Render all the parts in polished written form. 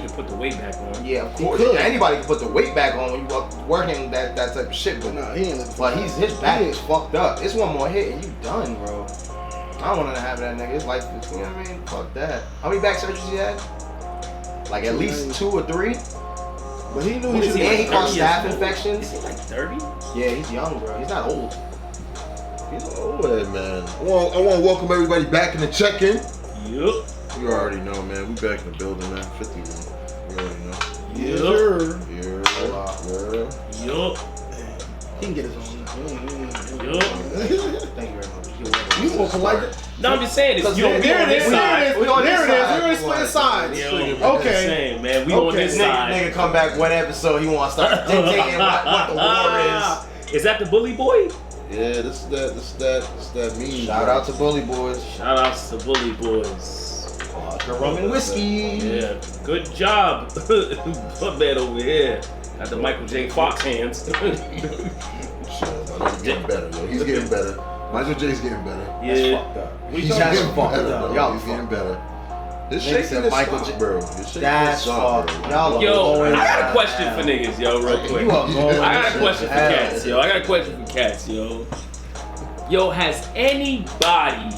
can put the weight back on. Yeah, of course. Anybody can put the weight back on when you working that type of shit. But nah, he ain't. But his back is fucked up. It's one more hit and you done, bro. I don't want to have that nigga. It's like, you know what I mean? Fuck that. How many back surgeries he had? Like at least 2 or 3. But he knew he should. And he caught staph infections. Is he like 30? Yeah, he's young, bro. He's not old. He's not old, man. I want to welcome everybody back in the check-in. Yup. You already know, man. We back in the building, man. 50, man. You already know. Yup. He can get his own. Yup. Thank you very much. You more polite. No, I'm just saying, it's you on this side. We already split the sides. Okay. Saying, man, we on this side. Nigga come back one episode, he want to start dictating what the war is. Is that the Bully Boy? Yeah, this is that meme. Shout out to Bully Boys. Shout outs to Bully Boys. The rum and whiskey. Yeah, good job. Put man over here. Got the Michael J. Fox hands. He's getting better, yo. He's getting better. Michael J's getting better. Yeah. That's fucked up. He's just fucked up. Y'all, he's getting better. This shaking is Michael soft, J. bro. This shaking That's is soft, fucked. bro. Yo, I got a question for niggas, yo, real quick. I got a question for cats, yo. Yo, has anybody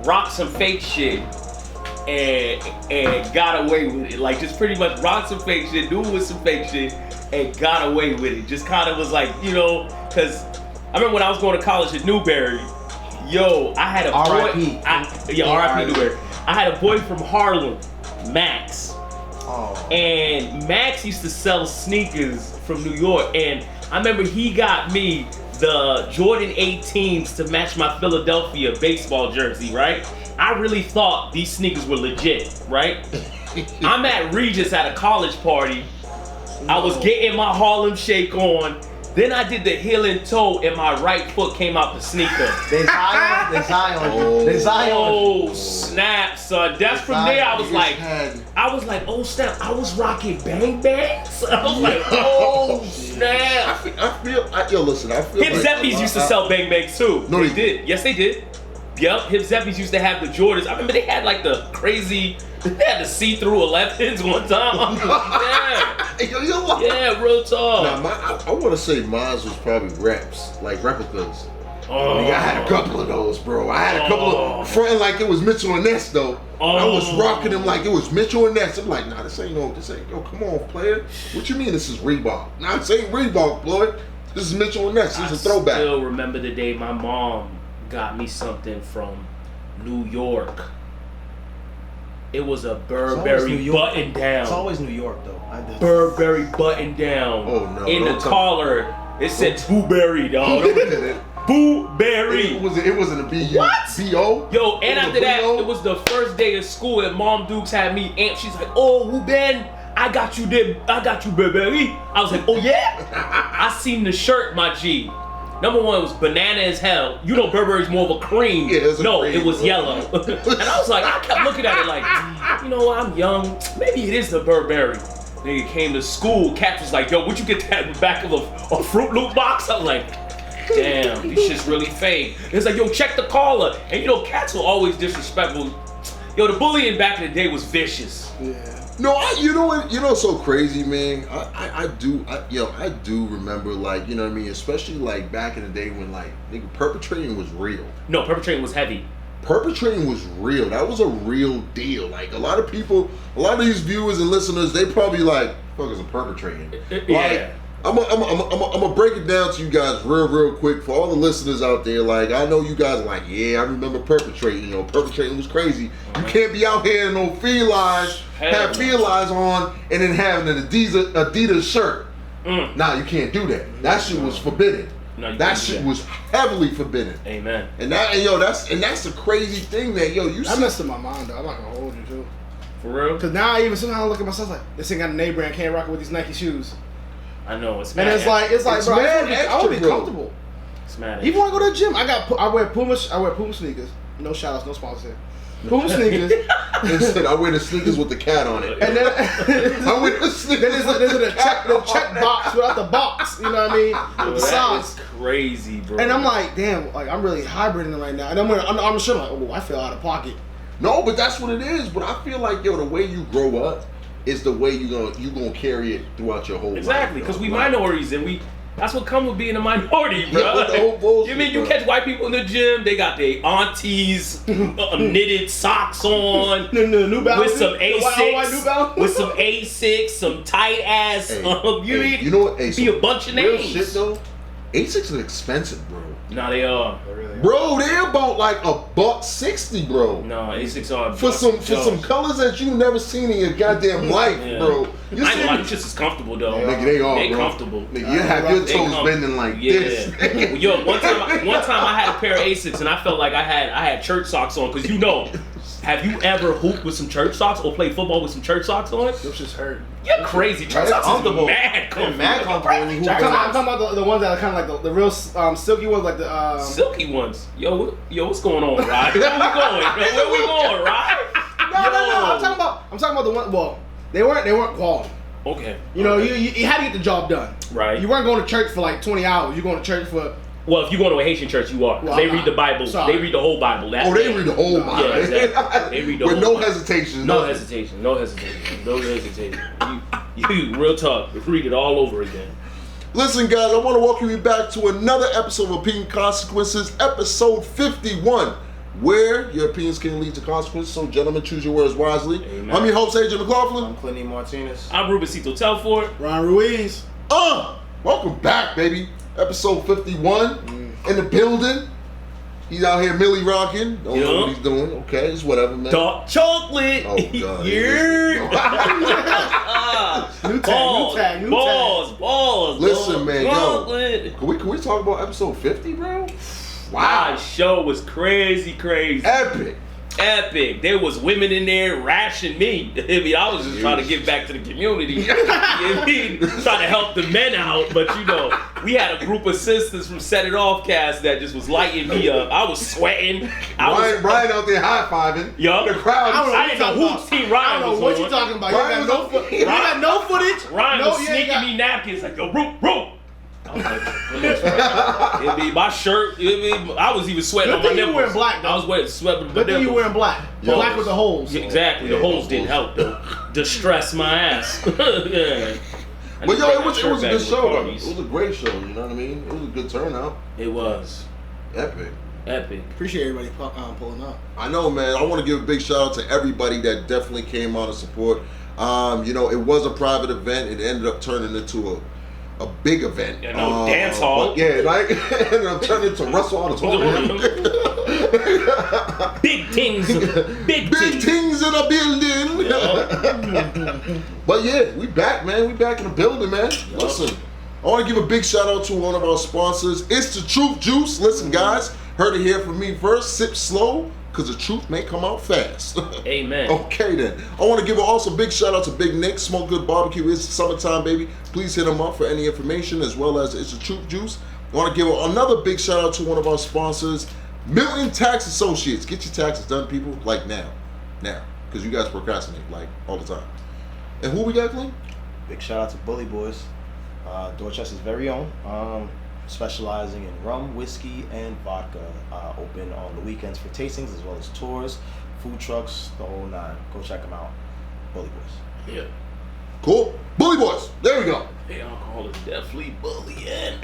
rocked some fake shit and got away with it? Like, just pretty much rocked some fake shit, doing with some fake shit, and got away with it. Just kind of was like, you know, because I remember when I was going to college at Newberry, yo, I had a boy. R.I.P. Newberry. I had a boy from Harlem, Max. Oh. And Max used to sell sneakers from New York. And I remember he got me the Jordan 18s to match my Philadelphia baseball jersey, right? I really thought these sneakers were legit, right? I'm at Regis at a college party. I was getting my Harlem Shake on. Then I did the heel and toe and my right foot came out the sneaker. They Zion. Oh, snap, son. That's from there I was like, oh snap, I was rocking Bang Bangs. I was like, oh snap. Yo, listen, I feel Hip Zeppies used to sell Bang Bangs too. No, they did. Yes, they did. Yep, Hip Zeppies used to have the Jordans. I remember they had like the crazy, they had the see-through 11s one time. I'm like, yeah, real talk. Nah, I want to say mine was probably reps, like replicas. Oh. I had a couple of those, bro. I had a couple of fronting like it was Mitchell and Ness though. I was rocking them like it was Mitchell and Ness. I'm like, nah, this ain't, yo, come on, player. What you mean this is Reebok? Nah, this ain't Reebok, boy. This is Mitchell and Ness. This is a throwback. I still remember the day my mom got me something from New York. It was a Burberry button down. It's always New York though. Burberry button down. Oh no! In the collar, it said Booberry, dog. Booberry. It wasn't a B. What? B.O. Yo, and after that, it was the first day of school and Mom Dukes had me amped. She's like, oh, Ruben, I got you there. I got you, Burberry. I was like, oh yeah? I seen the shirt, my G. Number one, it was banana as hell. You know Burberry's more of a cream. Yeah, it was yellow. And I was like, I kept looking at it like, you know what, I'm young. Maybe it is the Burberry. Nigga came to school, Cat was like, yo, would you get that in the back of a Fruit Loop box? I was like, damn, this shit's really fake. It's like, yo, check the collar. And you know, cats were always disrespectful. Yo, the bullying back in the day was vicious. Yeah. No, you know what? You know, so crazy, man. I do remember, like, you know what I mean. Especially like back in the day when like nigga, perpetrating was real. No, perpetrating was heavy. Perpetrating was real. That was a real deal. Like a lot of people, a lot of these viewers and listeners, they probably like, fuck is a perpetrating. Yeah. I'm gonna break it down to you guys real quick for all the listeners out there. Like, I know you guys are like, yeah, I remember perpetrating. You know, perpetrating was crazy. You can't be out here in no felines, have felines on, and then having an Adidas shirt. Nah, you can't do that. That shit was forbidden. No, that shit was heavily forbidden. Amen. And that's the crazy thing that I messed up my mind though. I'm not gonna hold you too. For real? Cause now I even somehow look at myself like, this ain't got a name brand, can't rock it with these Nike shoes. I know it's mad. And it's like, bro, I want to be comfortable. It's mad. Even when I go to the gym, I wear Puma sneakers. No shout outs, no sponsor. Puma sneakers. Instead, I wear the sneakers with the cat on it. And then I wear the sneakers. Then there's a check box without the box. You know what I mean? With the socks. That is crazy, bro. And I'm like, damn, like I'm really hybriding right now. And I'm sure like, oh, I feel out of pocket. No, but that's what it is. But I feel like, yo, the way you grow up is the way you gonna carry it throughout your whole Exactly, life. because we minorities and that's what comes with being a minority, bro. Yeah, with the whole bullshit, you mean you bro. catch white people in the gym? They got their aunties knitted socks on, New Balance, with some white New Balance. A6, with some A6, some tight ass. You know what? Hey, be a bunch of real names. shit though. A6 is expensive, bro. No, they are. Bro, they're about like $160, bro. No, A6 are For some colors that you never seen in your goddamn life, Yeah. bro. I ain't gonna lie, them shits is comfortable though. Nigga, they are, They bro. comfortable. Nigga, you have your They toes comfortable. bending like this. Well, yo, one time I had a pair of Asics and I felt like I had church socks on, because have you ever hooped with some church socks or played football with some church socks on? Those just hurt. You're crazy. Church socks comfortable. is mad They're comfortable. mad comfortable when you hoop. I'm talking about the ones that are kind of like the real silky ones, like the Silky ones. Yo, what's going on, Rod? Where we going? Where we going, Rod? No. I'm talking about the one. Well, they weren't quality. Okay. You know, you had to get the job done. Right. You weren't going to church for like 20 hours. You're going to church for. Well, if you go to a Haitian church, you are. Well, They I'm read the not. Bible. Sorry. They read the whole Bible. Oh, they read the whole Bible. Yeah, exactly. They read the With whole no Bible. hesitation. No nothing. hesitation. No hesitation. No hesitation. You real talk. Read it all over again. Listen, guys, I want to welcome you back to another episode of Opinion Consequences, episode 51, where your opinions can lead to consequences. So, gentlemen, choose your words wisely. Amen. I'm your host, AJ McLaughlin. I'm Clinton Martinez. I'm Ruben Telford. Ron Ruiz. Welcome back, baby. Episode 51 in the building. He's out here Millie rocking. Don't know what he's doing. Okay, it's whatever, man. Dark chocolate. Oh, God. New tag. Balls. Listen, Dark man, yo. chocolate. Can we talk about episode 50, bro? My show was crazy. Epic. There was women in there rashing me. I was just trying to give back to the community. You know what I mean? Trying to help the men out. But we had a group of sisters from Set It Off cast that just was lighting me up. I was sweating. Ryan out there high-fiving. Yup. The crowd. I didn't know whose team I Ryan don't was know what on. you talking about. Ryan You got no footage. Ryan was you ain't sneaking got- me napkins like, yo, root. I was like, it'd be my shirt. I was even sweating Good on my thing you nipples. wearing black, though. I was sweating on my Good thing you nipples. wearing black. Yo. Black with the holes. Yeah, exactly. Yeah, The holes no didn't help though. Distress my ass. Yeah. But yo, it was a good show, though. It Parties. was a great show, you know what I mean? It was a good turnout. It was Epic. epic. Appreciate everybody pulling up. I know, man. I want to give a big shout out to everybody that definitely came out to support. It was a private event. It ended up turning into a big event. Yeah, no, dance hall. But yeah, like it ended up turning into Russell Auditorium. Big things. Big Big things. things in a building. Yeah. But yeah, we back, man. We back in the building, man. Listen, I want to give a big shout out to one of our sponsors. It's the Truth Juice. Listen, guys, heard it here from me first. Sip slow, because the truth may come out fast. Amen. Okay, then. I want to give also a big shout out to Big Nick, Smoke Good BBQ. It's summertime, baby. Please hit him up for any information, as well as It's the Truth Juice. I want to give another big shout out to one of our sponsors, Milton Tax Associates. Get your taxes done, people, like now, because you guys procrastinate like all the time. And who we got, Glenn? Big shout out to Bully Boys, Dorchester's very own, specializing in rum, whiskey, and vodka. Open on the weekends for tastings as well as tours, food trucks, the whole nine. Go check them out. Bully Boys. Yeah. Cool. Bully Boys. There we go. Hey, alcohol is definitely bullying.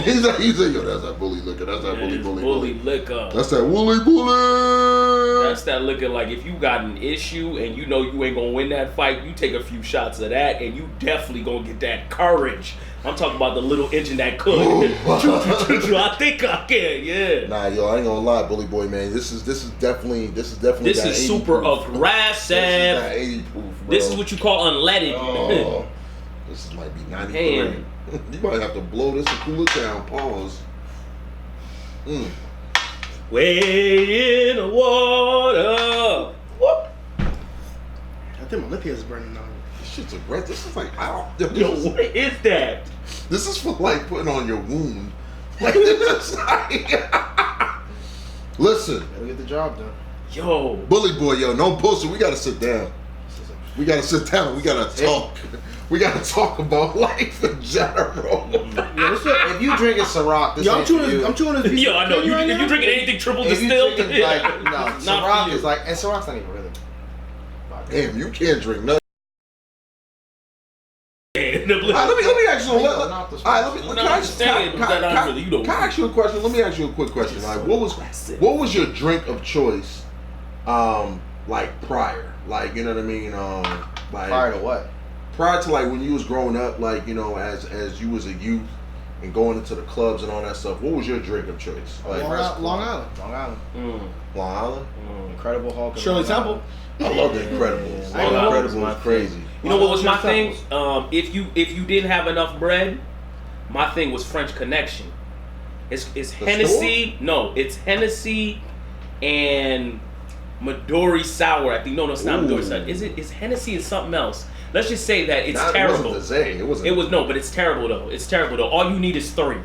He's like, yo, that's that bully liquor. That's that bully. liquor. That's that bully. That's that liquor. Like if you got an issue and you know you ain't gonna win that fight, you take a few shots of that, and you definitely gonna get that courage. I'm talking about the little engine that could. I think I can. Yeah. Nah, yo, I ain't gonna lie, bully boy, man. This is definitely. This is This that is 80 super proof. aggressive. This is that 80 proof, bro. This is what you call unleaded. Oh, this might be 93. Man. You might have to blow this and cool it down. Pause. Way in the water. Whoop. I think my lip here is burning now. This shit's aggressive. This is like, ow. Yo, what is that? This is for like putting on your wound. Like this is like. Listen, Gotta get the job done. Yo. bully boy, yo, no bullshit. We gotta sit down. We gotta sit down. We gotta talk. We gotta talk about life in general. If you drinking Ciroc, this ain't for you. I'm chewing this. Yo, I know. If you drinking anything triple distilled, no, not Ciroc for you. is like, and Ciroc's not even really. Damn, you can't drink nothing. Let let me ask you. Can I ask you a question? Let me ask you a quick question. Like, what was your drink of choice? Like prior, like you know what I mean. Like Prior to what? Prior to like when you was growing up, like you know, as you was a youth and going into the clubs and all that stuff. What was your drink of choice? Like Long Island. Long Island. Long Island. Incredible Hulk. Shirley Temple. I love the Incredibles. Long Island's Incredible was crazy. You know what was my thing? If you didn't have enough bread, my thing was French Connection. It's Hennessy. Store? No, it's Hennessy and Midori Sour. I think no, it's not Midori Sour. It's Hennessy and something else. Let's just say that it's terrible. It wasn't. It was no, but it's terrible though. It's terrible though. All you need is 3.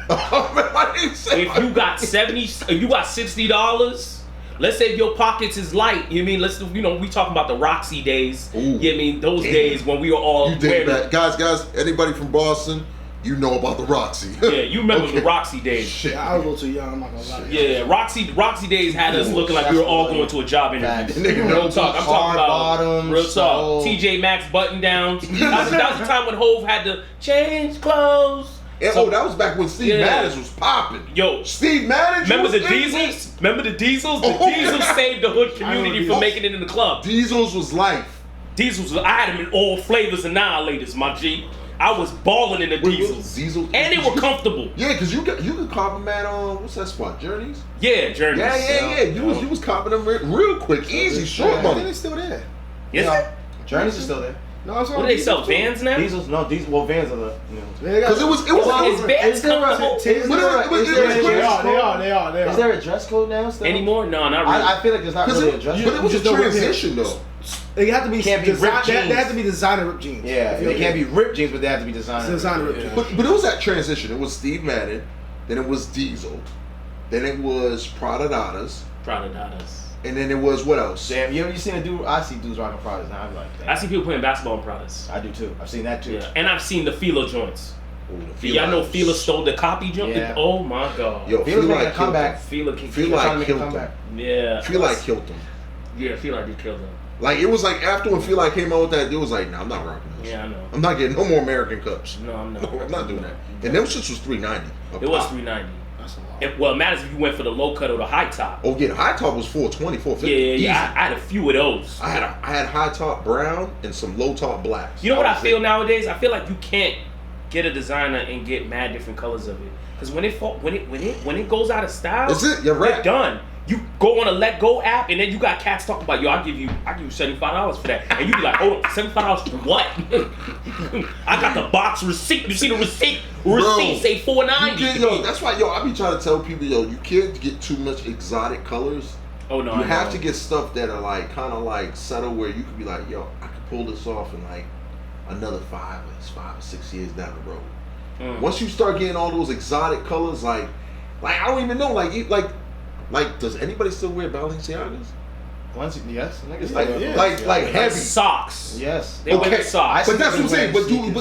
Oh, man, I didn't say If you got $60, let's say if your pockets is light, you mean we talking about the Roxy days. You mean those days when we were all you did that. Guys, anybody from Boston, you know about the Roxy. Yeah, you remember the Roxy days. Shit, I was a little too young. I'm not gonna lie. Yeah, Roxy days had us looking like we were all going to a job interview. Real talk. I'm talking about bottoms, real talk. TJ Maxx button downs. That was the time when Hove had to change clothes. And, that was back when Steve Madden was popping. Yo, Steve Madden. Remember the Diesels? Remember the Diesels? The Diesels saved the hood community from making it in the club. Diesels was life. Diesels, I had them in all flavors annihilators, my G. I was balling in the Diesels. And they were comfortable. Yeah, because you could cop them at what's that spot? Journeys? Yeah, Journeys. Yeah. You was copping them real quick, easy, short I money. think it's still there. Is it? Journeys is still there. No, it's What do they sell? Vans now? Diesels, no, Diesel. Well, Vans are the. Because it was. Is Vans comfortable? They are. Is there a dress code now? Still? Anymore? No, not really. I feel like there's not really a dress code. But it was a transition though. They have to be Can't be ripped jeans. They have to be designer ripped jeans. Yeah, they can't be ripped jeans, but they have to be designer. Designer ripped jeans. But it was that transition. It was Steve Madden, then it was Diesel, then it was Pradadas, and then it was what else? Damn, you seen a dude? I see dudes rocking Pradas now. I'm like, damn. I see people playing basketball in Pradas. I do too. I've seen that too. Yeah. And I've seen the Fila joints. Ooh, Y'all know Fila stole the copy joint? Yeah. Oh my god. Yo, Fila's making a killed comeback. Fila them. killed Fila killed them. comeback. Yeah. Fila killed them. Yeah, Fila did kill them. Like it was like after when Fila came out with that, it was like, nah, I'm not rocking this. Yeah, I know. I'm not getting no more American cups. No, I'm not. No, I'm not doing that. And them shits was $3.90. It was $3.90. That's a lot. It matters if you went for the low cut or the high top. Oh yeah, the high top was $4.20, $4.50. Yeah. I had a few of those. I had high top brown and some low top blacks. You know what I feel nowadays? I feel like you can't get a designer and get mad different colors of it. Because when it goes out of style, You're right. You're done. You go on a Let Go app and then you got cats talking about, yo, I'll give you $75 for that. And you be like, hold on, $75 for what? I got the box receipt. You see the receipt? Receipt say $4.90. That's why, I be trying to tell people, you can't get too much exotic colors. Oh no. You have to get stuff that are like kind of like subtle where you could be like, yo, I could pull this off in like another 5 or 6 years down the road. Once you start getting all those exotic colors, like I don't even know, like, does anybody still wear Balenciagas? Yes, niggas Like heavy socks. Yes, They wear the socks. But that's what I'm saying. But do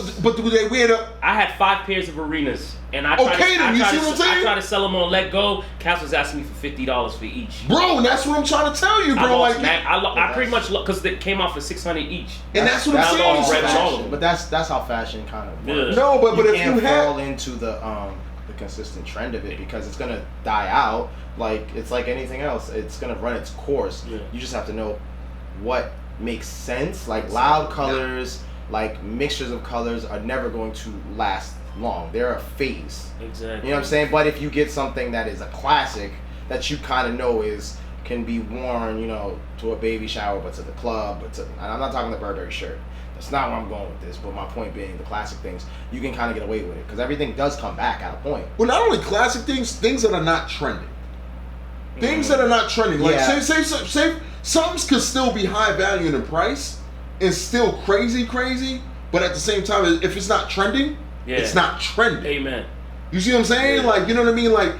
they wear the? I had 5 pairs of Arenas, and I tried to sell them on Let Go. Cass was asking me for $50 for each. Bro, that's what I'm trying to tell you, bro. I pretty much because they came out for $600 each. And that's what I'm saying. Fashion, but that's how fashion kind of works. Yeah. No, but if can't you fall into the consistent trend of it because it's gonna die out. Like it's like anything else, it's gonna run its course. Yeah. You just have to know what makes sense. Like loud colors, like mixtures of colors are never going to last long. They're a phase. Exactly. You know what I'm saying? But if you get something that is a classic that you kind of know can be worn, to a baby shower, but to the club, and I'm not talking the Burberry shirt. That's not where I'm going with this, but my point being the classic things, you can kind of get away with it because everything does come back at a point. Well, not only classic things that are not trending. Things that are not trending. Like, say something could still be high value in price and still crazy, but at the same time, if it's not trending, it's not trending. Amen. You see what I'm saying? Yeah. Like, you know what I mean? Like,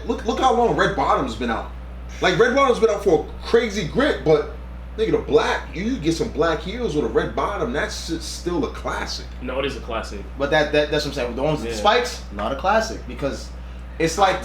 look how long Red Bottom's been out. Like, Red Bottom's been out for a crazy grit, but Nigga, the black, you get some black heels with a red bottom, that's shit's still a classic. No, it is a classic. But that's what I'm saying. The ones with the spikes, not a classic because it's like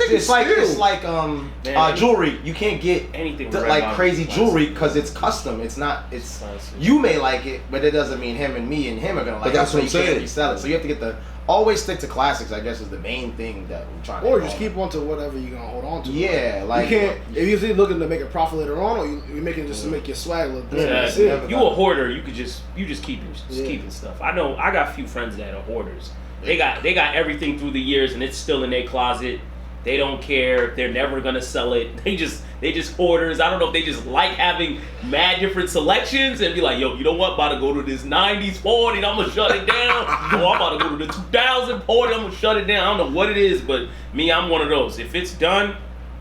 Man, jewelry. You can't get anything with like red crazy bottom. jewelry because it's custom. It's not. It's Classic. you may like it, but it doesn't mean him and me and him are gonna like it. that's So what you I'm saying. can't resell it. So you have to get always stick to classics. I guess is the main thing that we're trying. Or to just keep on to whatever you're gonna hold on to. Yeah, like you can't. If you're either looking to make a profit later on, or you're making just to make your swag look good. Yeah, That's yeah. it. You a hoarder, you just keeping stuff. I know I got a few friends that are hoarders. They got everything through the years and it's still in their closet. They don't care. They're never gonna sell it. They just hoarders. I don't know if they just like having mad different selections and be like, yo, you know what? About to go to this 90s party and I'm gonna shut it down. Or I'm about to go to the 2000 party, I'm gonna shut it down. I don't know what it is, but me, I'm one of those. If it's done,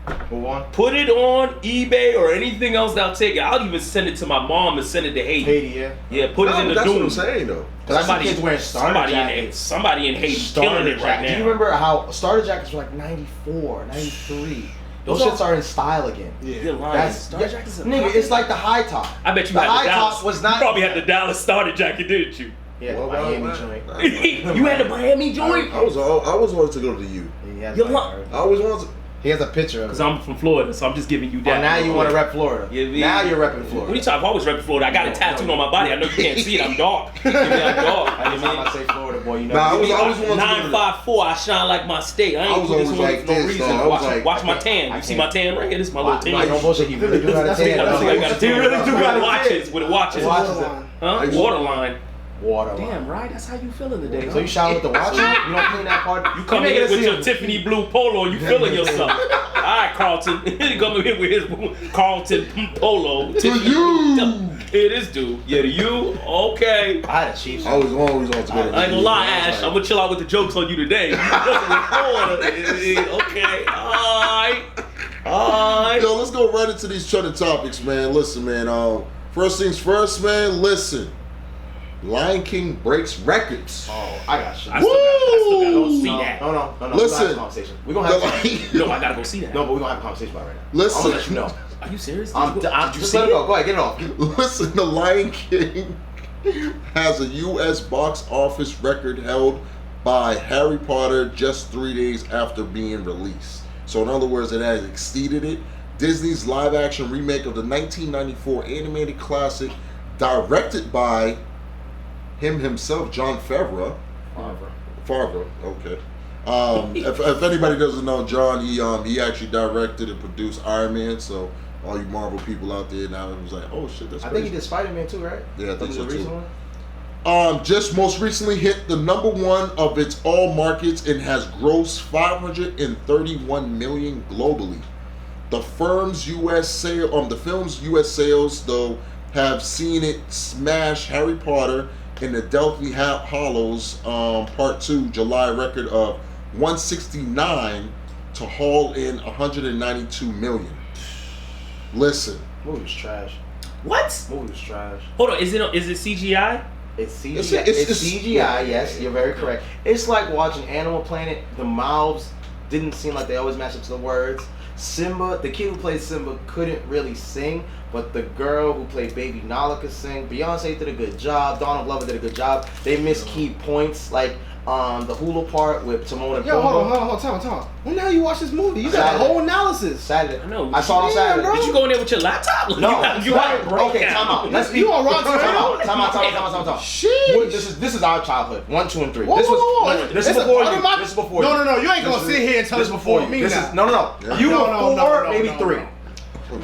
put it on eBay or anything else, I'll take it. I'll even send it to my mom and send it to Haiti. Yeah, put it in the That's doom. what I'm saying though. Because I see kids wearing starter jackets. Somebody in Haiti killing it right now. Do you remember how starter jackets were like 94, 93? Those Those shits are in style again. You're lying. That's Starter jackets are nigga. It's like the high top. I bet you the had high the Dallas. top was not. You probably had the Dallas starter jacket, didn't you? Yeah, Well, Miami well, joint. You had the Miami joint? I was wanted to go to the U. He has You're like- lying. I always wanted to. He has a picture of Because it. I'm from Florida, so I'm just giving you Oh, that. now you want to rep Florida. Yeah, now you're repping What are Florida. you talking? I've always repped Florida. I got a tattoo on my body. I know you can't see it. I'm dark. I'm dark. Anytime I say Florida, boy, you know. Nah, I was always wanted to go to 954. I shine like my state. I I ain't was do this always one like for no this, reason. though. I was Watch, like, watch my I tan. You can't- see my tan right here? This is my little tan. Like, no bullshit. He really do got a That's what tan. I got a He tan. really do got a With tan. watches. With watches. Watches. Huh? Waterline. Water. Damn, right? That's how you feeling today. So you shower with the watch? You don't clean that part? You come in here with your Tiffany blue polo, you feeling yourself. All right, Carlton. He come in here with his Carlton polo. To you. It is dude. Yeah, to you. Okay. I had a Chiefs. I always wanted to go to the I ain't gonna U. lie, Ash. I'm gonna chill out with the jokes on you today. Okay. Alright. Yo, let's go right into these trending topics, man. Listen, man. First things first, man. Listen, Lion King breaks records. Oh, I got shit. I still gotta go see No, that. no. Listen. We're gonna have a conversation. No, I gotta go see that. No, but we're gonna have a conversation about it right now. Listen. I'm gonna let you know. Are you serious? I'm Did you just see let it it? go. Go ahead, get it off. Listen, the Lion King has a U.S. box office record held by Harry Potter just 3 days after being released. So in other words, it has exceeded it. Disney's live-action remake of the 1994 animated classic, directed by him himself, Jon Favreau. Favreau, okay. If anybody doesn't know, John, he actually directed and produced Iron Man. So all you Marvel people out there now, it was like, oh shit, that's I crazy. think he did Spider-Man too, right? Yeah, I think so the recent too. one? Just most recently hit the #1 of its all markets and has grossed $531 million globally. The film's U.S. sales, though, have seen it smash Harry Potter and the Deathly Hallows Part 2 July record of 169 to haul in 192 million. Listen. Movie was trash. What? Movie was trash. Hold on, is it CGI? It's CGI. It's CGI, yes, you're very correct. It's like watching Animal Planet. The mouths didn't seem like they always match up to the words. Simba, the kid who played Simba, couldn't really sing, but the girl who played Baby Nala could sing. Beyonce did a good job. Donald Glover did a good job. They missed key points, like the hula part with Timon and Yo, Pumbaa. hold on, time. When the hell you watch this movie? You got Saturday. a whole analysis. Saturday. I know. I saw it on Saturday. bro. Did you go in there with your laptop? No, you had a breakdown. okay, time out. Let's be. You on Rotten Tomatoes? Time out. Sheesh. This is our childhood. 1, 2, and 3. Whoa, This was whoa. this is It's before part you. of my- This is before you. No, you ain't gonna This sit is- here and tell this us before before me This now. is no. Yeah. You were No, 4, no, maybe no, 3. no.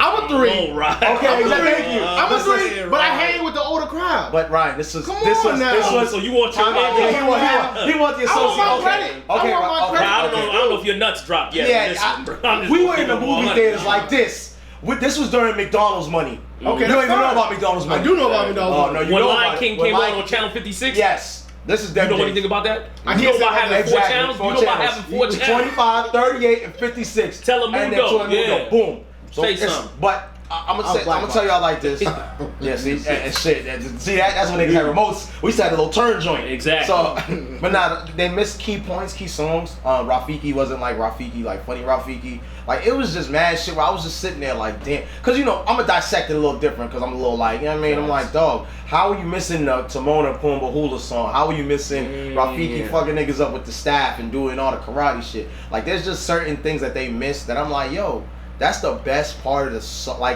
I'm a 3. All right. Okay, I'm a 3. thank you. I'm a This 3, is- but I hang with the older crowd. But Ryan, this was Come this on was now. this was So you want your time out. credit? He want the I want my associate. credit. I want my okay. credit. I don't know if your nuts dropped yet. Yeah, Listen, bro, I'm just we were in the keeping it movie 100. theaters like this. This was during McDonald's money. Okay, You don't that's even know fine. about McDonald's money. I do know about McDonald's. Oh no, you When know Lion about King it. When came Lion- on Channel 56? Yes. This is You them know days. anything about that? I You can't know say about that. having 4 Exactly, channels? 4 You know about channels. having 4 It was channels? 25, 38, and 56. Telemundo, And then Telemundo, yeah. boom. So Say it's- something. But I'm gonna tell y'all like this. Yeah, see, and shit. That's when they had remotes. We used to have a little turn joint. Exactly. So, but nah, they missed key points, key songs. Rafiki wasn't like Rafiki, like funny Rafiki. Like it was just mad shit where I was just sitting there like, damn. Cause you know I'm gonna dissect it a little different. Cause I'm a little like, you know what I mean. I'm like, dog, how are you missing the Timon and Pumbaa Hula song? How are you missing Rafiki fucking niggas up with the staff and doing all the karate shit? Like there's just certain things that they missed that I'm like, yo. That's the best part of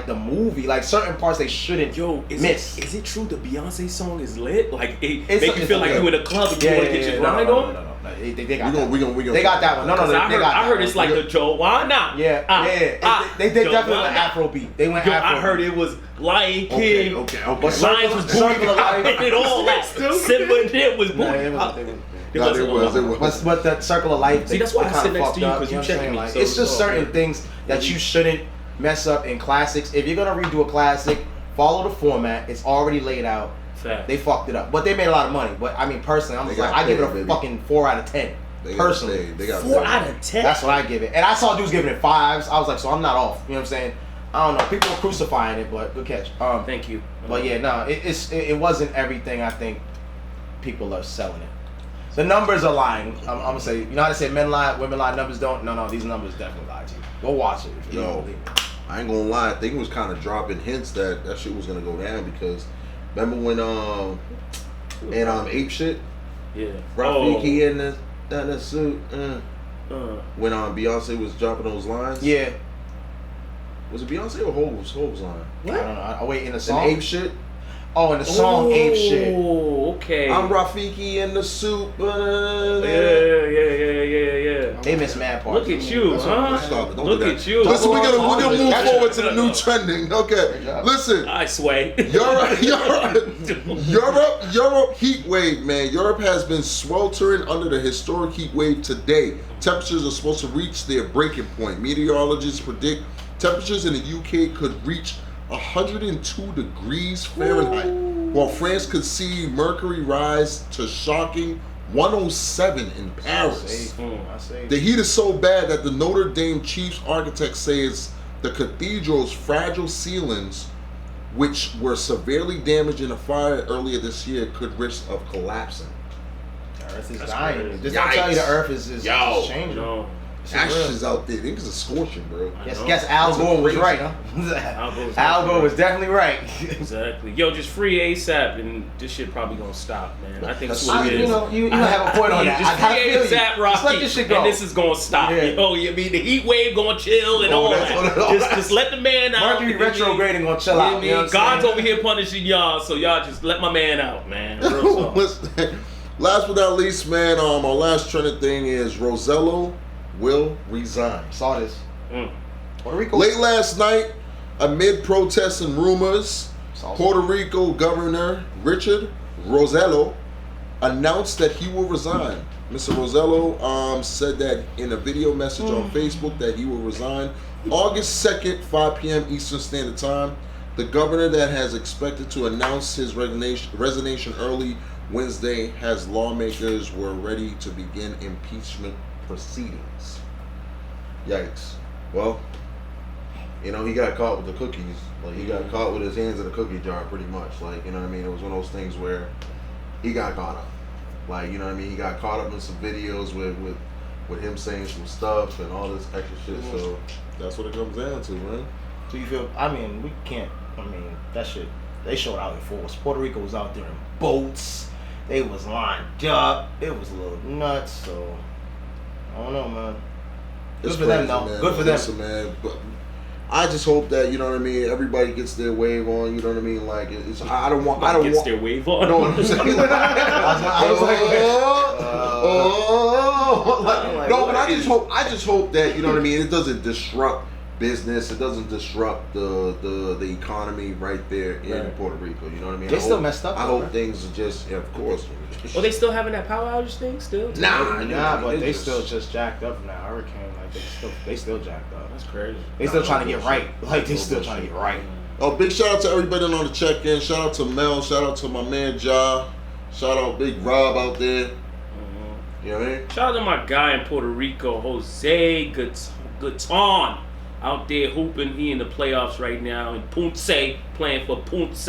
the movie. Like certain parts they shouldn't miss. Is it true the Beyonce song is lit? Like it make you feel like you in a club and you want to get your grind on? No. They got that. They got that one. No, I heard it's like the Joanna. Yeah. They definitely went Afrobeat. They went Afrobeat. I heard it was Lion King. Okay. But Lions was Circle of Life and all that. Simba and it was It was. But the Circle of Life. See, that's why I sit next to you because you checking me. Like, it's just certain things that you shouldn't mess up in classics. If you're gonna redo a classic, follow the format. It's already laid out. Fact. They fucked it up, but they made a lot of money. But I mean, personally, I give it a fucking 4 out of 10. Personally, they got 4 out of 10. That's what I give it. And I saw dudes giving it 5s. I was like, so I'm not off. You know what I'm saying? I don't know. People are crucifying it, but good catch. Thank you. But yeah, no, it wasn't everything. I think people are selling it. The numbers are lying. I'm gonna say, you know how they say men lie, women lie, numbers don't. No, these numbers definitely lie to you. Go watch it. If you don't believe it. I ain't gonna lie. I think it was kind of dropping hints that shit was gonna go down because remember when Ape Shit, Rafiki in the suit, when Beyonce was dropping those lines. Yeah. Was it Beyonce or Hove's line? What? I don't know. I wait in the song. Ape Shit. Oh, in the song Ape Shit. Oh, okay. I'm Rafiki in the suit. Yeah. They miss mad parts. Look at you, huh? Look at you. Listen, we're gonna move forward to the new trending. Okay. Listen. I sway. Europe heat wave, man. Europe has been sweltering under the historic heat wave today. Temperatures are supposed to reach their breaking point. Meteorologists predict temperatures in the UK could reach 102 degrees Fahrenheit, while France could see mercury rise to shocking 107 in Paris. The heat is so bad that the Notre Dame chief architect says the cathedral's fragile ceilings, which were severely damaged in a fire earlier this year, could risk of collapsing. The Earth is dying. Just don't tell you the Earth is changing. No. Ashes out there. Niggas are scorching, bro. Guess Al Gore was right, huh? Al Gore was definitely right. Exactly. Yo, just free ASAP, and this shit probably gonna stop, man. I think that's what it is. You have a point on that. Just free ASAP, Rocky, let this shit go. and this is gonna stop. Yeah. Yo, you mean the heat wave gonna chill and all that. Just let the man out. Mercury retrograding gonna chill out. You know God's over here punishing y'all, so y'all just let my man out, man. Real talk. Last but not least, man, our last trending thing is Rosello will resign. Saw this. Puerto Rico. Late last night, amid protests and rumors, Puerto Rico Governor Richard Rosello announced that he will resign. Mr. Rosello said that in a video message on Facebook that he will resign August 2nd, 5 p.m. Eastern Standard Time. The governor that has expected to announce his resignation early Wednesday has lawmakers were ready to begin impeachment proceedings. Yikes. Well, you know, he got caught with the cookies. Like, he got caught with his hands in the cookie jar pretty much. Like, you know what I mean? It was one of those things where he got caught up. Like, you know what I mean? He got caught up in some videos with him saying some stuff and all this extra shit. So that's what it comes down to, man. Do you feel, we can't, that shit, they showed out in force. Puerto Rico was out there in boats. They was lined up. It was a little nuts, so I don't know, man. Good for them, though. Good for them. Listen, man. But I just hope that, you know what I mean, everybody gets their wave on, you know what I mean? Like, I don't want... Gets their wave on? No, I'm saying. No, but I just hope that, you know what I mean, it doesn't disrupt business, it doesn't disrupt the economy right there in Puerto Rico, you know what I mean? They still messed up. I hope things are just, of course. Well, they still having that power outage thing still? Nah, but they still just jacked up now. Hurricane, like they still jacked up. That's crazy. They still trying to get right. Like they still trying to get right. Oh, big shout out to everybody on the check-in. Shout out to Mel. Shout out to my man Ja. Shout out Big Rob out there. You know what I mean? Shout out to my guy in Puerto Rico, Jose Guiton. out there hooping. He in the playoffs right now in Ponce, playing for Ponce,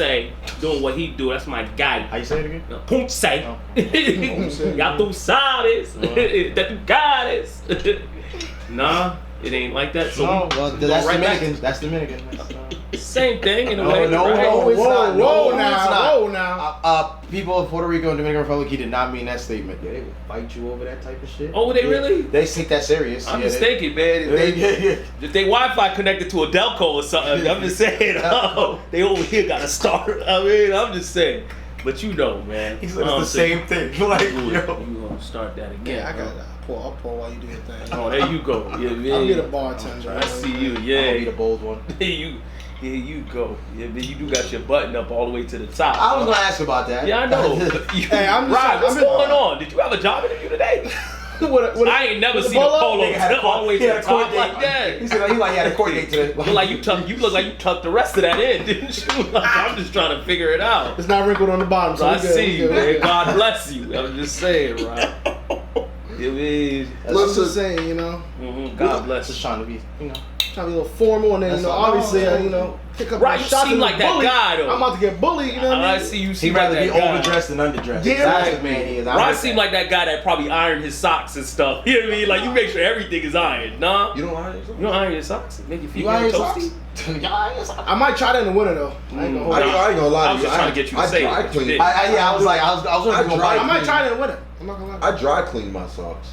doing what he do. That's my guy. How you say it again? Ponce. Oh. Ya tú sabes. That tú sabes. Nah, it ain't like that. So No, well, that's right back. Dominican. That's Dominican. Same thing in a No, way. no, right? no, it's not. Whoa, No, now, it's not. whoa, now. People of Puerto Rico and Dominican Republic, he did not mean that statement. Yeah, they will fight you over that type of shit. Oh, they really? They take that serious. I'm yeah, just thinking, man. If they Wi-Fi connected to a Delco or something, I'm just saying, they over here got to start. I mean, I'm just saying. But you know, man. He said it's the same thing. Like, You yo. gonna start that again? Yeah, I bro. got I'll pour while you do your thing. Oh, there you go. Yeah, I'll be the bartender. I see you. I'm gonna be Yeah, the bold one. Here you go. Yeah, man, you do got your button up all the way to the top. I was gonna ask about that. Yeah, I know. Hey, I'm just Right, what's I'm in- going on? Did you have a job interview today? I I ain't never seen a polo all the way to the top like that. He said he had a court date today. You look like you tucked the rest of that in, didn't you? Like, I'm just trying to figure it out. It's not wrinkled on the bottom, so I we good, see you, we good. man. God bless you. I'm just saying, right? You mean? I'm just saying, you know, God bless Just you. trying to be, trying to be a little formal, and then, That's you know, all. obviously, No, you know, pick up Right, my you shots seem and like that bully. guy, though. I'm about to get bullied, you know what I I mean? see you. He'd Seem like rather be that guy. overdressed than underdressed. Yeah, That's right. what man he is. I Ron get seemed that. like that guy that probably ironed his socks and stuff. You know what I mean? Like, you make sure everything is ironed. Nah? You don't iron yourself? You don't iron your socks? Make your feet You iron your toasty? socks? Yeah, iron your socks. I might try that in the winter, though. I ain't gonna hold I you. ain't gonna lie to I was you. just trying to get you to I say it, dry but you clean. didn't. I was gonna dry- I might try that in the winter. I'm not gonna lie. I dry clean my socks.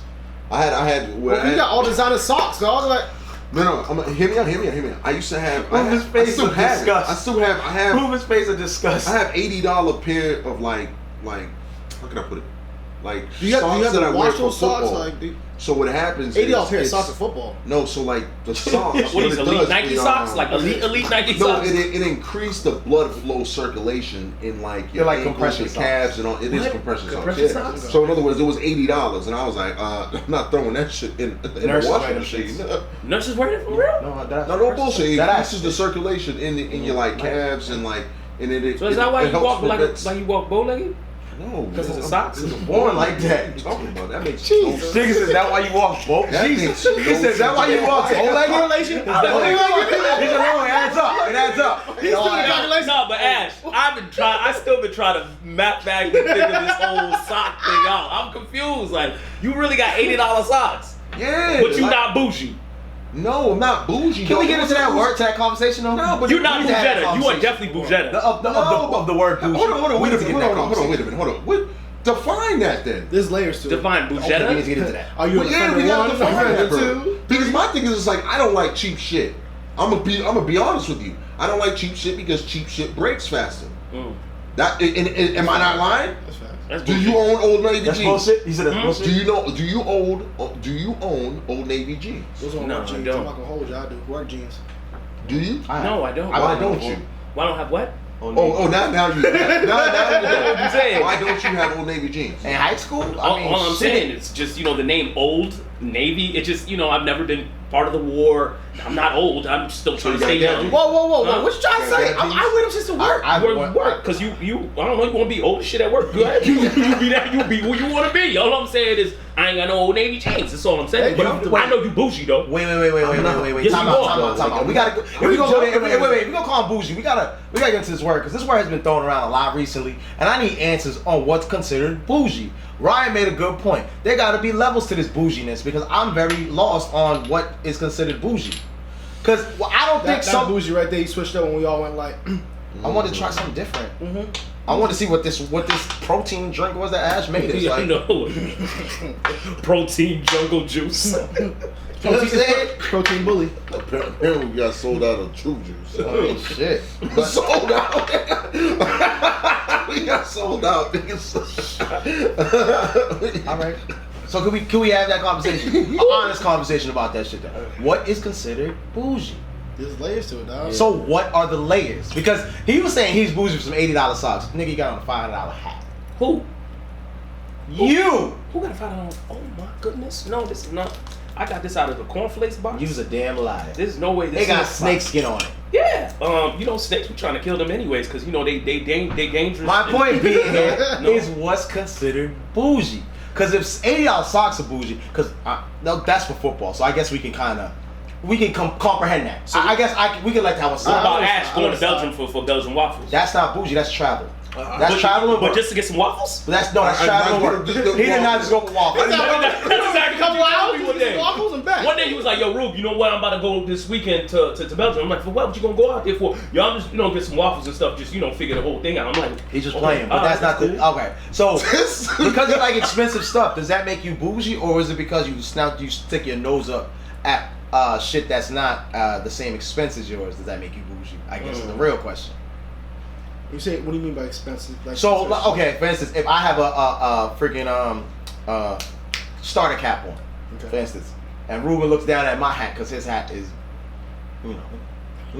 I had. Well, we got all designer socks, dog. Like, No. Hear me out. I used to have. Ruben's face I of disgust. I have. Ruben's face of disgust. I have $80 pair of like how can I put it? Like do you have socks that I to wear wash for those socks? football. Like, So what happens? $80 is pair of it's- socks for football. No, so like the socks. What is it elite does, Nike socks? Like elite Nike No, socks? it increased the blood flow circulation in like your They're like ankles, compression your socks. calves, and all. It is What? compression socks. Compression Yeah. socks? So in other words, it was $80, and I was like, I'm not throwing that shit in the Nurses washing wear them machine. shits. Nurses wearing it for real? No, that's No, no bullshit. It That increases the circulation in your like calves and like, and it. So is that why you helps walk prevent- like you walk bow-legged? No, Because of the man, socks? I'm born like that. What you talking about? That makes Jesus. Nigga says that why you walk both? That Jesus. makes He says that why you walk both legged? Correlation? He said, no, it adds up. It adds up. He's doing the calculation. No, but Ash, I still been trying to map back and figure this whole sock thing out. I'm confused. Like, you really got $80 socks, Yeah, but you like- not bougie. No, I'm not bougie. Can we though. get into that word, to that conversation though? No, but You're not we need to have that bougetta. You are conversation. definitely bougetta. Of the word bougie. Hold on, We wait a need to get minute, that hold on, conversation. wait a minute, hold on. What? Define that then. There's layers to it. Define Okay, we need to bougetta. get into that. Are you a Well, defender we gotta one, define that, defender bro. two? Because my thing is, it's like I don't like cheap shit. I'm gonna be honest with you. I don't like cheap shit because cheap shit breaks faster. That am I not lying? That's facts. That's Do bullshit. you own Old Navy That's jeans? bullshit. He said that's bullshit. Do you own Old Navy jeans? Those are No, work I jeans. don't. I'm not gonna hold you. I do work jeans. Do you? No, I don't. Why don't you? Why don't have what? Now you. Now you don't. I'm saying. Why don't you have Old Navy jeans? In high school? All I'm saying is just, the name Old Navy. It just, I've never been part of the war. I'm not old. I'm still trying to you stay got that young. Whoa. Huh? What you trying to say? I wear them shits to work. I Work, because you, I don't know, you want to be old as shit at work. Go ahead. You be that, you be who you want to be. All I'm saying is, I ain't got no Old Navy chains. That's all I'm saying. Hey, But wait. I know you bougie, though. Wait. Yes, Time you out. are. We gotta go. If we gonna go there, wait. If we gonna call him bougie, we gotta get into this word because this word has been thrown around a lot recently, and I need answers on what's considered bougie. Ryan made a good point. There gotta be levels to this bouginess because I'm very lost on what is considered bougie. Because I don't think That some. bougie right there, you switched up when we all went like, I wanted to try something different. I want to see what this protein drink was that Ash made. It's Yeah, like, I know. Protein jungle juice. You know what I'm saying? protein bully. Apparently, we got sold out of True Juice. Oh shit! Sold out. We got sold out. Niggas. All right. So can we have that conversation? An honest conversation about that shit though. What is considered bougie? There's layers to it, dog. So what are the layers? Because he was saying he's bougie for some $80 socks. Nigga, you got on a $500 hat. Who? You! Who got a $5? Oh my goodness. No, this is not. I got this out of a cornflakes box. You's a damn liar. There's no way this They got is snake skin on it. Yeah. Snakes, we trying to kill them anyways, because they dangerous. My point being here No. is what's considered bougie. Because if $80 socks are bougie, because no, that's for football, so I guess we can kind of we can comprehend that. So I guess we can let that one What slide. about Ash going to Belgium for Belgian waffles? That's not bougie. That's travel. That's traveling. But just to get some waffles? That's traveling work. He did not just go for waffles. That's exactly what you told me one day. Waffles and back. One day you was like, yo, Rube, you know what? I'm about to go this weekend to Belgium. I'm like, for what you gonna go out there for? Yo, I'm just, get some waffles and stuff, just, figure the whole thing out. I'm like, He's just playing, but that's not cool. okay. So, because you like expensive stuff, does that make you bougie, or is it because you stick your nose up at shit that's not the same expense as yours? Does that make you bougie? I guess is the real question. You say, what do you mean by expensive? Like, So, okay, for instance, if I have a freaking starter cap on, for instance, and Ruben looks down at my hat because his hat is, you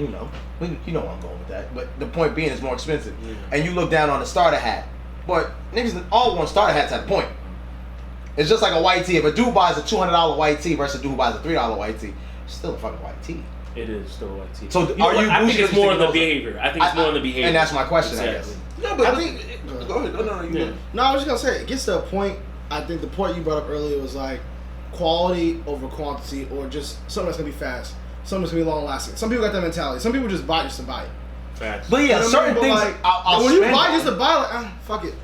know where I'm going with that. But the point being, it's more expensive, and you look down on the starter hat, but niggas all want starter hats at a point. It's just like a white tee. If a dude buys a $200 white tee versus a dude who buys a $3 white tee, it's still a fucking white tee. It is still white tee. So I think it's more on the behavior. I think it's more on the behavior. And that's my question, exactly. I guess. Yeah, but I think. go ahead. No, I was just gonna say, it gets to a point. I think the point you brought up earlier was like quality over quantity, or just something that's gonna be fast, something that's gonna be long lasting. Some people got that mentality. Some people just buy just to buy it. Facts. But yeah, certain things like, I'll when you spend buy on. just to buy, like, fuck it.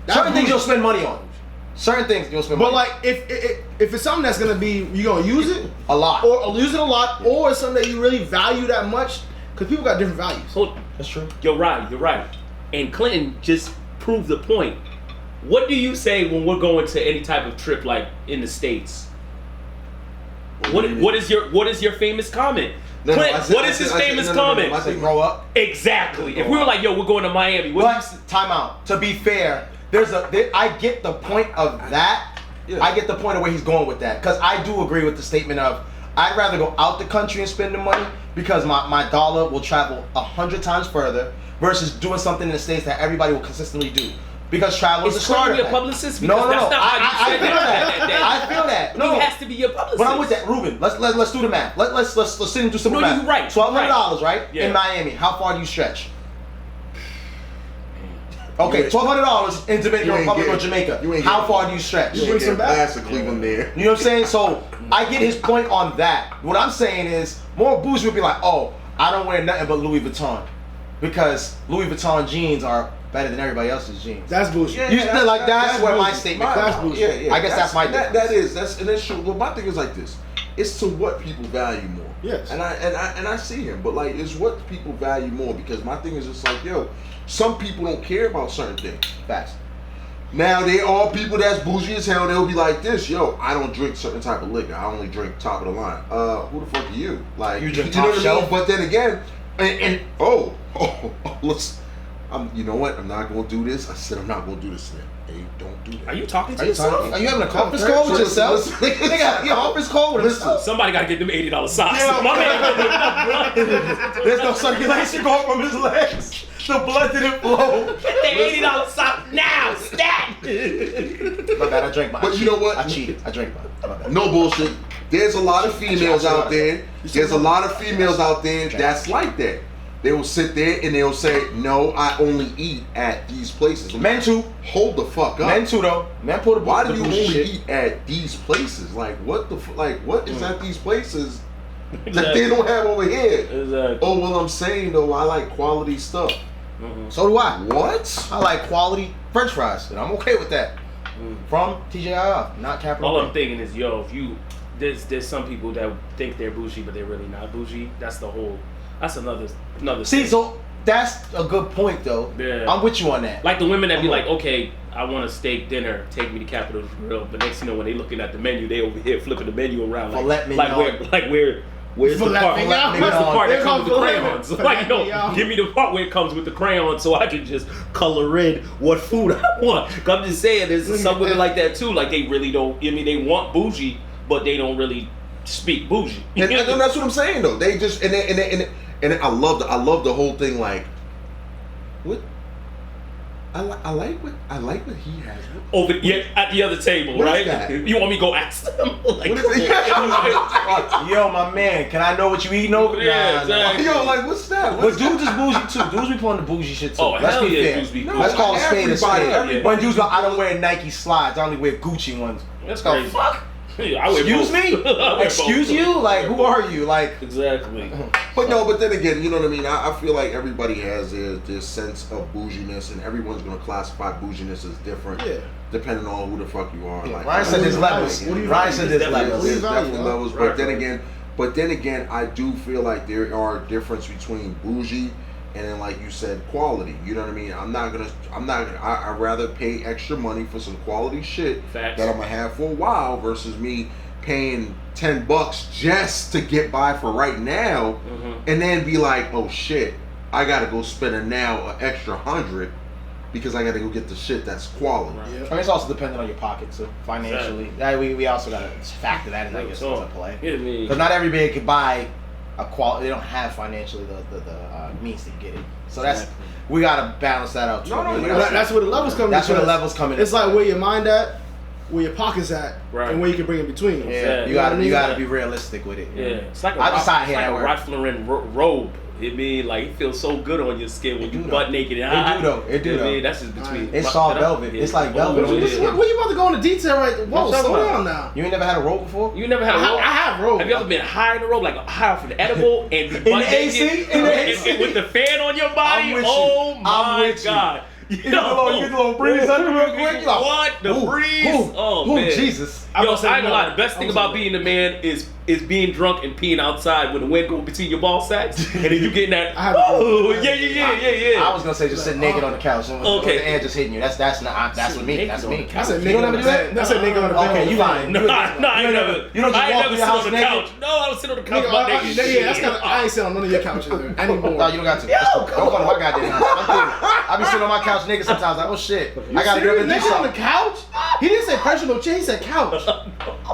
Certain things you'll spend money on. Certain things you'll spend But money on. like, if it's something that's gonna be, you gonna use it A lot. or use it a lot, or it's something that you really value that much, because people got different values. So, That's true. you're right. And Clinton just proved the point. What do you say when we're going to any type of trip, like in the States? What is your famous comment? Clint, what is his famous comment? I say grow up. Exactly. If we were like, yo, we're going to Miami. What But time out. To be fair, I get the point of that. Yeah. I get the point of where he's going with that, because I do agree with the statement of I'd rather go out the country and spend the money because my dollar will travel 100 times further versus doing something in the States that everybody will consistently do. Because travel is a Is starter. Clinton your pack. publicist? No, Because that's not how you I said feel that. that. I feel that. No, He has to be your publicist. but I'm with that, Ruben. Let's do the math. Let's sit and do some No, math. you're right. $1,200, right? Yeah. In Miami, how far do you stretch? Okay, $1,200 in Dominican Republic or Jamaica. How far do you stretch? You bring some glass of Cleveland there. You know what I'm saying? So I get his point on that. What I'm saying is more bougie would be like, oh, I don't wear nothing but Louis Vuitton because Louis Vuitton jeans are better than everybody else's jeans. That's bullshit. Yeah, that's where my bullshit. statement That's comes from. bullshit. Yeah. I guess that's my difference. That's true. Well, my thing is like this. It's to what people value more. Yes. And I see him, but like it's what people value more, because my thing is just like, yo, some people don't care about certain things. Facts. Now there are people that's bougie as hell. They'll be like this, yo, I don't drink certain type of liquor. I only drink top of the line. Who the fuck are you? Like You drink know top what I shelf? mean? But then again, let's. You know what? I'm not gonna do this. I said I'm not gonna do this today. Hey, don't do that. Are you talking to Are you yourself? having a conference call with yourself? Listen. They got a conference call with himself. Somebody got to get them $80 socks. Yeah. My man. There's no circulation going from his legs. The blood didn't flow. Get that $80 sock now. Stat. My bad, I drank mine. But you know what? I cheated. I drank mine. My bad. No bullshit. There's a lot of females out there. There's a lot of females out there that's like that. They will sit there and they'll say, "No, I only eat at these places." Men too. Hold the fuck up. Men too though. Men pull the Why do you bougie only shit. eat at these places? Like what what is at these places that Exactly. they don't have over here? Exactly. Oh well, I'm saying though, I like quality stuff. So do I. What? I like quality French fries, and I'm okay with that. From TGIF, not Capital. All I'm thinking is, yo, if you there's some people that think they're bougie, but they're really not bougie. That's another. See, thing. so that's a good point though. Yeah. I'm with you on that. Like the women that be like, okay, I want a steak dinner, take me to Capitol's Grill, but next you know when they looking at the menu, they over here flipping the menu around Filet mignon. Where's the Filet part? mignon. Where's the part that They comes with the call filet crayons? mignon. Like, no, Filet mignon. give me the part where it comes with the crayons so I can just color in what food I want. 'Cause I'm just saying, there's some women like that too. Like they really don't. I mean, they want bougie, but they don't really speak bougie. And that's what I'm saying though. They just and I love the whole thing. Like, what? I like what he has. Over at the other table, What is right? that? You want me to go ask them? Like, What is it? Yo, my man, can I know what you eating over? Yeah, exactly. Yo, like what's that? But dudes is bougie too. Dudes be pulling the bougie shit too. Oh, Let's hell be yeah, fair. dudes be Let's cool. call a spade a Everybody, spade. everybody. When dudes go, I don't wear Nike slides. I only wear Gucci ones. That's Go crazy. fuck. I wear Excuse both. me? I wear Excuse both. you? Like, who are you? Like, Exactly. But no, but then again, you know what I mean? I feel like everybody has their sense of bouginess, and everyone's going to classify bouginess as different, depending on who the fuck you are. Like, Ryan said there's levels. Ryan said there's levels. There's definitely levels, but then again, I do feel like there are difference between bougie and then, like you said, quality. You know what I mean? I'd rather pay extra money for some quality shit that I'm gonna have for a while versus me paying $10 just to get by for right now, and then be like, oh shit, I gotta go spend an extra $100 because I gotta go get the shit that's quality. Right. I mean, it's also dependent on your pocket too, financially. We also gotta factor that in, I guess, into play. Because not everybody can buy a quality. They don't have financially the means to get it. So we gotta balance that out too. That's where the levels come in. That's where the levels come in. It's like where your mind at, where your pocket's at, and where you can bring in between. Yeah, you gotta be realistic with it. Yeah, it's like a Ralph Lauren robe. It mean like it feels so good on your skin when you butt naked. It do though. That's just between. It's soft velvet. It's like velvet. Where you about to go into detail right? Whoa, slow down now. You ain't never had a robe before? You never had a robe? I have robe. Have you ever been high in a robe, like high off an edible and be butt naked? In the AC? And with the fan on your body? Oh my God. You get a little breeze under real quick. What? The breeze? Oh man. Jesus. Yo, I ain't gonna lie. The best thing about being a man is being drunk and peeing outside when the wind goes between your ball sacks, and then you getting that. Oh yeah. I was gonna say just sit naked on the couch and with the air just hitting you. That's with me. That's me. I said naked on the bed. I said naked on the bed. Okay, you lying. No, I ain't never. You don't just walk through your house naked. No, I was sitting on the couch butt naked. Yeah, that's kind of. I ain't sitting on none of your couches anymore. No, you don't got to. Don't come to my goddamn house. I be sitting on my couch naked sometimes. Like, oh shit, I gotta get up and do something. On the couch? He didn't say personal chair. He said couch.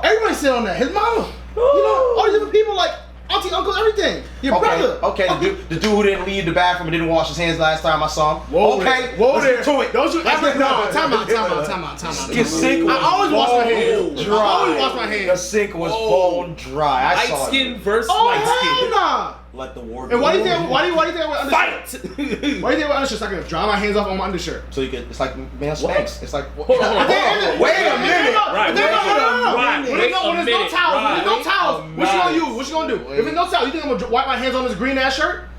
Everybody sit on that. His mama. You know, all these other people like auntie, uncle, everything. Your brother. Okay, the dude who didn't leave the bathroom and didn't wash his hands last time I saw him. Whoa there. To it. Don't you ever time out. The sink was I always wash my hands. Dry. I always wash my hands. The sink was bone dry. I saw Light skin versus oh, light skin. Hell nah. Let the war. And why do you think I wear undershirt? Fight! Why do you think I wear undershirt? So I can dry my hands off on my undershirt. So you get it's like man spanks. It's like hold on. Wait a minute. Right. When there's no towels, what you gonna use? What you gonna do? If there's no towel, you think I'm gonna wipe my hands on this green ass shirt?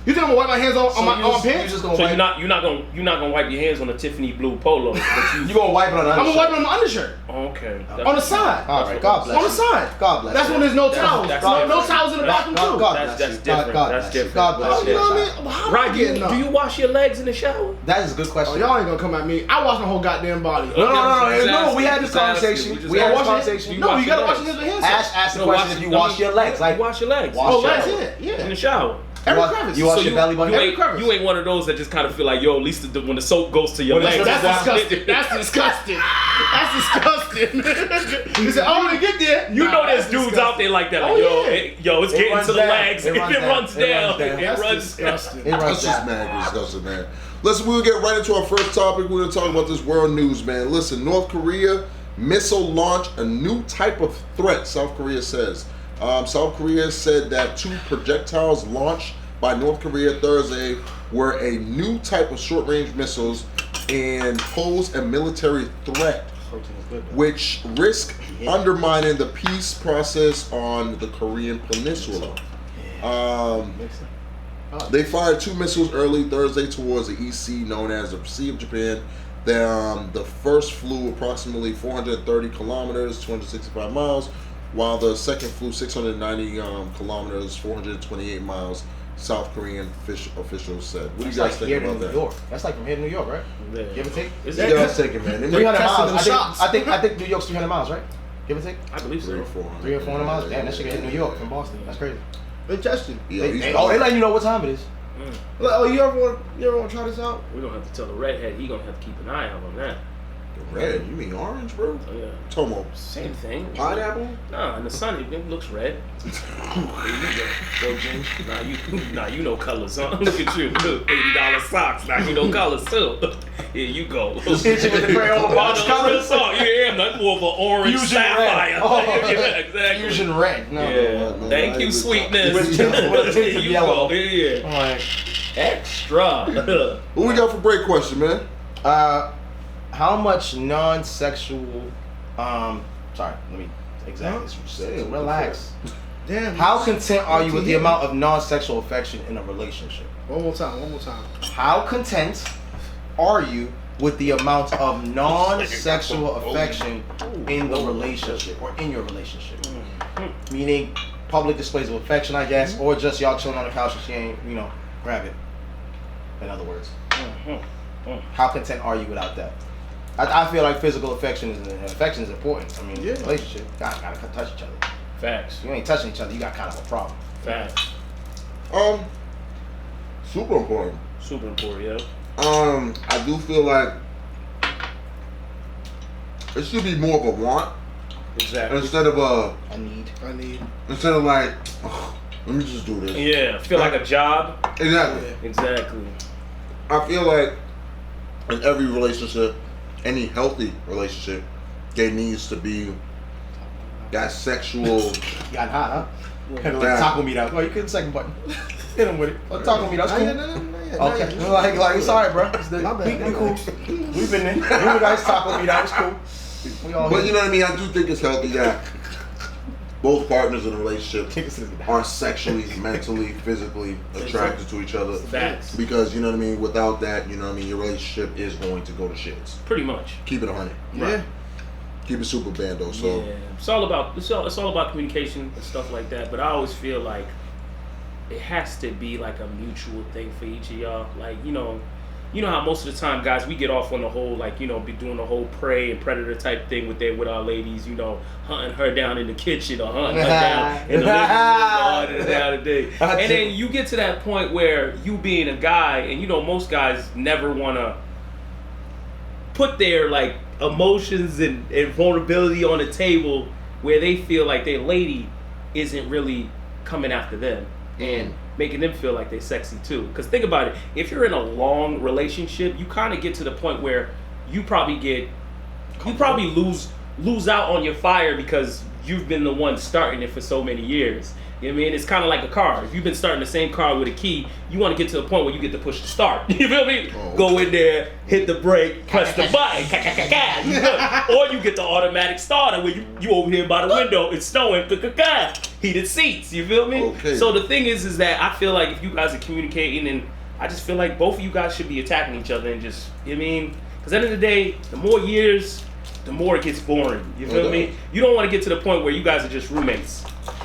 You think I'm gonna wipe my hands on my pants? So you're not gonna wipe your hands on a Tiffany blue polo, but you gonna wipe it on the undershirt. I'm gonna wipe it on my undershirt. Okay. On the side. All right. God bless. On the side. God bless. That's when there's no towels. No towels in the bathroom too. That's different. That's different. God bless. You know what I mean? How Right? Do you wash your legs in the shower? That is a good question. Oh, y'all ain't gonna come at me. I wash my whole goddamn body. No. We had this conversation. No, you gotta wash your hands. Ask the question if you wash your legs. Like wash your legs. Oh, legs, yeah. In the shower. You wash your belly button. You ain't one of those that just kind of feel like, yo, at least when the soap goes to your legs. That's disgusting. He said, I want to get there. You know there's dudes out there like that. Like, yo, it's getting to the legs. It runs down. It runs disgusting. That's just mad disgusting, man. Listen, we'll get right into our first topic. We're going to talk about this world news, man. Listen, North Korea missile launch, a new type of threat, South Korea says. South Korea said that 2 projectiles launched by North Korea Thursday were a new type of short-range missiles and pose a military threat, which risk undermining the peace process on the Korean Peninsula. They fired 2 missiles early Thursday towards the East Sea, known as the Sea of Japan. The first flew approximately 430 kilometers, 265 miles, while the second flew 690 kilometers, 428 miles, South Korean officials said. What do you guys think about that? York. That's like from here to New York, right? Yeah. Give or take? Give or take it, man. 300 miles. I think New York's 300 miles, right? Give or take? I believe so. 300 or 400 miles? Damn, that shit hit New York from Boston. That's crazy. They testing. They let you know what time it is. Oh, you ever want to try this out? We're gonna have to tell the redhead. He gonna have to keep an eye out on that. Red? You mean orange, bro? Oh, yeah. Tomo. Same thing. Pineapple? No, in the sun it looks red. Go, Jim. Now you know colors, huh? Look at you. $80 socks. Now you know colors too. Here you go. Just hit you with the Crayola box colors. Yeah, nothing more of an orange Fusion sapphire. Red. Oh, yeah, exactly. Fusion red. No, yeah. Thank you, sweetness. With tints of yellow. Yeah. All right. Extra. What we got for break question, man? How much non-sexual, sorry, let me Exactly. Say it. Relax. Damn. How content are you with the amount of non-sexual affection in a relationship? One more time. How content are you with the amount of non-sexual affection in the relationship or in your relationship? Meaning public displays of affection, I guess, or just y'all chilling on the couch and she ain't, grab it. In other words. How content are you without that? I feel like physical affection is important. I mean, relationship, gotta touch each other. Facts. You ain't touching each other, you got kind of a problem. Facts. Super important. Super important, yeah. I do feel like it should be more of a want Exactly. instead of a I need. instead of like, oh, let me just do this. Yeah, feel like a job. Exactly. Exactly. I feel like in every relationship, any healthy relationship, there needs to be that sexual. You got hot, huh? Yeah. Taco meat out. Oh, you couldn't second button. Hit him with it. Taco meat out. Cool. No, Okay. Like, it's alright, bro. My bad. We cool. We've been in. You guys taco meat out. It's cool. We all But you know what I mean? I do think it's healthy that both partners in a relationship are sexually, mentally, physically attracted to each other. Facts. Because you know what I mean? Without that, you know what I mean, your relationship is going to go to shits. Pretty much. Keep it 100. Yeah. Keep it super bando. So Yeah. It's all about communication and stuff like that. But I always feel like it has to be like a mutual thing for each of y'all. Like, you know how most of the time, guys, we get off on the whole, like, be doing the whole prey and predator type thing with our ladies, hunting her down in the kitchen or hunting her down in the living room all the day. And then you get to that point where you being a guy, and most guys never want to put their like emotions and vulnerability on the table where they feel like their lady isn't really coming after them and making them feel like they're sexy too. Because think about it, if you're in a long relationship, you kind of get to the point where you probably lose out on your fire because you've been the one starting it for so many years. You know what I mean? It's kind of like a car. If you've been starting the same car with a key, you want to get to the point where you get to push the start. You feel me? Oh. Go in there, hit the brake, press the button, you good. Or you get the automatic starter where you over here by the window, it's snowing, heated seats. You feel me? Okay. So the thing is that I feel like if you guys are communicating, and I just feel like both of you guys should be attacking each other and just, you know what I mean? Because at the end of the day, the more years, the more it gets boring. You feel me? You don't want to get to the point where you guys are just roommates.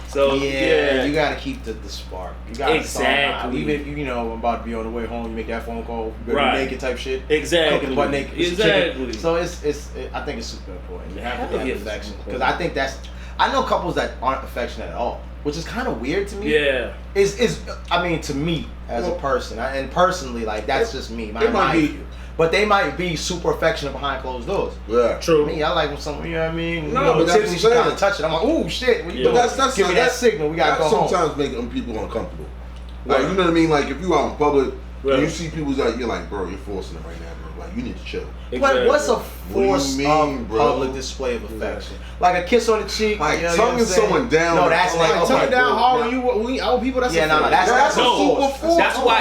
So yeah, you gotta keep the spark. You gotta exactly. Even if I'm about to be on the way home, you make that phone call, you better be naked type shit. Exactly. Cooking butt naked. Exactly. So I think it's super important. You have to have Yeah. affection because I think I know couples that aren't affectionate at all, which is kind of weird to me. Yeah. To me as a person, and personally, like that's just me. might be. But they might be super affectionate behind closed doors. yeah. True. Me, I like when someone, you know what I mean? No, but that's Tiffany, what she I'm kind saying. of touch it. I'm like, ooh, shit. Yeah. But that's give me that signal. We gotta that go home. sometimes make people uncomfortable. Like, you know what I mean? Like if you out in public Right. and you see people like, you're like, bro, you're forcing it right now, bro. Like you need to chill. But what's a do you force mean, of bro? public display of affection? Like a kiss on the cheek, Like you know, tonguing someone down. No, that's like, like Tongue down bro, hard when you out people. That's Yeah, no, that's That's a a super force. force.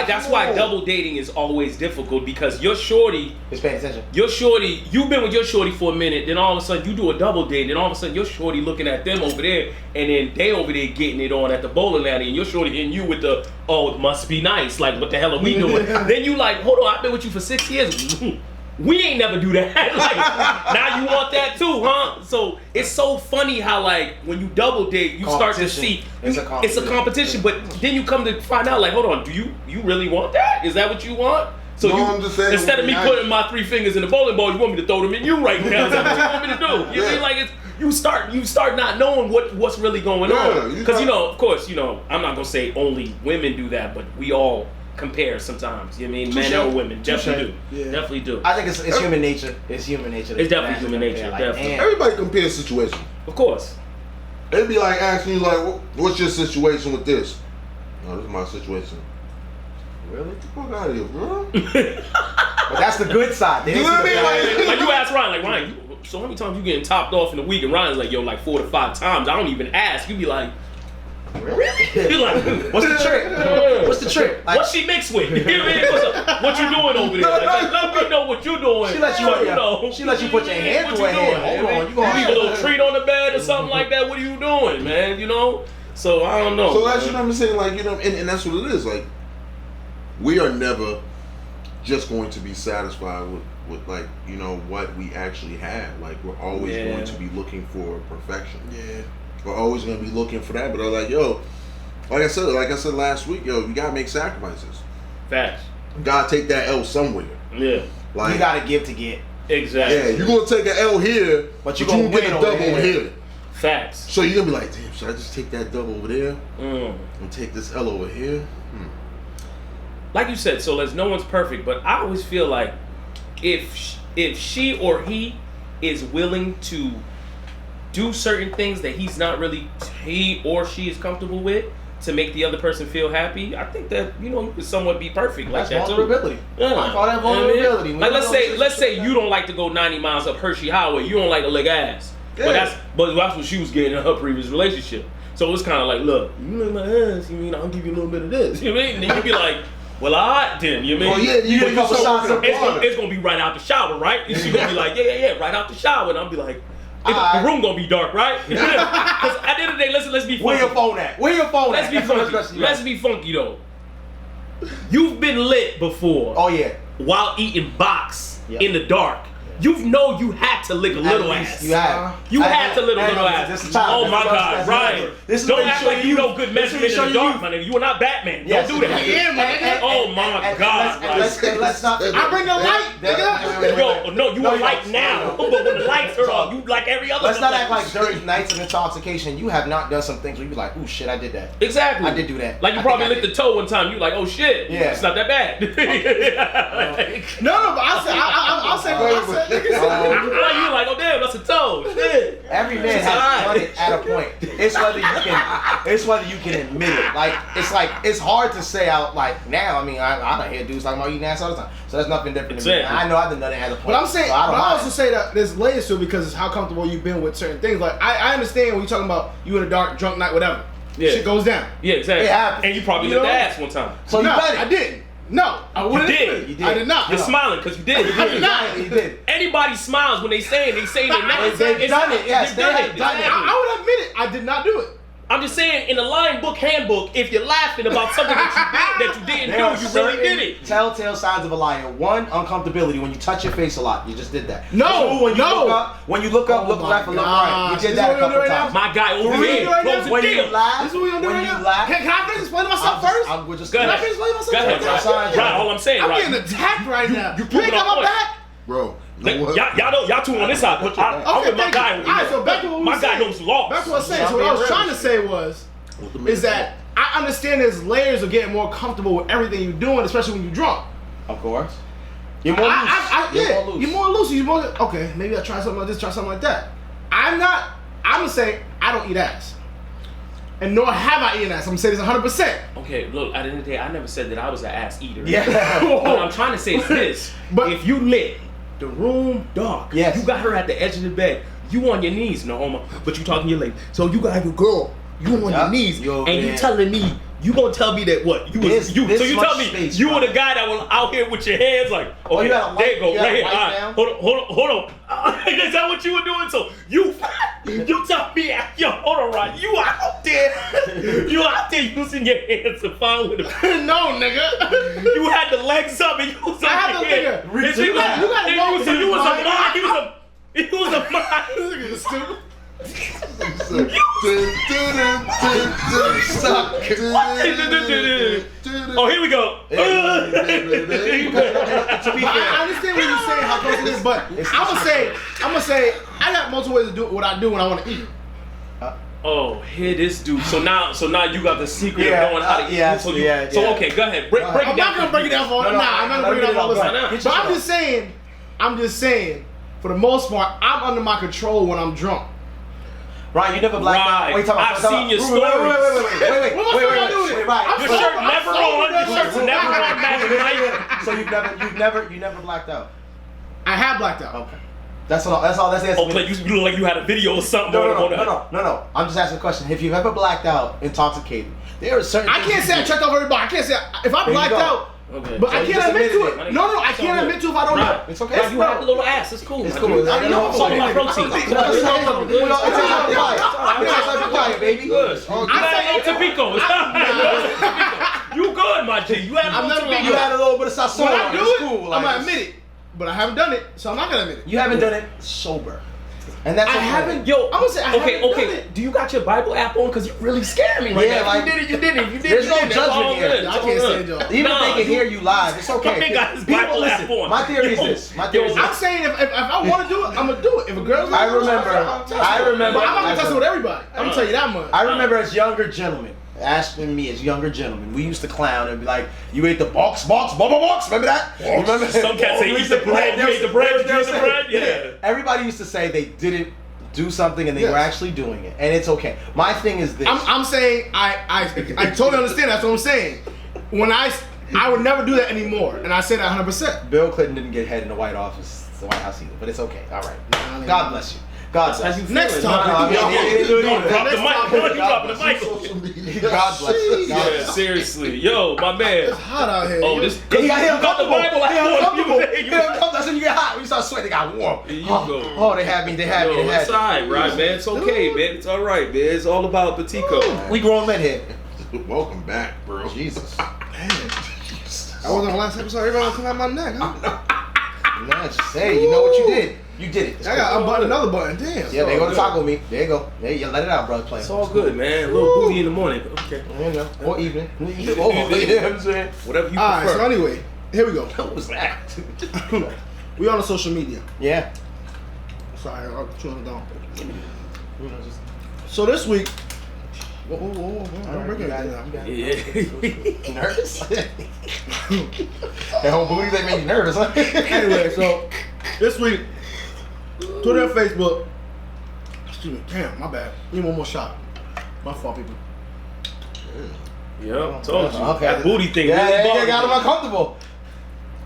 That's why double dating is always difficult, because your shorty, It's paying attention. you've been with your shorty for a minute, then all of a sudden you do a double date, then all of a sudden your shorty looking at them over there, and then they over there getting it on at the bowling alley, and your shorty hitting you with the, oh, it must be nice, like what the hell are we doing? Then you like, hold on, I've been with you for 6 years. We ain't never do that. Like, now you want that too, huh? So it's so funny how like when you double date, you start to see It's a competition, but then you come to find out like, hold on, do you really want that? Is that what you want? So No, you, I'm just saying, instead of me nice. putting my 3 fingers in the bowling ball, you want me to throw them in you right now? Is that what you want me to do? You Yeah. mean like it's you start not knowing what's really going Yeah, on, you because got- of course, I'm not gonna say only women do that, but we all compare sometimes. You know what I mean? Men or women definitely do. Yeah. Definitely do. I think it's human nature. It's human nature. It's definitely human nature, definitely. damn. Everybody compares situations. Of course. They'd be like asking you like, what's your situation with this? No, this is my situation. Really? Get the fuck out of here, bro. But that's the good side. They You know didn't what see I the mean? bad. Like you ask Ryan, Ryan, so how many times you getting topped off in a week? And Ryan's like, yo, like 4 to 5 times. I don't even ask. You be like, You're like, What's the trick? What's the trick? Like, what she mixed with? You know what I mean? What you doing over there? Like, let me know what you doing. She let you, she let you put your hand what through her you head. doing? Hold on, you gonna leave a little treat on the bed or something like that? What are you doing, man? You know? So I don't know. So that's what I'm saying, like, you know, and that's what it is. Like, we are never just going to be satisfied with like, you know, what we actually have. Like, we're always going to be looking for perfection. Yeah. We're always going to be looking for that. But I'm like, yo, like I said last week, yo, you gotta make sacrifices. Facts. You gotta take that L somewhere. Yeah. Like, you gotta give to get. Exactly. Yeah, you're gonna take an L here, but you're gonna gonna get a double over here. Facts. So you're gonna be like, damn, should I just take that double over there and take this L over here? Like you said, so no one's perfect, but I always feel like if she or he is willing to do certain things that he or she is comfortable with to make the other person feel happy, I think that, you know, you can somewhat be perfect like that too. Vulnerability. Yeah. I call that vulnerability. Like let's say you don't like to go 90 miles up Hershey Highway. You don't like to lick ass. Yeah. But that's what she was getting in her previous relationship. So it's kind of like, look, you lick my ass, you mean I'll give you a little bit of this. You know what I mean? And then you be like, well, alright then. You know what I mean? Well, yeah, you get a couple shots of water. It's gonna be right out the shower, right? And she gonna be like, yeah, right out the shower, and I'll be like, the room gonna be dark, right? Because at the end of the day, let's be funky. Where your phone at? Where your phone Let's at? be funky. Let's be funky though. You've been lit before. Oh yeah. While eating box in the dark. You know you had to lick a little ass. You had. You had to lick a little ass. Oh my God, Ryan. Don't act like you know good measurement in the dark, my nigga. You are not Batman. Don't do that. Yeah, man. Oh my God. Let's not. I bring the light, nigga. Yo, no, you are light now. But when the lights are on, you like every other. Let's not act like during nights of intoxication, you have not done some things where you be like, ooh, shit, I did that. Exactly. I did do that. Like you probably licked the toe one time. You like, oh shit. Yeah. It's not that bad. No, but I'll say. Like you like, oh damn, that's a toe. Shit. Every man has done it at a point. It's whether you can admit it. Like it's hard to say out like now. I mean, I don't hear dudes talking about eating ass all the time. So that's nothing different to me. I know I've done it at a point. But I'm saying, so I also say that there's layers to it because it's how comfortable you've been with certain things. Like I understand when you're talking about you in a dark, drunk night, whatever. Yeah. Shit goes down. Yeah, exactly. It happens. And you probably licked the ass one time. So you done it. I didn't. No, I wouldn't. You did. I did not. You're smiling because you did. I did not. You did. Anybody smiles when they say it now. They've done it. Yes, they have done it. I would admit it. I did not do it. I'm just saying, in the line book handbook, if you're laughing about something that you didn't do, you really did it. Telltale signs of a liar. One, uncomfortability. When you touch your face a lot, you just did that. No, Two, when you look up, look left and look right. You did that a couple times. My guy over here, close the When deal. you laugh, This is what we're when doing you right now. laugh. Can I finish explaining myself first? We're just Go Can I ahead. finish explaining myself? Go ahead, right. All I'm saying, I'm right. getting attacked right now. You You proving ain't got our my point. back. Bro, you know what? Y'all two on this side. I'm with my thank guy you. over All right, here. so back to what we My were guy saying. knows laws. Back to what I was saying. So what I was trying to say was, is that I understand there's layers of getting more comfortable with everything you're doing, especially when you're drunk. Of course. You're more loose. You're more loose. You're more okay. Maybe I try something like this, try something like that. I'm gonna say I don't eat ass, and nor have I eaten ass. I'm gonna say this 100%. Okay, look, at the end of the day, I never said that I was an ass eater. Yeah. What I'm trying to say is this. But if you lit the room dark, yes. You got her at the edge of the bed, you on your knees, no homo, but you talking to your lady. So you got your girl, you on your knees, and you telling me, you gonna tell me that what? So you tell me space, you were the guy that was out here with your hands like, okay, there you go, right here. All right, hold on. Is that what you were doing? So you tell me, yo, hold on, right? You out there using your hands to find with the no, nigga. You had the legs up and you was I had the here. nigga. He was a mind. Stupid. Oh, here we go. I understand what you're saying, how close it is, but I'm gonna say, I got multiple ways to do what I do when I want to eat. Oh, here this dude. So now you got the secret of knowing how to eat. So okay, go ahead. Break it down. I'm not gonna break it down for I'm not gonna break it down for listeners. But I'm just saying, for the most part, I'm under my control when I'm drunk. Ryan, you never blacked out. Wait, I've seen your stories. Wait. Right. Your shirt never on. Your shirt's never on. Magic Mike. So you never blacked out. I have blacked out. Okay. That's all. That's the answer. Oh, like you look like you had a video or something. No. I'm just asking a question. If you've ever blacked out, intoxicated, there are certain. I can't say I checked off everybody. I can't say if I blacked out. Okay. But So I you can't just admit to admitted it. it. No, I can't admit to if I don't know. It's okay. You have a little ass. It's cool. It's cool. I know. It's all about protein. It tastes like papaya, baby. Good. You had a little Tapico. You good, my G. You had a little Tapico. You had a little bit of sazon. When I do It's it, cool. I'm gonna admit it. But I haven't done it, so I'm not gonna admit it. You haven't done it sober. And that's I okay. haven't, yo. I'm gonna say I haven't done it. Do you got your Bible app on? Because you really scared me right Yeah, now. like, If you did it. If you did it, there's no you did it. It's all judgment here. good. I It's all can't good. stand y'all. Even if they Nah, can hear you live, it's okay. My man got his People, Bible app listen, on. my theory is this. My theory is I'm this. saying if I want to do it, I'm gonna do it. If a girl's I like, remember. But I'm not gonna touch it with everybody. I'm gonna tell you that much. I remember as younger gentlemen, Ashton and me as younger gentlemen, we used to clown and be like, "You ate the box, bubble box." Remember that? Remember? Some cats say, "Eat the bread, you ate the bread, you ate the bread." Yeah. Everybody used to say they didn't do something and they Yes. were actually doing it, and it's okay. My thing is this. I'm saying I totally understand. That's what I'm saying. When I would never do that anymore, and I say that 100%. Bill Clinton didn't get head in the White Office, the White House either, but it's okay. All right. Nah, God bless you. God bless you. Next topic. No, he didn't do it either. Drop the mic. You dropping the mic. Social media. God bless you. God Yeah, bless you. seriously. Yo, my man. It's hot out here. Oh, this. He got you got the Bible He app on. uncomfortable. You- He uncomfortable. That's when you get hot. When you start sweating, they got warm. Here you Oh, go. oh, they had me. They had me. Yo, They had it's me. alright, right, man. It's okay, man. It's alright, man. It's all about Patico. We grown men here. Welcome back, bro. Jesus. I was on the last episode. Everybody gonna come at my neck, huh? Man, just say, you know what you did. You did it. It's I got cool. unbuttoned another button. Damn. Yeah, there go the good. taco meat. There you go. There you let it out, brother. Play. It's all good, man. A little booty in the morning. Okay. You know, or evening. Oh, you know what I'm saying? Whatever you All right. So prefer. anyway, here we go. What was that? We on the social media. Yeah. Sorry, I'm chewing it down. So this week. Whoa. Don't break anything now. Yeah. Nervous? That whole booty, they made you nervous, huh? Anyway, so this week, Twitter and Facebook. Excuse me. Damn, my bad. Need one more shot. My fault, people. Yep, told you. Okay. That booty thing. Yeah, really yeah, bothered got him me. uncomfortable.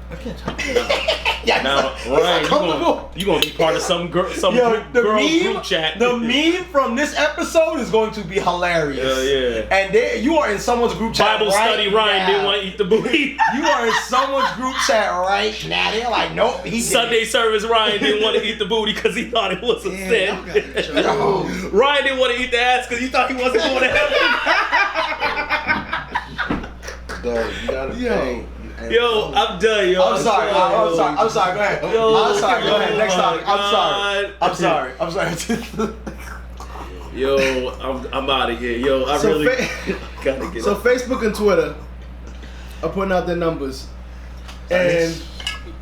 I can't talk about that. Yeah, Now, he's Ryan, uncomfortable. you gonna be part of some girl's group chat. The meme from this episode is going to be hilarious. Yeah. And you are in someone's group chat Bible right study. Ryan now. didn't want to eat the booty. You are in someone's group chat right now. They're like, nope, he did Sunday it. service. Ryan didn't want to eat the booty because he thought it was a Damn, I gotta sin. get Ryan didn't want to eat the ass because he thought he wasn't going to heaven. Dog, you gotta Yo. pay. Yo, I'm done, yo. I'm sorry. I'm sorry. Go ahead. Yo, I'm sorry. Go ahead. Next oh my topic. I'm sorry. God. I'm sorry. Yo, I'm out of here. Yo, I So really gotta get So up. Facebook and Twitter are putting out their numbers, and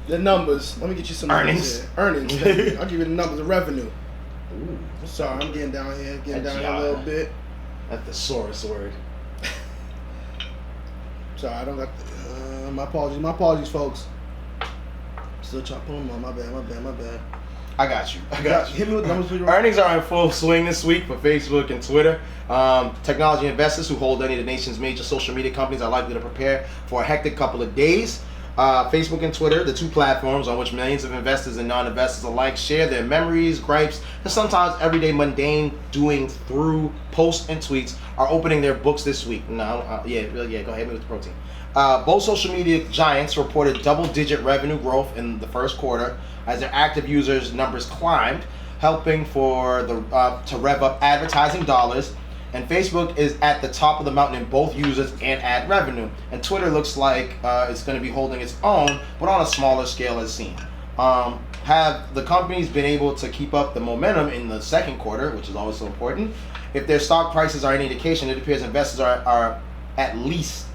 the numbers. Let me get you some Earnings. numbers here. Earnings. I'll give you the numbers of revenue. Sorry, I'm getting down here, a little bit. That's the sorest word. Sorry, I don't got. My apologies, folks. Still trying to pull them on. My bad. I got you. Hit me with numbers, please. Earnings are in full swing this week for Facebook and Twitter. Technology investors who hold any of the nation's major social media companies are likely to prepare for a hectic couple of days. Facebook and Twitter, the two platforms on which millions of investors and non-investors alike share their memories, gripes, and sometimes everyday mundane doing through posts and tweets, are opening their books this week. Go ahead, hit me with the protein. Both social media giants reported double-digit revenue growth in the first quarter as their active users numbers climbed, helping to rev up advertising dollars. And Facebook is at the top of the mountain in both users and ad revenue. And Twitter looks like it's going to be holding its own, but on a smaller scale as seen. Have the companies been able to keep up the momentum in the second quarter, which is always so important? If their stock prices are any indication, it appears investors are at least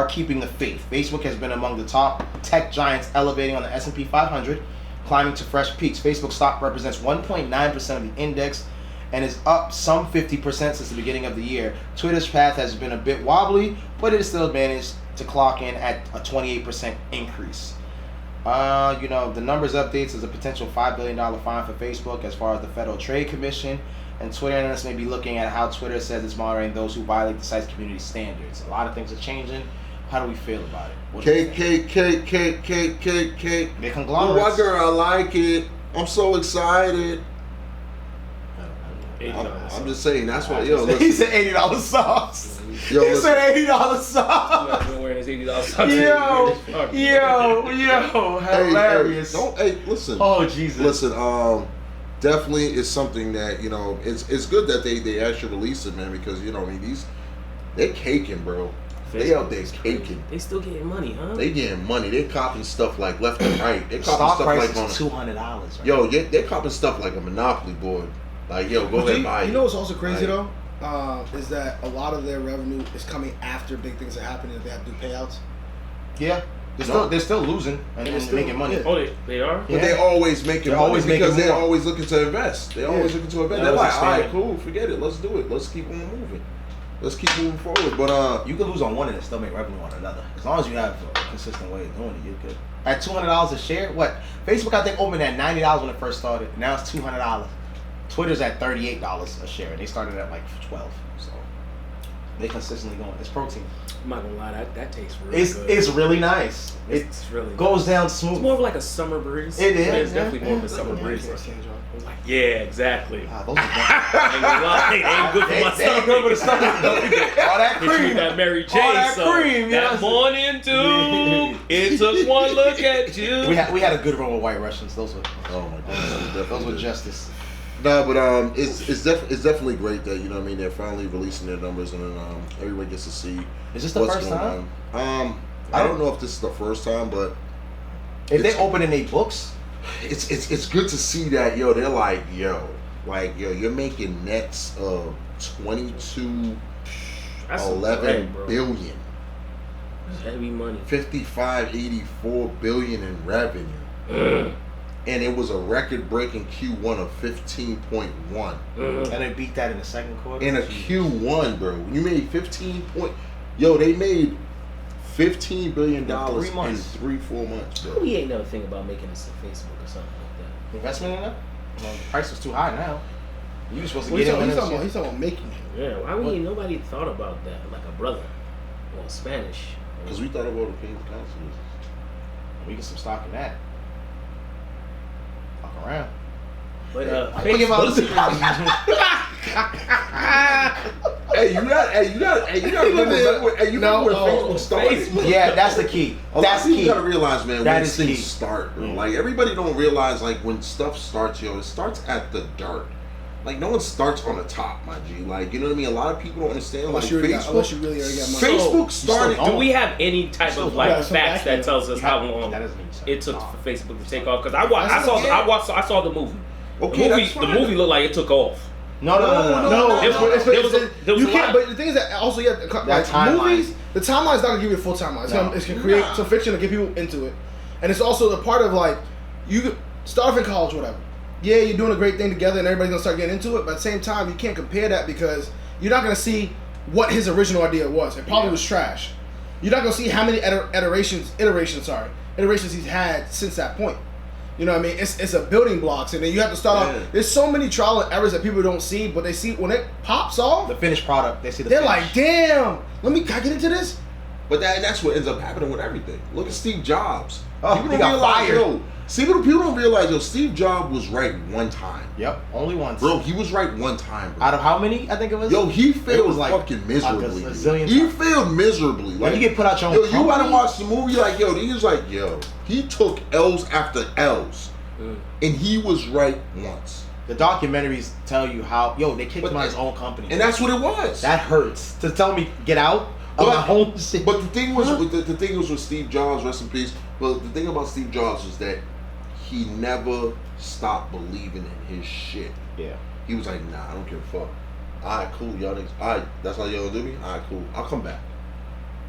keeping the faith. Facebook has been among the top tech giants, elevating on the S&P 500, climbing to fresh peaks. Facebook stock represents 1.9% of the index and is up some 50% since the beginning of the year. Twitter's path has been a bit wobbly, but it has still managed to clock in at a 28% increase. The numbers updates is a potential $5 billion fine for Facebook as far as the Federal Trade Commission. And Twitter analysts may be looking at how Twitter says it's monitoring those who violate the site's community standards. A lot of things are changing. How do we feel about it? Cake. They're conglomerates. What girl, I like it. I'm so excited. I'm just saying, that's what, yo, listen. He said $80 socks. Yo, He listen. said $80 socks. I've been wearing his $80 socks. Yo, Hey, hilarious. hey, listen. Oh, Jesus. Listen, definitely is something that, you know, it's good that they actually release it, man, because, you know, I mean, they're caking, bro. They out there caking. They still getting money, huh? They getting money. They copping stuff like left and right. They copping Stock stuff price like is $200. Right? Yo, they copping stuff like a Monopoly board. Like, yo, go ahead and buy it. You know what's also crazy Like, though? Is that a lot of their revenue is coming after big things are happening that they have to do payouts. Yeah. They're still losing and they're still making money. Yeah. Oh, they are? But they always making They're money always because making they're more. always looking to invest. They're always looking to invest. They're They're like, always all right, expanding. cool, forget it. Let's do it. Let's keep on moving. Let's keep moving forward. But You can lose on one and still make revenue on another. As long as you have a consistent way of doing it, you're good. At $200 a share, what? Facebook, I think, opened at $90 when it first started. Now it's $200. Twitter's at $38 a share. They started at like 12. So they consistently going. It's protein. I'm not gonna lie, that tastes really good. It's really nice. It's really good. Goes down smooth. It's more of like a summer breeze. It is, It's yeah. definitely more of a summer breeze. Yeah, exactly. Ah, those are I ain't gonna lie, they ain't good for my They ain't good for the stomach. stomach. All that Hit you with cream. that Mary J. All that so cream, that yes. morning too. It took one look at you. We had a good run with White Russians. Those were oh my god, those were justice. No, but it's definitely great that, you know what I mean, they're finally releasing their numbers and then everybody gets to see Is this the what's first going time? on. I don't know if this is the first time, but If they open in their books, it's good to see that, yo, they're like, yo, you're making nets of 22 That's some 11 bread, bro. billion, That's heavy money. 55 84 billion in revenue. And it was a record-breaking Q1 of 15.1. and they beat that in the second quarter. In a Q1, bro. You made 15 point. Yo, they made $15 billion In 3 months. in 3-4 months, bro. We ain't never think about making this a Facebook or something like Investment in that? Well, the price was too high now. You were supposed to He's get in talking, on he's, this talking about, shit. he's talking about making it. that. Yeah, why ain't nobody thought about that? Like a brother or Spanish. Because we thought about the paying counselors. We get some stock in that. Fuck around. But I give out the You know where Facebook started. Yeah, that's the key. That's You key. gotta realize, man, That when is things key. start, bro. Like, everybody don't realize, like, when stuff starts, yo, it starts at the dirt. Like, no one starts on the top, my G. Like, you know what I mean? A lot of people don't understand. Unless Like, you really Facebook, got, unless you really already got money. Facebook So, started. you do we have any type Still of like got some facts that back tells us how long That doesn't mean so. it took No. for Facebook to take off? Because I saw the movie. Okay, the that's fine. movie looked like it took off. No. There was a You can't. lot- But the thing is that also you have to, like timeline. movies. The timeline's not gonna give you a full timeline. It's No. gonna create some fiction to get people into it, and it's also the part of like you could start off in college, whatever. Yeah, you're doing a great thing together, and everybody's gonna start getting into it. But at the same time, you can't compare that because you're not gonna see what his original idea was. It probably was trash. You're not gonna see how many iterations he's had since that point. You know what I mean? It's a building blocks, and then you have to start off. There's so many trial and errors that people don't see, but they see when it pops off. The finished product, they see the They're finish. like, damn, can I get into this? But that's what ends up happening with everything. Look at Steve Jobs. Oh, he got fired. People don't realize, yo, Steve Jobs was right one time. Yep, only once. Bro, he was right one time, bro. Out of how many? I think it was. Yo, he failed was like fucking miserably. a zillion He times. failed miserably. When you get put out your own yo, you company- gotta watch the movie like, yo, he was like, yo, he took L's after L's. And he was right once. The documentaries tell you how, they kicked him out of his own company. And that's what it was. That hurts. To tell me, get out of my own shit. But the thing was, the thing was with Steve Jobs, rest in peace. But the thing about Steve Jobs was that he never stopped believing in his shit. Yeah. He was like, nah, I don't give a fuck. Alright, cool, y'all niggas. Alright, that's how y'all do me? Alright, cool. I'll come back.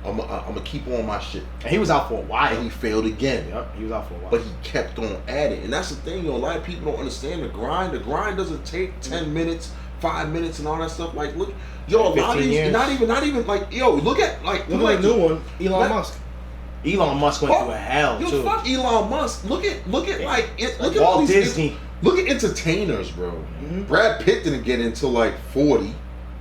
I'm gonna keep on my shit. And he was out for a while. And he failed again. Yep, he was out for a while. But he kept on at it. And that's the thing, yo. A lot of people don't understand the grind. The grind doesn't take 10 minutes, 5 minutes, and all that stuff. Like, look, yo, a lot of 15 these, years. not even like, yo, look at Look at the new one, Elon Musk. Elon Musk went through a hell yo, too. fuck Elon Musk. Look at look at Walt all these Disney. Look at entertainers, bro. Brad Pitt didn't get into like 40.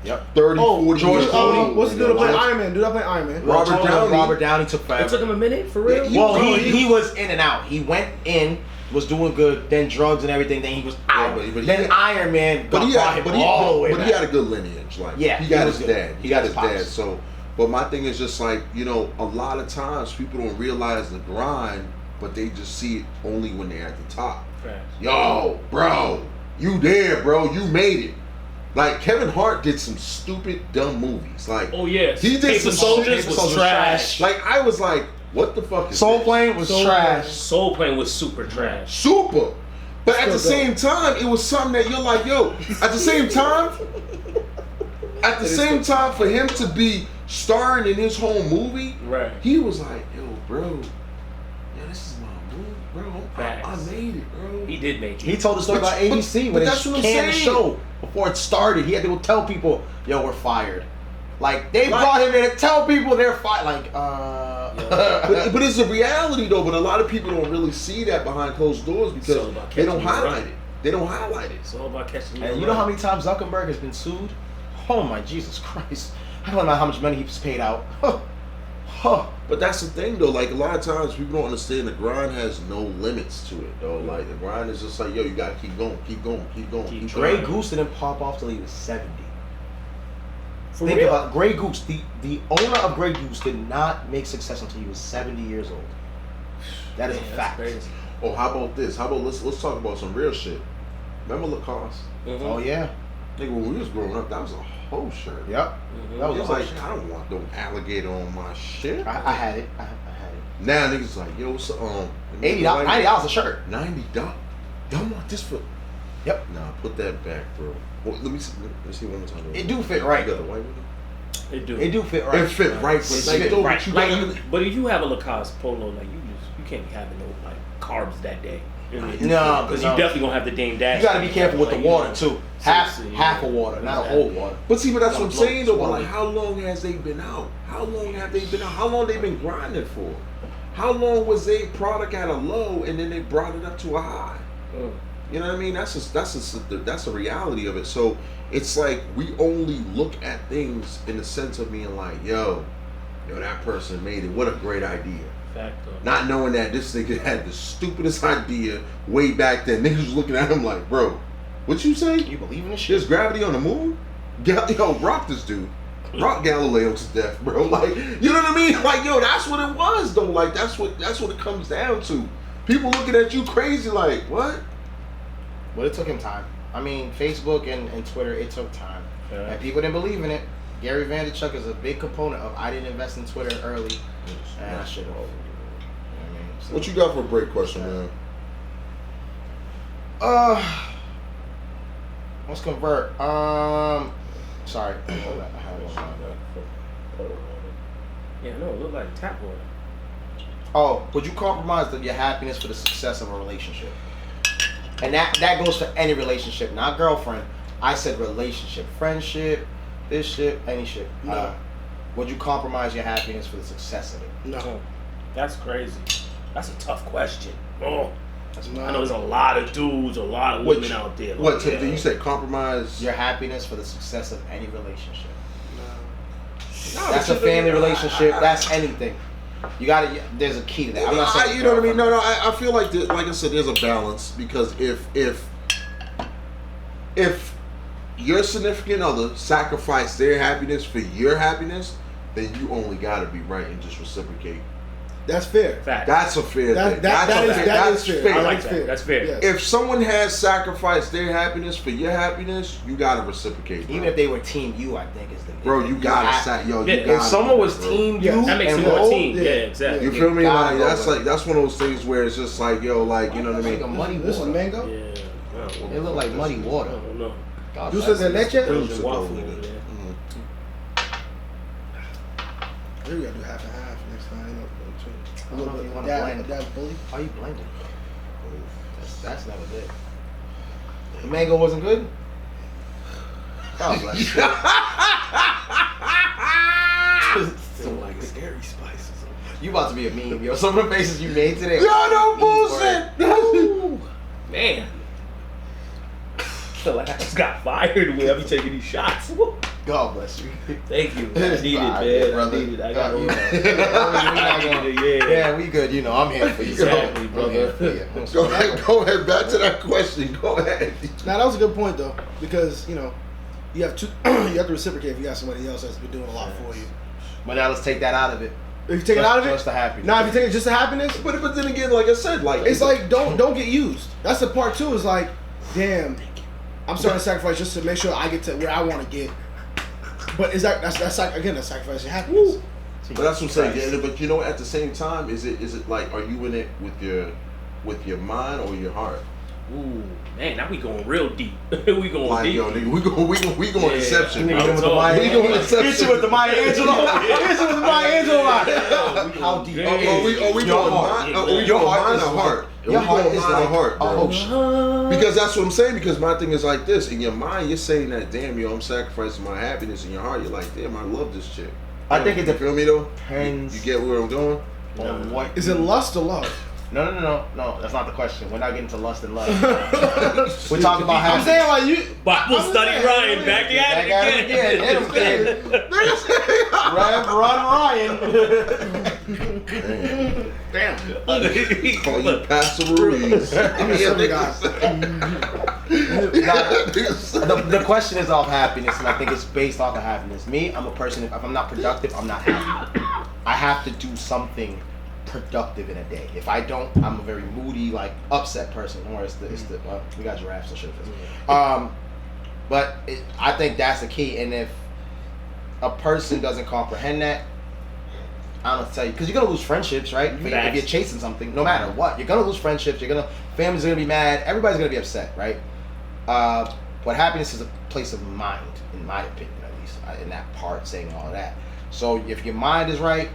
Yep. 30, 40 George years Clooney. old. What's the dude that played Iron Man? Dude that played Iron Man. Robert Downey. Robert Downey took forever. It took him a minute for real. Yeah, Well, he was in and out. He went in, was doing good, then drugs and everything, then he was out. but then Iron Man got him all the way back. He had a good lineage. Like, yeah, he got his good. dad. He got his pops. dad. So, but my thing is just like, you know, a lot of times people don't realize the grind, but they just see it only when they're at the top. Right. Yo, bro, you there, bro? You made it. Like, Kevin Hart did some stupid, dumb movies. Like, Oh yes, he did Paper some Soldiers shit was trash. Like, I was like, what the fuck is Soul this? Plane was trash. Soul Plane was super trash. Super. But at the Still same time, it was something that you're like, yo, at the same time, for him to be starring in his whole movie, Right. he was like, yo, bro, yeah, this is my movie, bro. I made it, bro. He did make it. He told the story about ABC when that's they what I'm canned the saying. show before it started. He had to go tell people, "Yo, we're fired." Like they brought him in to tell people they're fired. Like, but it's a reality though. But a lot of people don't really see that behind closed doors because they don't highlight it. They don't highlight it. It's all about catching you. And you know how many times Zuckerberg has been sued? Oh my Jesus Christ! I don't know how much money he's paid out. But that's the thing though, like a lot of times people don't understand the grind has no limits to it though. Like the grind is just like, yo, you gotta keep going, keep going, keep going, keep Grey going. Goose didn't pop off till he was 70. For Think real? about Grey Goose. The owner of Grey Goose did not make success until he was 70 years old. That is a That's fact. crazy. Oh, how about this? How about let's talk about some real shit. Remember Lacoste? Oh yeah. Nigga, when we was growing up, that was a whole shirt. Yep. That was It was a like, whole shit. I don't want no alligator on my shit. I had it. I had it. Now niggas like, yo, what's $80, $90 a shirt. $90. Y'all want this for? Yep. Nah, put that back, bro. Well, let me see one more time. It do fit right. You got the white one? It do. It do fit right. It fit right, but It like, fit though, right. but you Like gotta- but if you have a Lacoste polo, like you can't be having no like carbs that day. You know what I mean? No, because no. you definitely gonna have the Dame Dash. You gotta be careful with the Like, water you know, too. Half seriously, half yeah. a water, not a Exactly. whole water. But see, but that's what I'm saying though. But Swallow. like, how long has they been out? How long have they been out? How long they been grinding for? How long was their product at a low and then they brought it up to a high? You know what I mean? That's a reality of it. So it's like we only look at things in the sense of being like, yo, that person made it. What a great idea. Fact, though. Not knowing that this nigga had the stupidest idea way back then. Niggas was looking at him like, bro, what you say? You believe in this shit? There's gravity on the moon? Yo, rock this dude. Rock Galileo to death, bro. Like, you know what I mean? Like, yo, that's what it was, though. Like, that's what it comes down to. People looking at you crazy, like, what? But it took him time. I mean, Facebook and Twitter, it took time. Yeah. And people didn't believe in it. Gary Vaynerchuk is a big component of I didn't invest in Twitter early. And I should have. You know what I mean? So, What you got for a break question, man? let's convert. Sorry. I had one lined up. Yeah, no, it looked like tap water. Oh, would you compromise your happiness for the success of a relationship? And that goes for any relationship, not girlfriend. I said relationship, friendship, this shit, any shit. No. Would you compromise your happiness for the success of it? No. That's crazy. That's a tough question. Oh, No. I know there's a lot of dudes, a lot of women out there. What? Like, You said compromise? Your happiness for the success of any relationship. No, That's but a family I- relationship. That's anything. You gotta. There's a key to that. I'm not saying you know what I mean? No. I feel like like I said, there's a balance because if your significant other sacrificed their happiness for your happiness, then you only gotta be right and just reciprocate. That's fair. fact. That's a fair thing. That That's is fair. fair. I like That's that. fair. That's fair. Yes. If someone has sacrificed their happiness for your happiness, you gotta reciprocate. Bro. Even if they were team you, I think is the. Bro, you gotta Yeah, you if gotta, If someone was bro. team Yeah. you, That makes it and more roll, team. yeah. Yeah, exactly. You feel me? gotta Like go that's one of those things where it's just like, yo, like you know what I Like a mean? muddy This is water. mango. Yeah. It looked like muddy I water. don't know. God Dulce bless de it. leche. Belgian waffle. Yeah. Maybe we gotta do half and half next time. You know, I don't know if you wanna blend. That bully. Why you blending? That's never good. The mango wasn't good? God bless you. Some like scary spices. You about to be a meme, yo. Some of the faces you made today. Yo, no bullshit. Man. feel like I just got fired when I be taking these shots. Woo. God bless you. Thank you. I need it, man. I need it. I got it. Yeah, we good. You know, I'm here for you. Exactly, I'm brother. here for you. Go ahead. Back to that question. Go ahead. Now that was a good point though, because you know, you have to you have to reciprocate if you got somebody else that's been doing a lot for you. But now let's take that out of it. If you take it out of it, just the happiness. Now if you take it just the happiness, But then again, like I said, like it's like don't get used. That's the part too. Is like, damn, I'm starting to sacrifice just to make sure I get to where I want to get. But is that's again a sacrifice of happiness? But that's what I'm saying. Yeah, but you know, at the same time, is it like, are you in it with your mind or your heart? Ooh, man, now we going real deep. We going Like, deep. yo, nigga, we going Inception. Hit you with the Maya Angelou. How deep? Are we Your going heart. mind? Are we going mind or heart? Your heart is mind like or heart, bro? Because that's what I'm saying. Because my thing is like this. In your mind, you're saying that, damn, yo, I'm sacrificing my happiness. In your heart, you're like, damn, I love this chick. I think it You feel me though? depends. You get where I'm going? On what? Is it lust or love? No. That's not the question. We're not getting to lust and love. We're talking about I'm happiness. saying like you. Bible I'm study saying, Ryan, back at it again. Ryan. Damn. Call you Pastor Ruiz. The question is off happiness, and I think it's based off of happiness. Me, I'm a person, if I'm not productive, I'm not happy. I have to do something productive in a day. If I don't, I'm a very moody, like upset person. Or well, we got giraffes and shit. But I think that's the key. And if a person doesn't comprehend that, I don't know what to tell you, because you're gonna lose friendships, right? If you're chasing something, no matter what, you're gonna lose friendships. Family's gonna be mad. Everybody's gonna be upset, right? But happiness is a place of mind, in my opinion, at least, in that part, saying all of that. So if your mind is right,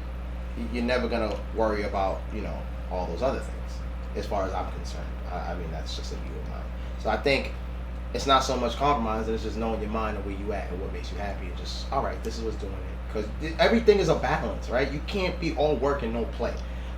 you're never gonna worry about, all those other things, as far as I'm concerned. I mean, that's just a view of mine. So I think it's not so much compromise, it's just knowing your mind and where you at and what makes you happy, and just, all right, this is what's doing it. Because everything is a balance, right? You can't be all work and no play.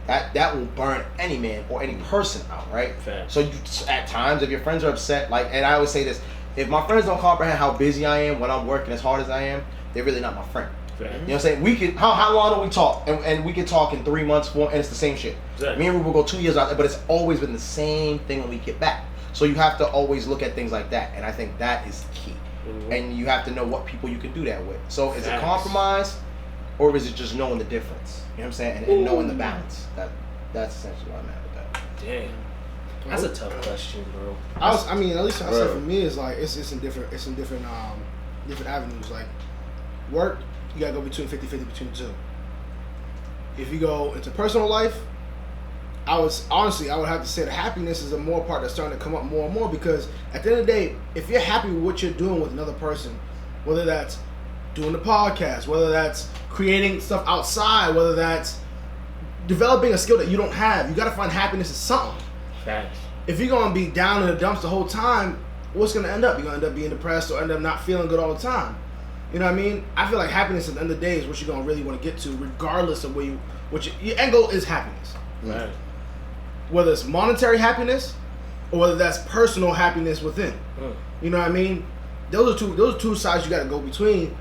That will burn any man or any person out, right? Fair. So at times, if your friends are upset, and I always say this, if my friends don't comprehend how busy I am when I'm working as hard as I am, they're really not my friend. You know what I'm saying? We can how long do we talk? And we can talk in 3 months, 4, and it's the same shit. Exactly. Me and Ruben will go 2 years out there, but it's always been the same thing when we get back. So you have to always look at things like that, and I think that is key. Mm-hmm. And you have to know what people you can do that with. So is it compromise, or is it just knowing the difference? You know what I'm saying? And knowing the balance. That's essentially what I'm at with that. Damn. That's a tough question, bro. I mean, at least I say for me, it's like it's in different avenues. Like work, you gotta go between 50-50 between the two. If you go into personal life, I would have to say the happiness is a more part that's starting to come up more and more, because at the end of the day, if you're happy with what you're doing with another person, whether that's doing the podcast, whether that's creating stuff outside, whether that's developing a skill that you don't have, you gotta find happiness in something. Facts. If you're gonna be down in the dumps the whole time, what's gonna end up? You're gonna end up being depressed or end up not feeling good all the time. You know what I mean? I feel like happiness at the end of the day is what you're gonna really want to get to, regardless of your end goal is happiness. Right. Whether it's monetary happiness or whether that's personal happiness within. You know what I mean? Those are two sides you gotta go between.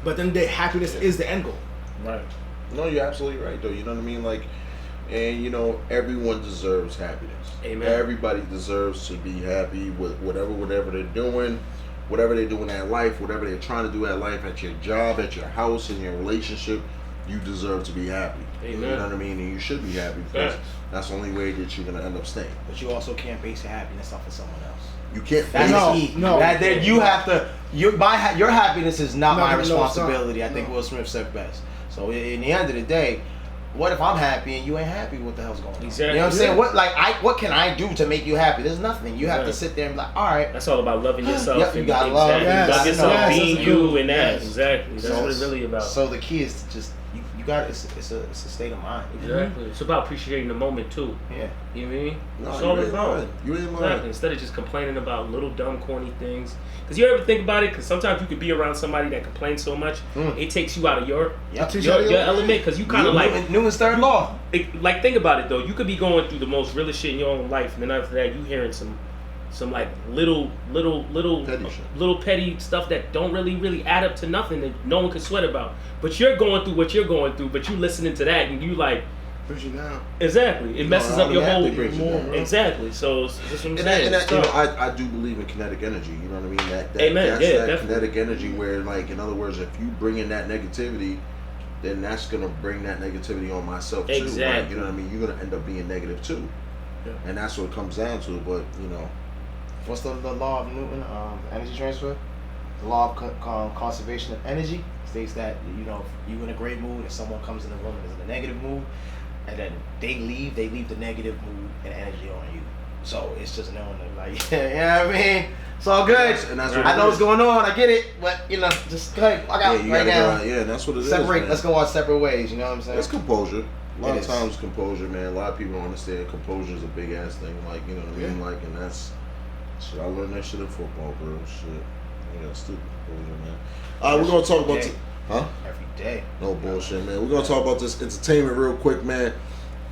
But then the happiness is the end goal. Right. No, you're absolutely right, though. You know what I mean? Like, and everyone deserves happiness. Amen. Everybody deserves to be happy with whatever they're doing, whatever they do in their life, whatever they're trying to do at life, at your job, at your house, in your relationship. You deserve to be happy. Amen. You know what I mean? And you should be happy, because that's the only way that you're gonna end up staying. But you also can't base your happiness off of someone else. You can't. That's No, key. no. You have to. Your happiness is not my No, it's not. responsibility. I think No. Will Smith said best. So in the end of the day, what if I'm happy and you ain't happy? What the hell's going on? Exactly. You know what I'm saying? What can I do to make you happy? There's nothing. You have to sit there and be like, all right. That's all about loving yourself. Yep, you and gotta love. exactly. You gotta Yes, get yes, being that's you good. and that. Yes. Exactly. That's what it's really about. So the key is to just you got it's a state of mind. Exactly. It's about appreciating the moment too. Yeah. You know what I mean? No, It's you all ain't about. lying. You ain't lying. Exactly. Instead of just complaining about little dumb corny things. Because you ever think about it? Because sometimes you could be around somebody that complains so much, it takes you out of your element. Because you kind of like Newman's third law. Like think about it though. You could be going through the most realest shit in your own life, and then after that, you hearing some some like little petty stuff that don't really add up to nothing that no one can sweat about. But you're going through what you're going through, but you listening to that and you like push you down. Exactly. It messes up your whole Exactly. So that's what I'm saying. I do believe in kinetic energy. You know what I mean? That Amen. that kinetic energy where, like, in other words, if you bring in that negativity, then that's gonna bring that negativity on myself too. Exactly. Like, you know what I mean? You're gonna end up being negative too. Yeah. And that's what it comes down to. But you know, what's the law of Newton? Energy transfer. The law of conservation of energy states that, you know, if you're in a great mood and someone comes in the room and is in a negative mood, and then they leave the negative mood and energy on you. So it's just knowing that, like, you know what I mean? It's all good. And that's what I know what's going on. I get it, but you know, just like I got right now. Yeah, that's what it is. Separate. Man. Let's go our separate ways. You know what I'm saying? It's composure. A lot of times, composure, man. A lot of people don't understand composure is a big ass thing. Like, you know what I mean? Like, and that's shit. I learned that shit in football, bro. Shit. I got stupid composure, man. All right, we're gonna talk about every day. No bullshit, man. We're gonna talk about this entertainment real quick, man.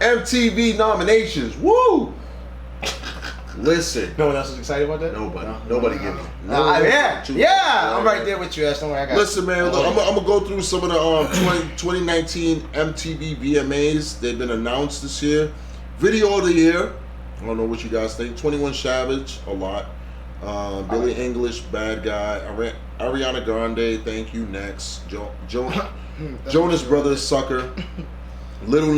MTV Nominations. Woo! Listen. No one else is excited about that? Nobody give me. I'm right there with you, Ash. Don't worry, I got Listen, man, look, I'm gonna go through some of the 2019 MTV VMAs. They've been announced this year. Video of the year. I don't know what you guys think. 21 Savage, a lot. Billie English, Bad Guy. Ariana Grande, Thank You, Next. Jonas Brothers, Sucker. Little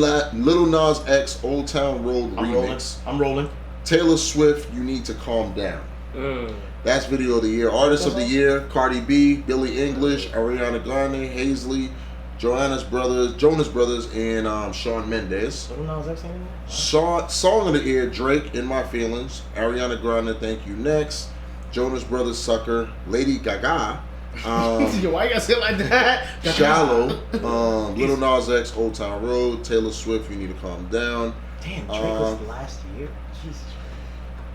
Nas X, Old Town Road remix. I'm rolling. Taylor Swift, You Need to Calm Down. That's video of the year. Artist of the year, Cardi B, Billie English, Ariana Grande, Hazley, Jonas Brothers, and Shawn Mendes. Song of the year, Drake, In My Feelings, Ariana Grande, Thank You, Next, Jonas Brothers, Sucker, Lady Gaga. Why you gotta say it like that? Shallow, Little Nas X, Old Town Road, Taylor Swift, You Need to Calm Down. Damn, Drake was last year. Jesus.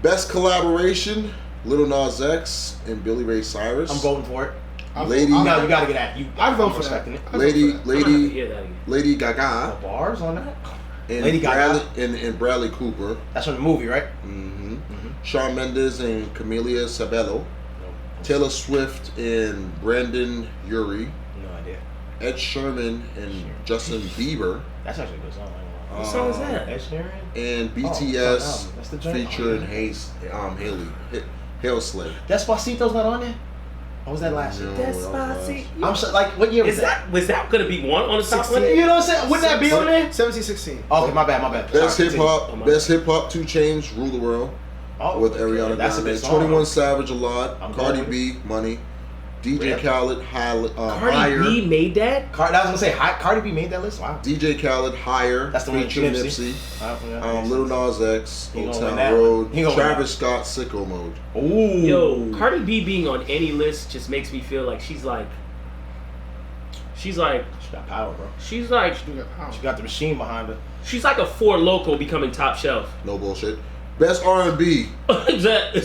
Best collaboration, Little Nas X and Billy Ray Cyrus. I'm voting for it. No, you gotta get at you. I vote for that. Lady Gaga. The bars on that. And Lady Gaga and Bradley Cooper. That's from the movie, right? Mm-hmm. Shawn Mendes and Camila Cabello. Taylor Swift and Brandon Urie. No idea. Ed Sheeran and Justin Bieber. That's actually a good song. What song is that? Ed Sheeran? And BTS featuring Haley Slade. Despacito's not on there? Or was that last year? Despacito. I'm so, like, what year was Was that gonna be one on the top 1? You know what I'm saying? Wouldn't that be on there? 17-16. Okay, my bad. Best hip hop, 2 Chainz, Rule the World. With Ariana Grande. 21 Savage, a lot. Cardi B, Money. DJ Khaled, Higher. Cardi B made that? I was gonna say, Cardi B made that list? Wow. DJ Khaled, Higher. That's the one featuring Nipsey. Little Nas X, Old Town Road. Travis Scott, Sicko Mode. Ooh. Yo, Cardi B being on any list just makes me feel like she's got power, bro. She got the machine behind her. She's like a Four Loko becoming top shelf. No bullshit. Best R&B. It's that.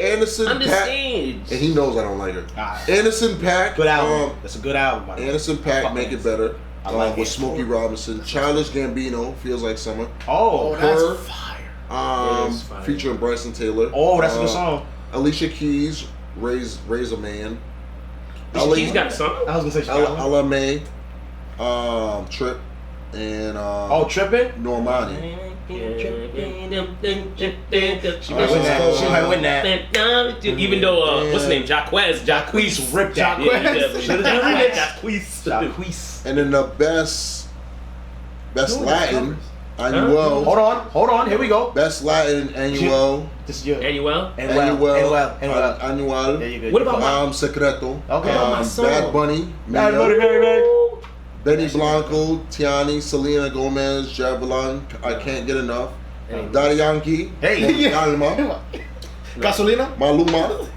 Anderson .Paak. And he knows I don't like her. Anderson .Paak. Good album. That's a good album. Anderson .Paak, Make It Better. With Smokey Robinson. Childish Gambino, Feels Like Summer. Oh, that's fire. Featuring Bryson Taylor. Oh, that's a good song. Alicia Keys, Raise a Man. Alicia Keys got a song? I was gonna say she got one. Ella May, Trip, and Trippin'? Normani. She might win that. Even though what's his name? Jacquees ripped that. Jacquees. And then the best Latin. Annuel. Hold on. Here we go. Best Latin Annuel. This is you. Annuel. There you go. What about Secreto? Okay. Bad Bunny. Benny Blanco, Tiani, Selena Gomez, Javelin, I Can't Get Enough. Daddy Yankee. Hey. Calma. Gasolina. Maluma.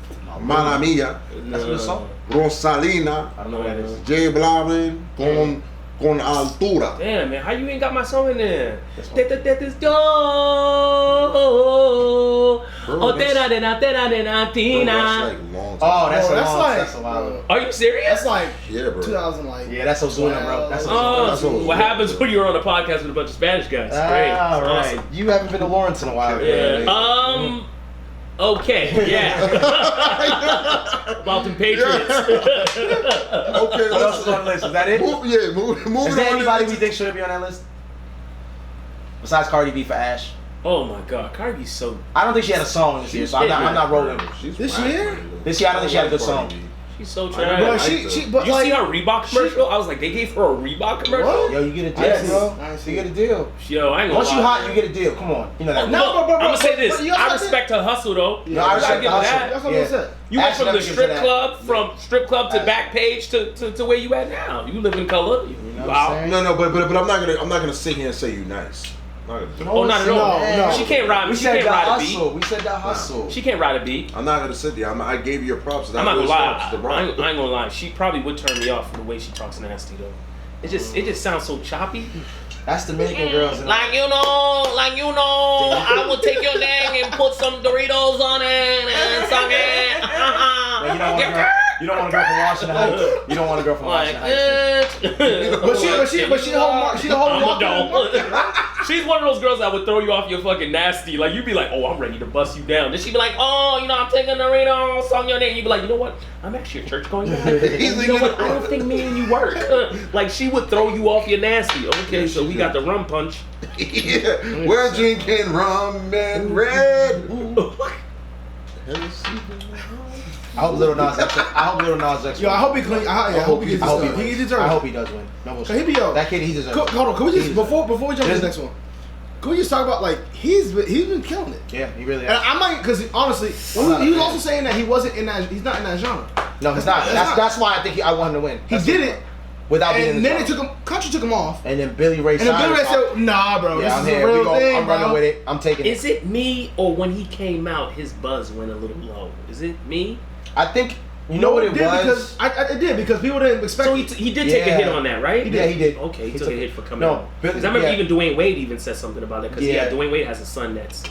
Mala Mia. That's a good song. Rosalina. I don't know what that is. J Balvin con con altura. Damn, man, how you ain't got my song in there? That is yo. Oh, That's like long time. Oh, that's a a lot. lot. are you serious? That's like Yeah, bro. 2000, like Yeah, that's Ozuna, bro. That's Oh, what happens when you're on a podcast with a bunch of Spanish guys? Great. All right. Awesome. You haven't been to Lawrence in a while. Yeah. Okay. Yeah. About them Patriots. Okay, What else is on the list? Is that it? moving Is there on. anybody we think should be on that list? Besides Cardi B for Ash? Oh my God, Cardi's so. I don't think she had a song this year, so I'm not rolling. This year? This year, I don't think she had a good song. She's so But trash. but You like, see her Reebok commercial? I was like, they gave her a Reebok commercial. What? Yo, you get a deal, Yes. bro. I see. You get a deal. Yo, I ain't gonna Once you lie. hot, you get a deal. Come on. You know that. No, Look, but I'm gonna say this. but you also I have respect her hustle though. No, I respect give the her hustle. that. That's what I said. You went Ash from never the gives strip her that. club, to back page to where you at now. You live in color. know what I'm Wow. saying? No, but I'm not gonna sit here and say you nice. Not gonna do that. Oh, not at all. No. She can't ride. We She said can't that ride a hustle. beat. We said that hustle. She can't ride a beat. I'm not gonna sit there. I gave you your props. I'm not gonna lie. I The ain't gonna lie. She probably would turn me off for the way she talks nasty though. It just sounds so choppy. That's Dominican girls. Like you know, I would take your thing and put some Doritos on it and suck it. You don't want a girl from Washington Heights. You don't want a girl from Like, Washington Heights. But she the whole market. She's one of those girls that would throw you off your fucking nasty. Like you'd be like, oh, I'm ready to bust you down. Then she'd be like, oh, I'm taking Doritos on your name. You'd be like, you know what? I'm actually a church going guy. You know what? I don't think me and you work. Like she would throw you off your nasty. Okay, so we got the rum punch. Yeah, we're drinking rum and red. I hope Lil Nas X. Yo, I hope he clean. I hope he gets this done. He deserves it. I hope he does win. No bullshit. He be yo. That kid, he deserves it. Hold on, can we just He before we jump to the next one? Can we just talk about like he's been killing it? Yeah, he really And is. I might because honestly, he was also saying that he wasn't in that. He's not in that genre. No, he's not. That's why I think I want him to win. He did it without being in and the then genre. Country took him off. And then Billy Ray. And then Billy Ray said, "Nah, bro, yeah, I'm this is here. a real thing, I'm bro." running with it. I'm taking it. Is it me or when he came out, his buzz went a little low? Is it me? I think you know what it was. Because I did because people didn't expect. So he did take a hit on that, right? Yeah, he did. Okay, he took a hit for coming No, out. Because I remember even Dwayne Wade even said something about it. Because Dwayne Wade has a son that's,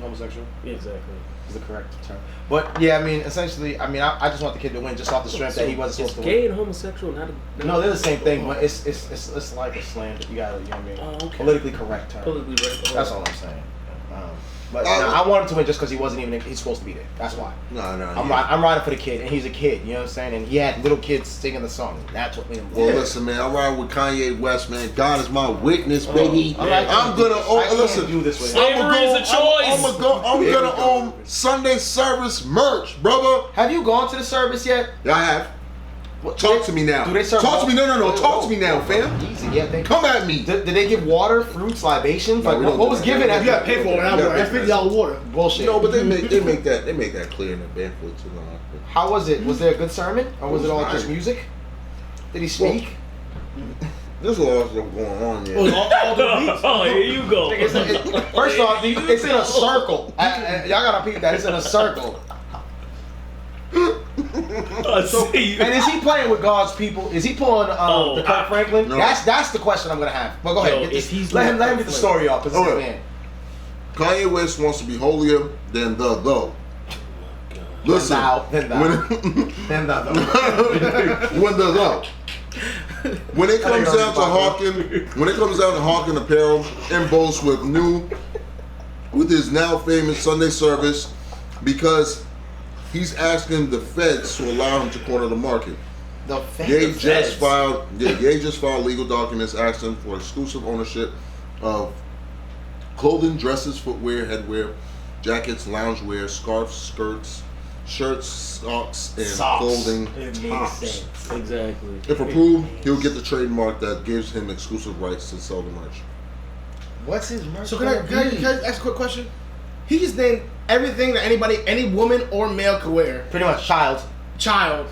homosexual. Yeah, exactly. Is the correct term. But yeah, I mean, essentially, I just want the kid to win just off the strength that he wasn't supposed to gay win. and homosexual, not No, they're the same thing, but it's like a slang that you gotta, you know what I mean? Oh, okay. Politically correct term. Politically correct. That's all I'm saying. But I want him to win just because he wasn't even. He's supposed to be there. That's why. No. I'm riding for the kid, and he's a kid. You know what I'm saying? And he had little kids singing the song. That's what made him. Well, listen, man. I'm riding with Kanye West, man. God is my witness, baby. I Listen. do this with him. Slavery is a choice. I'm gonna own Sunday service merch, brother. Have you gone to the service yet? Yeah, I have. Talk to me now. Do they serve Talk to me. No. Oh, Talk to me now, fam. Easy, yeah. Come at me. Did they give water, fruits, libations? No, Like we what don't was do given? that. You gotta pay for it. Yeah, That's $50 water. Bullshit. No, but they make that clear in the banquet too long. How was it? Was there a good sermon, or was it all just music? Did he speak? There's a lot of stuff going on here. Oh, here you go. First off, it's in a circle. Y'all gotta peep that. It's in a circle. And is he playing with God's people? Is he pulling the Kirk Franklin? No. That's the question I'm gonna have. But go ahead. Let him get the story off. Cause Okay. Kanye West wants to be holier than the though. Listen, Then thou. when it comes down to hawking apparel and boasts with his now famous Sunday service, because he's asking the feds to allow him to corner the market. Ye just filed legal documents asking for exclusive ownership of clothing, dresses, footwear, headwear, jackets, loungewear, scarves, skirts, shirts, socks, and clothing tops. Exactly. If approved, he'll get the trademark that gives him exclusive rights to sell the merch. What's his merch? So can I ask a quick question? He just named everything that any woman or male could wear. Pretty much child,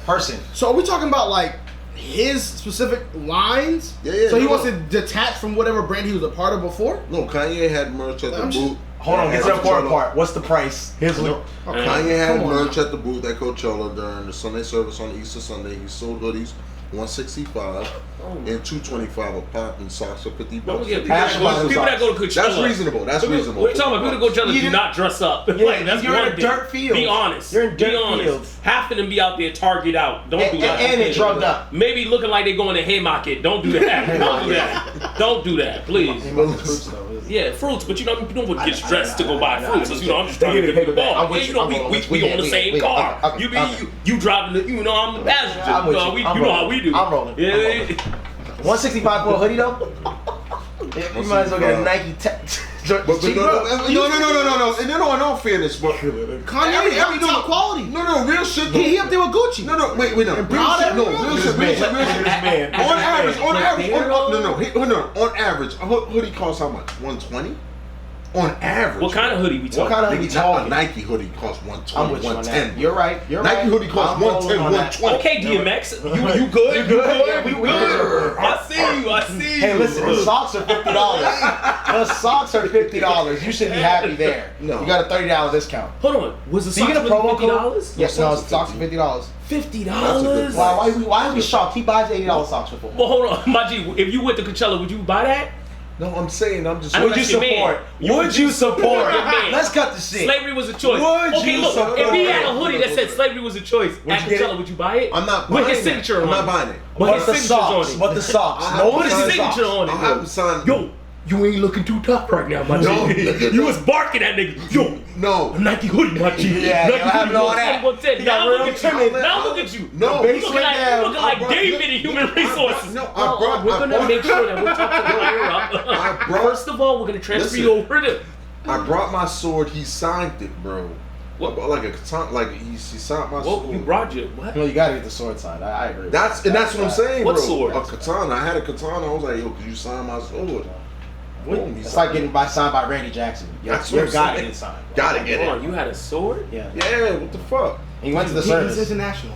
person. So are we talking about like his specific lines? Yeah. So he wants to detach from whatever brand he was a part of before? No, Kanye had merch at the booth. Hold on, get to the important part. What's the price? Here's what. Kanye had merch at the booth at Coachella during the Sunday service on Easter Sunday. He sold hoodies, $165 and $225 a pop, and socks are $50. Don't forget, That's people that go to Coachella. That's reasonable. That's reasonable. We're talking about people that go to Coachella do not dress up. Yeah, like that's you're one in a thing. dirt field. Be honest. You're in dirt Be honest. fields. Half of them be out there target out. Don't do that. And they're drugged up. Maybe looking like they going to Haymarket. Don't do that. Don't do that. Don't do that, please. Yeah, fruits, but you know, you don't get dressed to go buy fruits. So, you know, I'm just trying to get the ball. I'm with You know, we on the same car. You driving the, you know, I'm the passenger. I'm with you. You know how we do. I'm rolling. Yeah. 165 for a hoodie though? You might as well get a Nike tech. No. And then on all fairness, but Kanye, top quality. No, real shit. He up there with Gucci. No, wait, no. Real shit. On average, on average, a hoodie costs how much? $120? On average. What kind of hoodie we talking? What kind of hoodie A Nike hoodie costs $120, I'm with you on that. $110. You're right. Nike hoodie costs $110, $120. Okay, DMX, you good? You good? Yeah, we good. I see you. Hey, listen, the socks are $50. The socks are $50. You should be happy there. No. You got a $30 discount. Hold on, was the Do you socks get a promo really code? $50? Yes, no, socks are $50. $50? Why are we shocked? He buys $80 socks for football. Well, hold on, my G. If you went to Coachella, would you buy that? No, I'm saying, I'm just. I know Would you that's your support? man. Would you support? Your man. Let's cut the shit. Slavery was a choice. Would Okay, you look, support? if he had a hoodie that said slavery was a choice at you get Coachella, it? would you buy it? I'm not buying With his it. signature I'm on not it. buying it. With But his the signatures socks. on it. But the socks. I No Put his socks. signature on I it. haven't signed. Yo, you ain't looking too tough right now, my No, G. nigga, You no. was barking at nigga. Yo, No. a Nike hoodie, my G. Yeah, Nike you having all that. 110. He got Now real look at you. timid. Now look at you. No. You looking like brought- David in Human Resources. No, We're gonna make sure that we're talking higher I up. brought- First of all, we're gonna transfer you over to. I brought my sword. He signed it, bro. What? Like a katana, like he signed my Well, sword. you brought your what? No, you gotta get the sword signed. I agree. That's what I'm saying, What bro. sword? A katana. I had a katana. I was like, yo, could you sign my sword? Boom, he It's signed like getting signed by Randy Jackson. That's Your what I'm guy saying. get signed. Gotta get Hold it. on, you had a sword? Yeah. Yeah, what the fuck? He went to the He's service. international.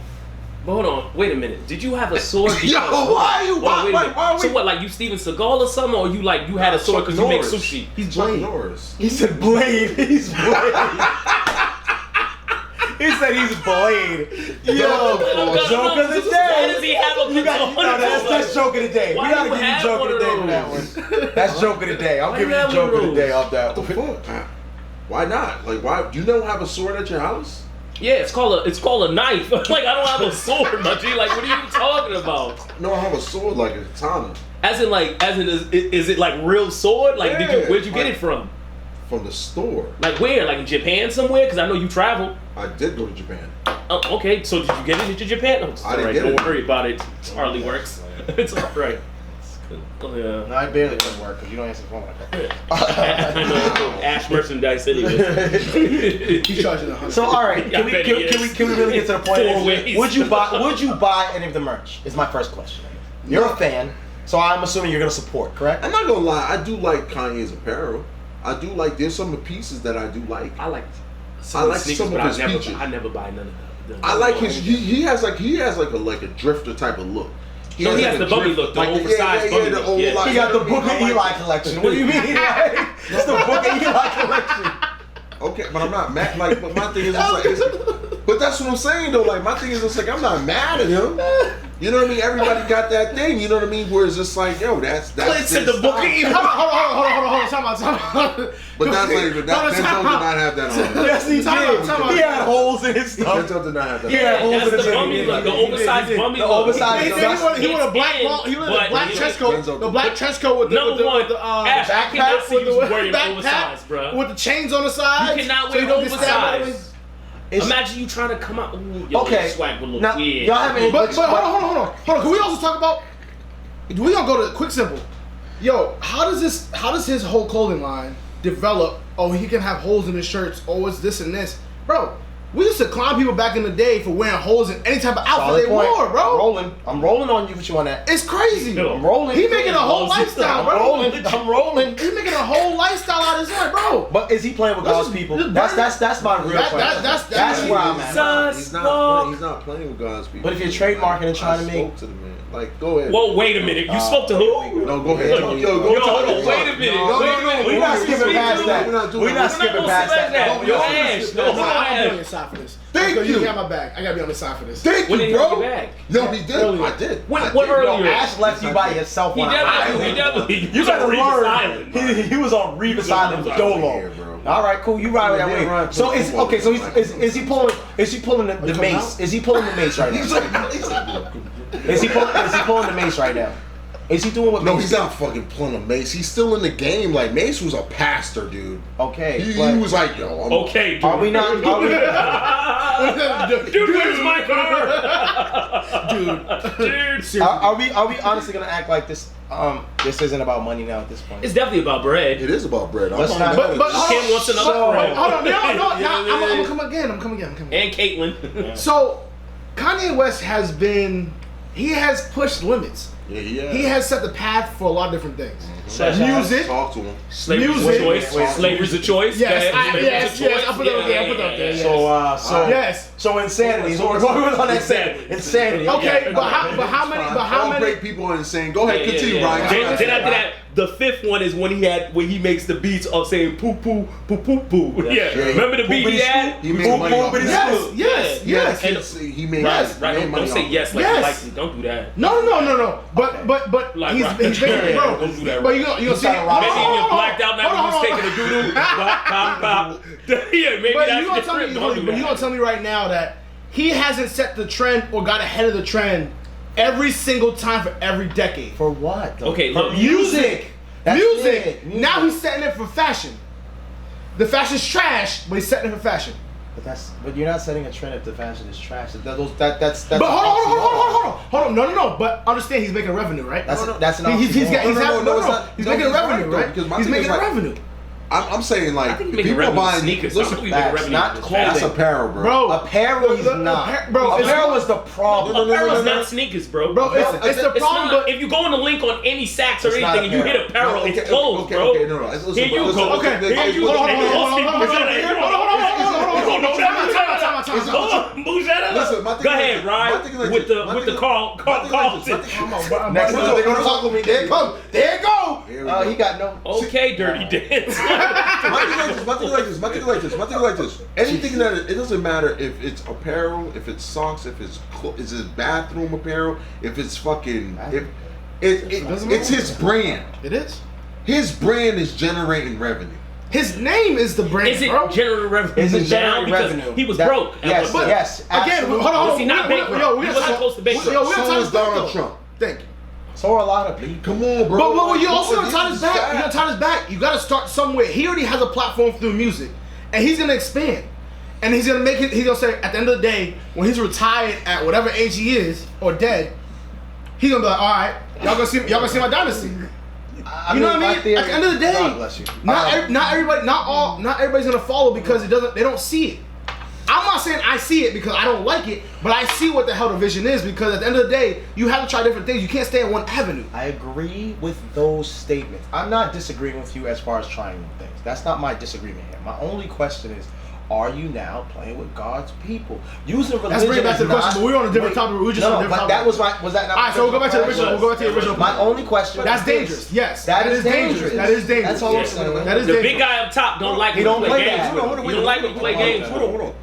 But hold on, wait a minute. Did you have a sword? Because, Yo, why you? Hold on, wait a Why minute. are we? So what, like you Steven Seagal or something, or you had a sword because you make Norris. sushi? He's Chuck Norris. He said Blade. He's Blade. He said he's Blade. Yo, joke of the Why day. does he have a katana? That's joke of the day. We Why gotta you give you have joke one of the of day for that those? one. That's joke of the day. I'm Why giving you you have joke one of of the day those? off that What the one. fuck? Why not? Like, why? You don't have a sword at your house? Yeah, it's called a knife. Like I don't have a sword, my G. Like what are you talking about? No, I have a sword like a katana As in, is it like real sword? Like where'd you get it from? from the store. Like where? Like in Japan somewhere? Because I know you traveled. I did go to Japan. Okay, so did you get it at Japan? No, it's I didn't alright, get don't it. worry about it. It hardly works. It's alright. Oh, yeah. No, I barely couldn't work because you don't answer the phone when I call. I know. Ash merchandise anyway. He's charging 100. So all right, Yeah, I bet he can we really get to the point? 4 ways. Would you buy any of the merch? Is my first question. You're a fan, so I'm assuming you're gonna support, correct? I'm not gonna lie, I do like Kanye's apparel. I do like. There's some of the pieces that I do like. I like I like sneakers, some of but his features. I never buy none of them. I like his. He has like a drifter type of look. So he has the bummy look, the oversized bummy look. oversized. Yeah. He got the Book of Eli collection. What do you mean? Like, it's the Book of Eli collection. Okay, but I'm not mad. Like, but my thing is, just like, but that's what I'm saying though. Like, my thing is, just like, I'm not mad at him. You know what I mean? Everybody got that thing. You know what I mean? Where it's just like, yo, that's. Clint said the their Book of style. Eli. Hold on. Time out. But that's like, that Denzel did not have that on. Yes, he did. He had holes in his stuff. Denzel did not have that. Yeah, on. That's the bummy look, the oversized bummy The look. oversized He wore a black in, ball. He wore but the black he- trench coat. The black trench coat with the Number one, Ash, I cannot see you wearing oversized, bro. with the chains on the side. You cannot so you wear don't get stabbed. oversized. It's- Imagine you trying to come out. Ooh, yo, Okay. swag would look Now, weird. y'all have any- But hold on. Can we also talk about? We gonna go to quick simple. Yo, how does his whole clothing line develop? Oh, he can have holes in his shirts. Oh, it's this and this, bro. We used to clown people back in the day for wearing holes in any type of outfit Solid they point. wore, bro. I'm rolling on you with you on that. It's crazy. Yo, I'm rolling. He making a whole Holes in lifestyle, style. bro. I'm rolling. He making a whole lifestyle out of his life, bro. But is he playing with Let's God's just- people? just That's my real That- question. that's where I'm at. Son. He's not playing with God's people. But if you're trademarking and trying to I make- spoke to the man. Like, go ahead. Whoa, wait a minute. You spoke to who? No, go ahead. Yo, Yo, hold on. Wait a minute. No, Wait a minute. We're not skipping past that. We're not doing We're not skipping past that. Your ass. No, I'm hold gonna be on on. your side for this. Thank Because you. got my back. I gotta be on the side for this. Thank When you, did he bro. get back? No, he did. Earlier. I did. What I did. earlier? Ash left you by yourself. He on definitely. You better Revis learn. Island. He was on Revis Island Here, Dolo. bro. All right, cool. You ride with that way. So is okay. So is he pulling? Is he pulling the mace? Is he pulling the mace right now? Is he pulling the mace right now? Is he doing what? No, Mace he's did? not fucking pulling a Mace. He's still in the game. Like, Mace was a pastor, dude. Okay. He but was like, yo, I'm Okay, dude. Are we not? Are we, Dude, where's my car? Dude. are we honestly gonna act like this? This isn't about money now at this point. It's definitely about bread. It is about bread. I'm Let's not not- mad at But this. Kim wants another bread. Hold on, no, I'm gonna come again. I'm coming again. And Caitlyn. So, Kanye West he has pushed limits. Yeah, yeah. He has set the path for a lot of different things. Such as- Music. Talk to him. Slavery's a Music. choice. Slavery's a choice. Yes, Go ahead. yes, Slavery's a yes. choice. I put that up there. I put that up there. Yes. So Yes. So insanity. So we're going on that insanity. Insanity. Okay, Yeah. but how All many? great people are insane. Go ahead, continue, Ryan. Then after that, the fifth one is when he makes the beats of saying poo poo poo poo poo. Yeah. Remember the beat he had? He made money off of that. Yes. He made Right, he right. made Don't money say off yes like Yes. you like to. Don't do that. No. But Like, he's right. basically Don't bro. do that, But right. you gonna see. Maybe you're blacked out now when you was taking a doo-doo. Pop, pop, pop. Yeah, maybe But that's you gonna the tell me, trip. Don't do but you that. gonna tell me right now that he hasn't set the trend or got ahead of the trend every single time for every decade. For what? though? Okay, For look. music. That's Music. it. Music. Now he's setting it for fashion. The fashion's trash, but he's setting it for fashion. But you're not setting a trend if the fashion is trash. That's But hold on. No. But understand, he's making revenue, right? That's an He's oxymoron. making he's revenue, right, right? though, because my He's thing making is, like, revenue. I'm saying, like, I think he's making people are revenue buying sneakers. Listen, I think he's making facts, revenue not with clothing. that's fashion. apparel, bro. Bro, Apparel is not. Bro, Apparel is the problem. Apparel's not sneakers, bro. Bro, it's the It's problem, not. but If you go on the link on any Saks or It's not anything and you hit apparel, No, it's okay, clothes, okay, bro. okay, no. Listen, Here you listen, go. Okay, Here you go. hold on. Listen, my thing Go is ahead, my Ryan. thing is like With this. the My with thing the is- Carl my thing is like this. Carlton. Next They're one. gonna talk with me. There it come. There you go. Here we go. He got no. Okay, Dirty Dance. My thing like this. Anything that it doesn't matter if it's apparel, if it's socks, if it's is it bathroom apparel, if it's fucking it's his brand. it is. His brand is generating revenue. His name is the brand, Is it bro. generating revenue Is it now? generating Because revenue? he was That- broke. at yes, one point. yes. Again, absolutely. hold on. Was he not bankrupt? He wasn't close to bankrupt. Yo, we So gotta tie is this back, Donald though. Trump. Thank you. So are a lot of people. Come on, bro. But you also Bro, gotta tie this this is back. You gotta tie this back. You gotta start somewhere. He already has a platform through music, and he's gonna expand. And he's gonna make it. He's gonna say at the end of the day, when he's retired at whatever age he is or dead, he's gonna be like, all right, y'all gonna see my dynasty. You know what I mean? At the end of the day, God bless you. not everybody's gonna follow because they don't see it. I'm not saying I see it because I don't like it, but I see what the hell the vision is because at the end of the day, you have to try different things. You can't stay in one avenue. I agree with those statements. I'm not disagreeing with you as far as trying new things. That's not my disagreement here. My only question is, are you now playing with God's people? Using religion. Let's bring it back to the question, but we're on a different topic. We're just on a different but topic. that was my. Was that not? All right, so we'll go back to the original. We'll go back to the original. My only question. That's is this. dangerous. Yes, that is dangerous. That is dangerous. That's all Yeah. I'm saying. That is The dangerous. big guy up top don't like He when don't we play play that. games. Hold on, He don't like when we play games. Hold on.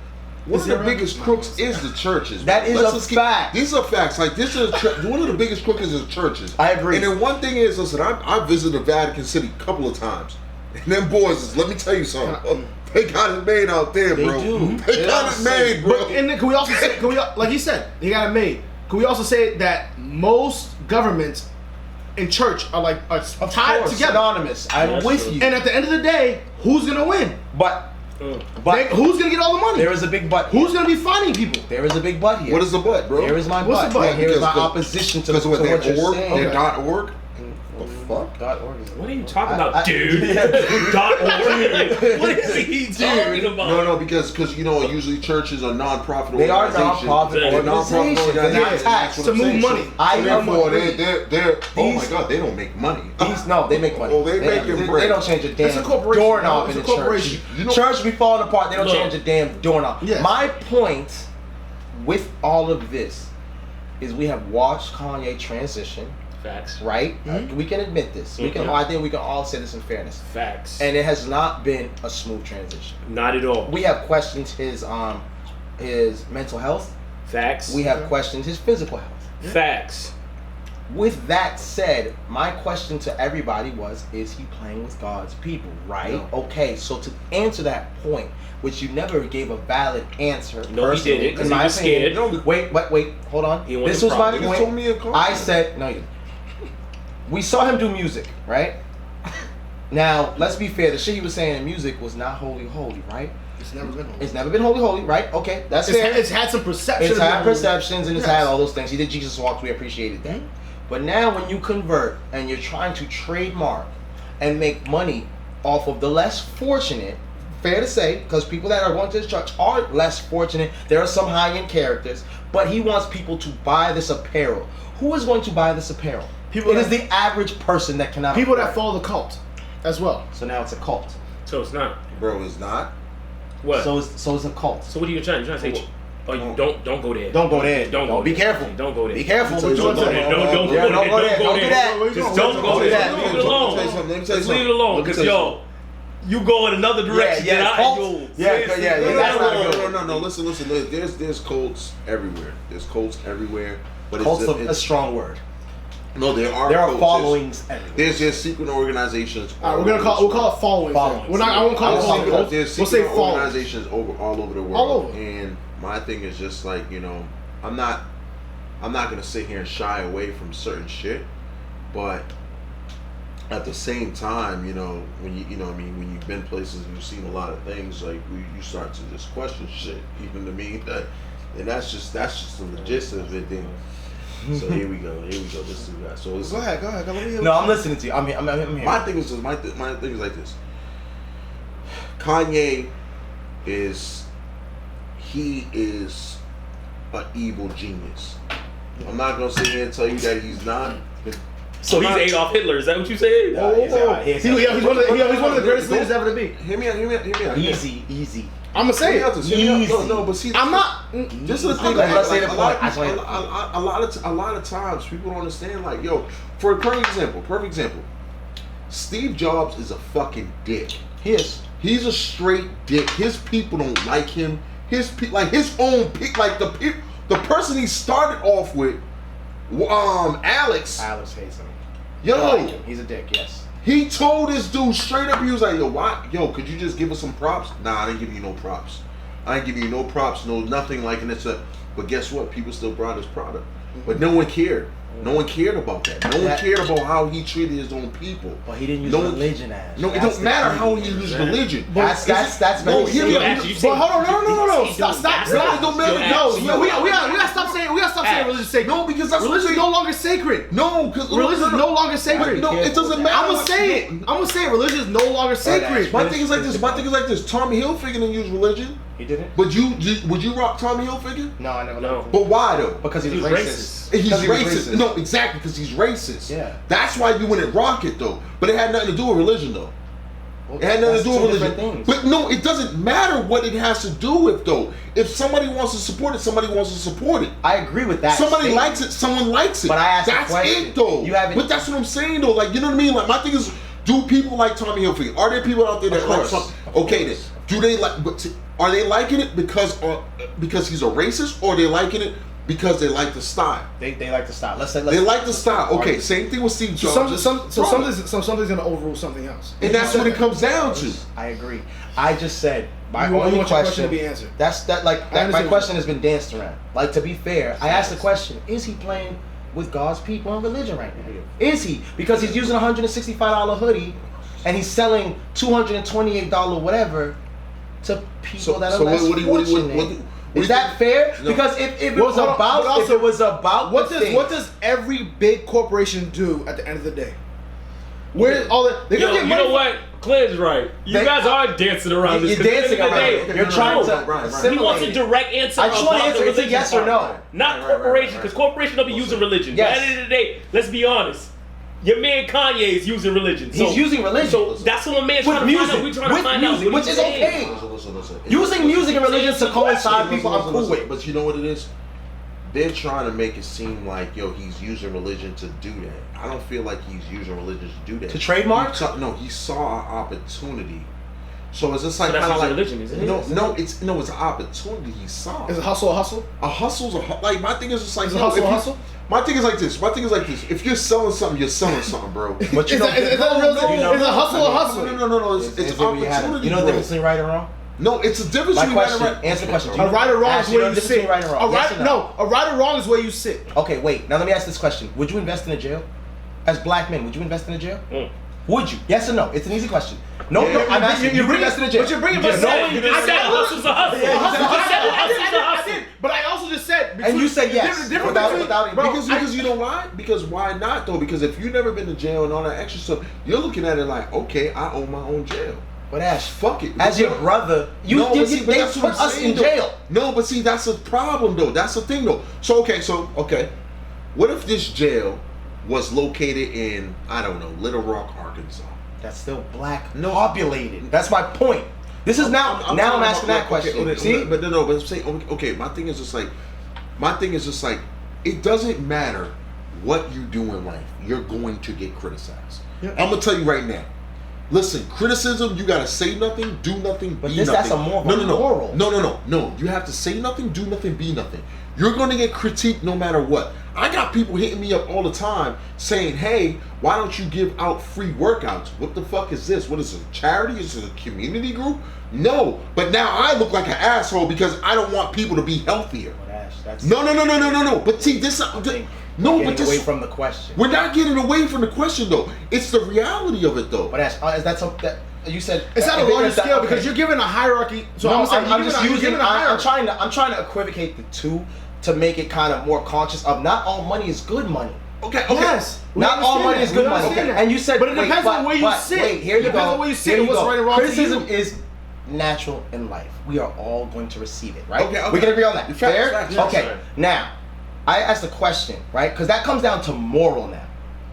One of the biggest crooks is the churches. That is Let's a just keep- fact. These are facts. Like this is one of the biggest crooks is the churches. I agree. And then one thing is, listen, I visited Vatican City a couple of times, and them boys, let me tell you something. They got it made out there, They bro. do. They got it made, bro. But and then can we also say, like he said, he got it made. Can we also say that most governments in church are tied together? Synonymous. I'm That's with true. you. And at the end of the day, who's gonna win? But Who's gonna get all the money? there is a big but. Who's gonna be finding people? There is a big but here. What is the butt, bro? Here is my What's but. the but? And here is my Because- opposition to Because to what what their you're org, saying. their .org. The fuck? .org is What are you talking I- about, dude? .org. What is he talking about? No, because you know usually churches are non-profit. They are organizations. non-profit They're non-profit organizations. They're not organizations. taxed That's to what I'm move saying. money. I So know. therefore, they're. Oh my These- God, they don't make money. No, they make money. Oh, they making bread. They don't change a It's damn a corporation, doorknob no, in it's the a church. corporation. You know- Church be falling apart. They don't Look. change a damn doorknob. Yes. My point with all of this is we have watched Kanye transition. Facts. Right? We can admit this. We can. I think we can all say this in fairness. Facts. And it has not been a smooth transition. Not at all. We have questioned his mental health. Facts. We have questioned his physical health. Facts. With that said, my question to everybody was, is he playing with God's people, right? No. Okay, so to answer that point, which you never gave a valid answer. No, he didn't, because he was scared. Wait, hold on. This was my point. I said, no, we saw him do music, right? Now, let's be fair. The shit he was saying in music was not holy, right? It's never been holy. It's never been holy, right? Okay, that's fair. It's had some perceptions. It's had perceptions and it's had all those things. He did Jesus Walks. We appreciated that. But now when you convert and you're trying to trademark and make money off of the less fortunate, fair to say, because people that are going to his church are less fortunate. There are some high-end characters, but he wants people to buy this apparel. Who is going to buy this apparel? It is the average person that cannot. People that follow the cult, as well. So now it's a cult. So it's not. Bro, it's not. What? So it's a cult. So what are you trying to say? Oh, you don't go there. Don't go there. Don't go. Be careful. Don't go there. Be careful. Don't go there. Don't go there. Don't go there. Just don't go there. Leave it alone. Just leave it alone. Because you go in another direction. Yeah. That's not good. No. Listen. There's cults everywhere. But cults is a strong word. No, there are followings everywhere. There's secret organizations. All right, we'll call it followings. I won't call it followings. There's secret organizations all over the world. All over. And my thing is just like, I'm not gonna sit here and shy away from certain shit, but at the same time, when when you've been places and you've seen a lot of things, like you start to just question shit, even to me. And that's just the gist of it. Then. So here we go. This is that. So go ahead. Let me hear. No, I'm listening to you. I'm here. My thing is like this. Kanye is an evil genius. I'm not gonna sit here and tell you that he's not. So he's Adolf Hitler. Is that what you said? He's one of the greatest leaders ever to be. Hear me out. Easy. I'm gonna say it. Easy. No, but see, I'm not. This is the thing. Let's say the point. A lot of times people don't understand. Like, for a perfect example, Steve Jobs is a fucking dick. He's a straight dick. His people don't like him. His own the person he started off with, Alex hates him. He's a dick. Yes. He told this dude straight up, he was like, could you just give us some props? Nah, I didn't give you no props. No nothing like it. But guess what? People still brought his product. But no one cared. No one cared about that. No one cared about how he treated his own people. But he didn't use religion as. No, it don't matter how he used religion. That's very serious. But hold on, no. Stop. It don't matter. No, we gotta stop saying religion sacred. No, because that's religion is no longer sacred. No, because religion is no longer sacred. No, it doesn't matter. I'm gonna say it. Religion is no longer sacred. My thing is like this. Tommy Hilfiger didn't use religion. He didn't. But would you rock Tommy Hilfiger? No, I never. No. But why though? Because he was racist. He's racist. No, exactly, because he's racist. Yeah. That's why you wouldn't rock it though. But it had nothing to do with religion though. Well, it had nothing to do with religion. Things. But no, it doesn't matter what it has to do with though. If somebody wants to support it, somebody wants to support it. I agree with that. Somebody likes it, someone likes it. But I asked that's a question. it though. But that's what I'm saying though. Like, you know what I mean? Like, my thing is, do people like Tommy Hilfiger? Are there people out there that like something? Okay, then. Do they like? Are they liking it because he's a racist, or are they liking it because they like the style? They like the style. They like the style. Okay, same thing with Steve Jobs. Something's gonna overrule something else, and that's what it comes down to. I agree. I just said my only question. To be answered. My question has been danced around. Like, to be fair, I asked the question: is he playing with God's people and religion right now? Is he? Because he's using a $165 hoodie, and he's selling $228 whatever to people that are less fortunate. Is that fair? No. Because if it was about what does every big corporation do at the end of the day? Where all the they're gonna get money. You know what? Clint's right. You guys are dancing around this. You're dancing around it. You're trying to. He wants a direct answer. I just want to answer. It's a yes or no. Not corporation, because corporation don't be using religion. But at the end of the day, let's be honest. Your man Kanye is using religion. He's using religion. So that's what my man's trying to find out. We're trying to find out. Which is okay. Using music and religion to coincide people, I'm cool with. But you know what it is? they're trying to make it seem like, yo, he's using religion to do that. I don't feel like he's using religion to do that. To trademark? He saw an opportunity. So it's just like So that's kind of like religion, isn't it? it's an opportunity he saw. Is a hustle a hustle? A hustle's like my thing is just like Is a hustle a hustle? My thing is like this. If you're selling something, you're selling something, bro. But Is that real? Is a hustle a hustle? No. It's opportunity. You know the difference between right and wrong? No, it's a difference My between right question, and right. answer the question. A right or wrong is where you sit. Right and wrong. Yes or no? A right or wrong is where you sit. Okay, wait. Now let me ask this question. Would you invest in a jail? As black men, would you invest in a jail? Would you? Yes or no? It's an easy question. No, I'm asking you. Would you invest in a jail? But you're bringing You just said hustle's a hustle. I did. But I also just said. And you said yes. Because you know why? Because why not though? Because if you've never been to jail and all that extra stuff, you're looking at it like, okay, I own my own jail. But Ash, fuck it. As your brother, they put us in jail. No, but see, that's a problem though. That's the thing though. So okay. What if this jail was located in, I don't know, Little Rock, Arkansas? That's still black populated. That's my point. This is I'm asking that question. See? But I'm saying, okay, my thing is just like, it doesn't matter what you do in life, you're going to get criticized. Yeah. I'm gonna tell you right now. Listen, criticism, you gotta say nothing, do nothing, be nothing. That's a moral. No. You have to say nothing, do nothing, be nothing. You're gonna get critiqued no matter what. I got people hitting me up all the time saying, hey, why don't you give out free workouts? What the fuck is this? What is it, a charity? Is it a community group? No, but now I look like an asshole because I don't want people to be healthier. No. But see, away from the question. We're not getting away from the question though. It's the reality of it though. But Ash, is that something that you said? It's not a larger scale because you're giving a hierarchy. So no, I'm trying to equivocate the two to make it kind of more conscious of not all money is good money. Okay. Yes. Not all money is good money. Okay. And you said, but it depends on where you sit. Wait, here you go. Depends on where you sit and what's right and wrong. Criticism is natural in life. We are all going to receive it, right? Okay. We can agree on that. Fair? Facts. Okay. Now, I asked a question, right? Because that comes down to moral now.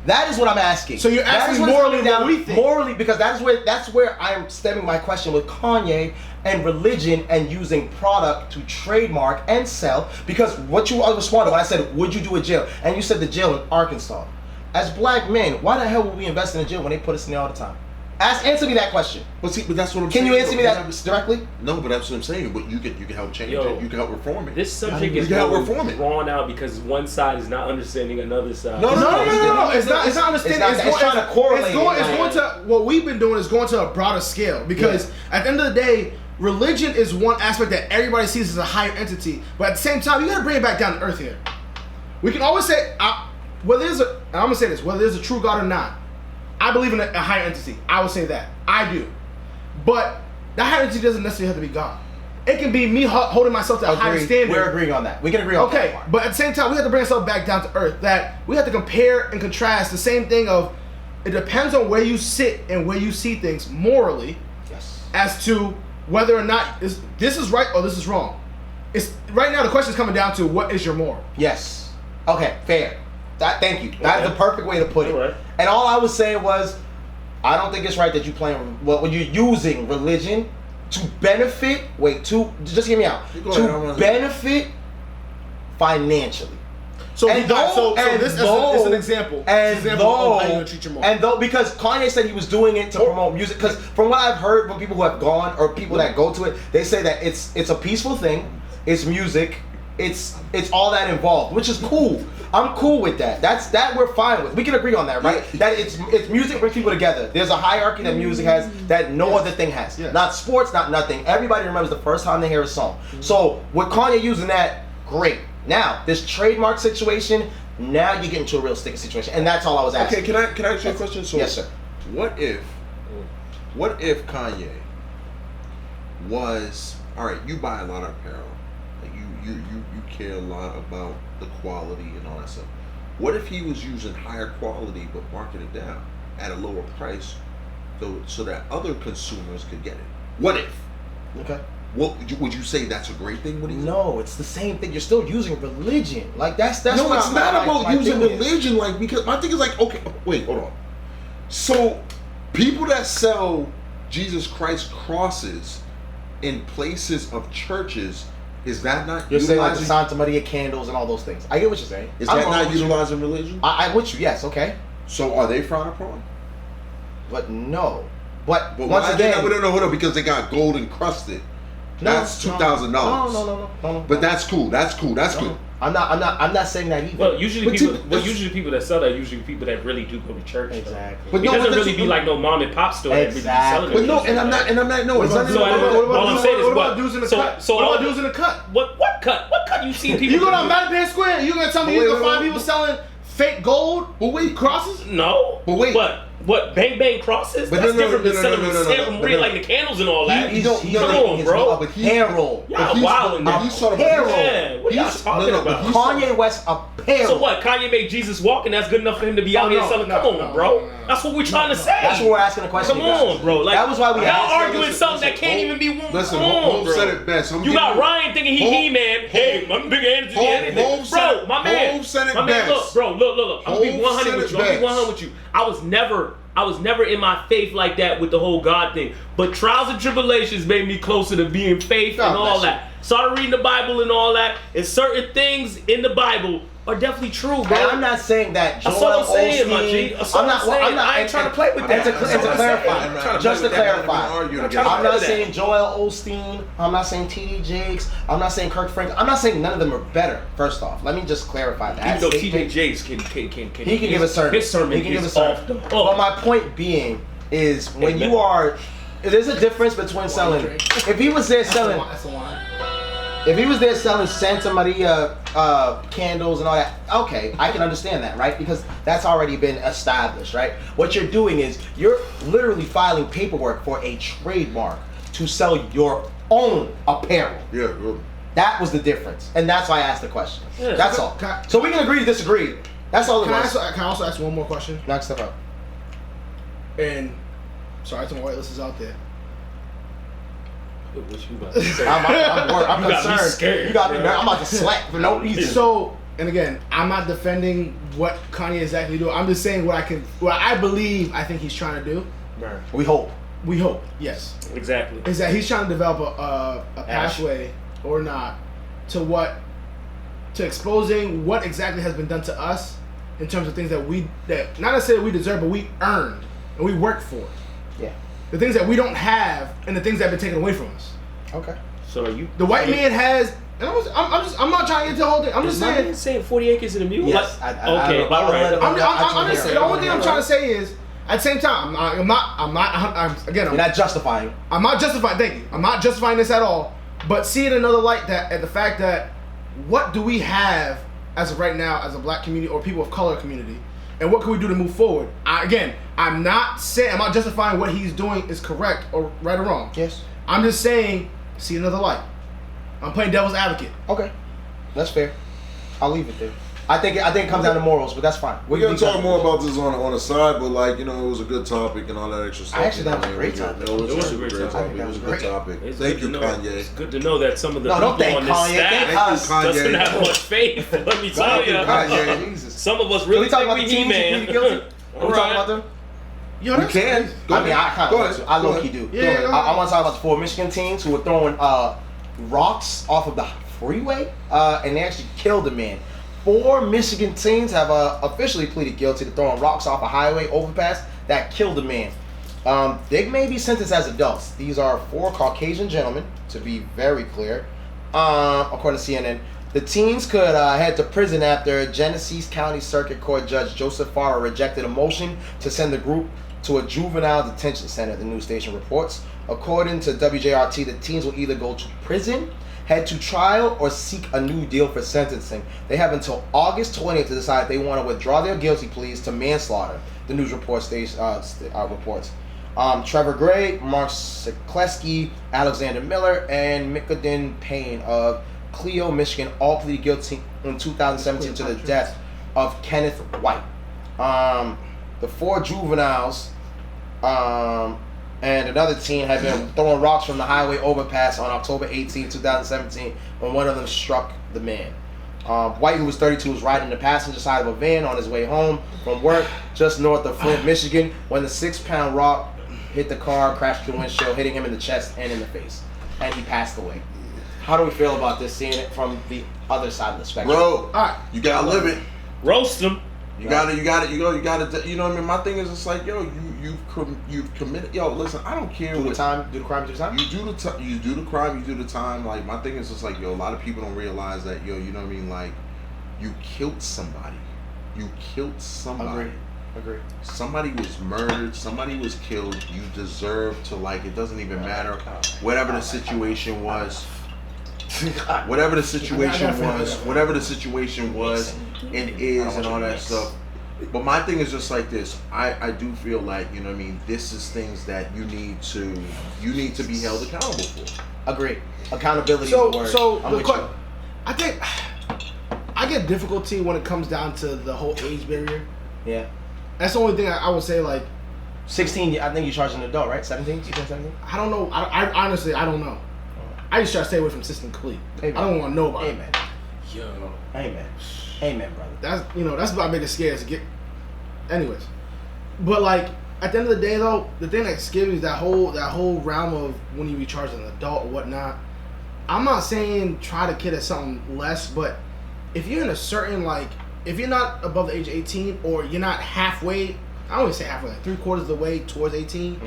That is what I'm asking. So you're asking morally what we think. Morally, because that's where I'm stemming my question with Kanye and religion and using product to trademark and sell. Because what you responded when I said, would you do a jail? And you said the jail in Arkansas. As black men, why the hell would we invest in a jail when they put us in there all the time? Answer me that question. But that's what I'm saying. Can you answer me that directly? No, but that's what I'm saying. But you can help change it. You can help reform it. This subject is drawn out because one side is not understanding another side. No. It's not understanding. It's trying to correlate. It's going to what we've been doing is going to a broader scale because at the end of the day, religion is one aspect that everybody sees as a higher entity. But at the same time, you got to bring it back down to earth here. We can always say whether there's a true God or not. I believe in a higher entity. I would say that. I do. But that higher entity doesn't necessarily have to be God. It can be me holding myself to a higher standard. We're agreeing on that. We can agree on that. Okay, but at the same time, we have to bring ourselves back down to earth. That we have to compare and contrast the same thing of it depends on where you sit and where you see things morally as to whether or not this is right or this is wrong. It's right now the question is coming down to what is your moral? Yes. Okay, fair. Thank you. That is the perfect way to put it. Right. And all I was saying was, I don't think it's right that when you're using religion to benefit. Just hear me out. Benefit financially. This is an example. Of how you treat your moral. Because Kanye said he was doing it to promote music. Because from what I've heard from people who have gone or people that go to it, they say that it's a peaceful thing. It's music. It's all that involved, which is cool. I'm cool with that. That we're fine with. We can agree on that, right? That it's music brings people together. There's a hierarchy that music has that no other thing has. Yeah. Not sports, not nothing. Everybody remembers the first time they hear a song. Mm-hmm. So with Kanye using that, great. Now this trademark situation, now you get into a real sticky situation, and that's all I was asking. Okay, can I ask you a question? So yes, sir. What if Kanye was alright? You buy a lot of apparel. You care a lot about the quality and all that stuff. What if he was using higher quality but marking it down at a lower price so that other consumers could get it? What if? Okay. Would you say that's a great thing? No, it's the same thing. You're still using religion. Like that's no, it's not about using religion. Like, because my thing is like, okay, wait, hold on. So people that sell Jesus Christ crosses in places of churches Is that not You're saying like the utilizing? Santa Maria candles and all those things. I get what you're saying. Is I'm that going not with you. utilizing religion? I with you, yes, okay. So are they frowned upon? But no. But But once why again, we don't know because they got gold encrusted. That's $2,000. No. But that's cool. That's cool. That's good. I'm not saying that either. Well, usually But usually people that sell that are usually people that really do go to church. Exactly. But It no, doesn't but really be like no mom and pop store that really be selling But it. no, and I'm not. No, it's not. So all I'm saying is what what? about dudes in the So- cut? so what all- about dudes in the cut? What cut? What cut you see people? You go down do? Madison Square, you gonna tell me Wait, you gonna wait, find wait. people selling fake gold? But wait, Crosses? No. But wait. What? Bang bang crosses? But That's no, no, different than no, selling no, no, Santa no, Maria no. like the candles and all that. He's Come on, his bro. apparel. Y'all wildin' now. He's talking Apparel. Yeah, what y'all talking about? Kanye West apparel. So what? Kanye made Jesus walk, and that's good enough for him to be out here selling. Come on, bro. That's what we're trying to say. That's what we're asking the question. Come you guys. on, bro. Like that was why we y'all asked. arguing something that can't even be one. Listen, Come on, Hov bro. said it best. You got Ryan thinking he man. Hey, my big energy, anything. Hov said Bro, it- my man. Hov said it my man, best. look, bro, look. I'm gonna be Hov 100 said with it you. I'm gonna be best. 100 with you. I was never in my faith like that with the whole God thing. But trials and tribulations made me closer to being faith and all that. Started reading the Bible and all that. And certain things in the Bible are definitely true, bro. And I'm not saying that Joel That's all I'm saying, my Osteen- G. That's all I'm saying. I ain't trying to play with that. And to That's all I'm clarify, saying. just to clarify, I'm not that. saying Joel Osteen. I'm not saying T.D. Jakes. I'm not saying Kirk Franklin. I'm not saying none of them are better. First off, let me just clarify that. Even though T.J. statement. Jakes can He can give a sermon. His sermon He can give a is sermon. off the But hook. my point being is when you are, there's a difference between selling. If he was there selling, That's the one. if he was there selling Santa Maria candles and all that, okay, I can understand that, right? Because that's already been established, right? What you're doing is you're literally filing paperwork for a trademark to sell your own apparel. Yeah, good. That was the difference, and that's why I asked the question. Yeah. That's all. So we can agree to disagree. That's all it Can was. I also ask one more question? Knock stuff out. And sorry to my white listeners out there. What you about to say? I'm You got me concerned. scared, You got me. bro. I'm about to slap for no reason. So, and again, I'm not defending what Kanye exactly doing. I'm just saying what I believe. I think he's trying to do. Right. We hope. We hope, yes, Exactly. is that he's trying to develop a pathway or not to exposing what exactly has been done to us in terms of things that not necessarily we deserve, but we earned and we worked for. Yeah. The things that we don't have and the things that have been taken away from us. Okay. So are you? The white man has. And I'm not trying to get to the whole thing. I'm just My saying. man saying 40 acres in a mule. Yes, Like, I okay, don't- all right. I'm just saying. The only thing I'm trying to say is, at the same time, I'm You're not justifying. I'm not justifying. Thank you. I'm not justifying this at all. But see it in another light at the fact that what do we have as of right now as a black community or people of color community, and what can we do to move forward? I'm not justifying what he's doing is correct or right or wrong. Yes. I'm just saying, see another light. I'm playing devil's advocate. Okay. That's fair. I'll leave it there. I think it comes down to morals, but that's fine. We're gonna talk more about this on the side, but like it was a good topic and all that extra stuff. I actually thought it was a great topic. It was a great I think topic. It that was a was good great. topic. It's Thank good you, to know. Kanye. It's good to know that some of the No, don't people thank on this Kanye. staff Thank us. doesn't Kanye. have much faith. Let me tell you. Kanye. Jesus. Some of us Can really we talk think about we the teams who He-Man. pleaded guilty? Can we talk about them? Yo, You that's can. crazy. Go I mean, I ahead. kind Go of ahead. want to. I Go low ahead. key do. Yeah, I want to talk about the 4 Michigan teams who were throwing rocks off of the freeway, and they actually killed a man. 4 Michigan teams have officially pleaded guilty to throwing rocks off a highway overpass that killed a man. They may be sentenced as adults. These are 4 Caucasian gentlemen, to be very clear. According to CNN, the teens could head to prison after Genesee County Circuit Court Judge Joseph Farrar rejected a motion to send the group to a juvenile detention center, the news station reports. According to WJRT, the teens will either go to prison, head to trial, or seek a new deal for sentencing. They have until August 20th to decide if they want to withdraw their guilty pleas to manslaughter, the news report reports. Trevor Gray, Mark Siklesky, Alexander Miller, and Mikadin Payne of Clio, Michigan, all pleaded guilty in 2017 to the death of Kenneth White. The 4 juveniles and another teen had been throwing rocks from the highway overpass on October 18, 2017, when one of them struck the man. White, who was 32, was riding the passenger side of a van on his way home from work just north of Flint, Michigan, when the 6-pound rock hit the car, crashed through the windshield, hitting him in the chest and in the face, and he passed away. How do we feel about this? Seeing it from the other side of the spectrum, Bro, Alright. you gotta live it. Roast them. You gotta, you know what I mean? My thing is, it's like, yo, you've committed. Yo, listen, I don't care. do the time, do the crime, do the time. You do the crime, you do the time. Like, my thing is just like, yo, a lot of people don't realize that, yo, you know what I mean? Like, you killed somebody. Agree. Somebody was murdered. Somebody was killed. You deserve to, like, it doesn't even matter. Whatever the situation was. Whatever the situation was and is and all that stuff. But my thing is just like this. I do feel like, you know what I mean, this is things that you need to be held accountable for. Agree. Accountability is the word. I think I get difficulty when it comes down to the whole age barrier. Yeah. That's the only thing I would say, like 16, I think you charge an adult, right? 17, 17? I don't know. I honestly I don't know. I just try to stay away from system complete. Amen. I don't want to know about it. Amen. Yo. Amen, brother. That's my biggest scare is to get. Anyways, but like at the end of the day, though, the thing that scares me is that whole realm of when you be charged an adult or whatnot. I'm not saying try to kid at something less, but if you're in a certain if you're not above the age of 18 or you're not halfway, I don't even say halfway, like 3/4 of the way towards 18,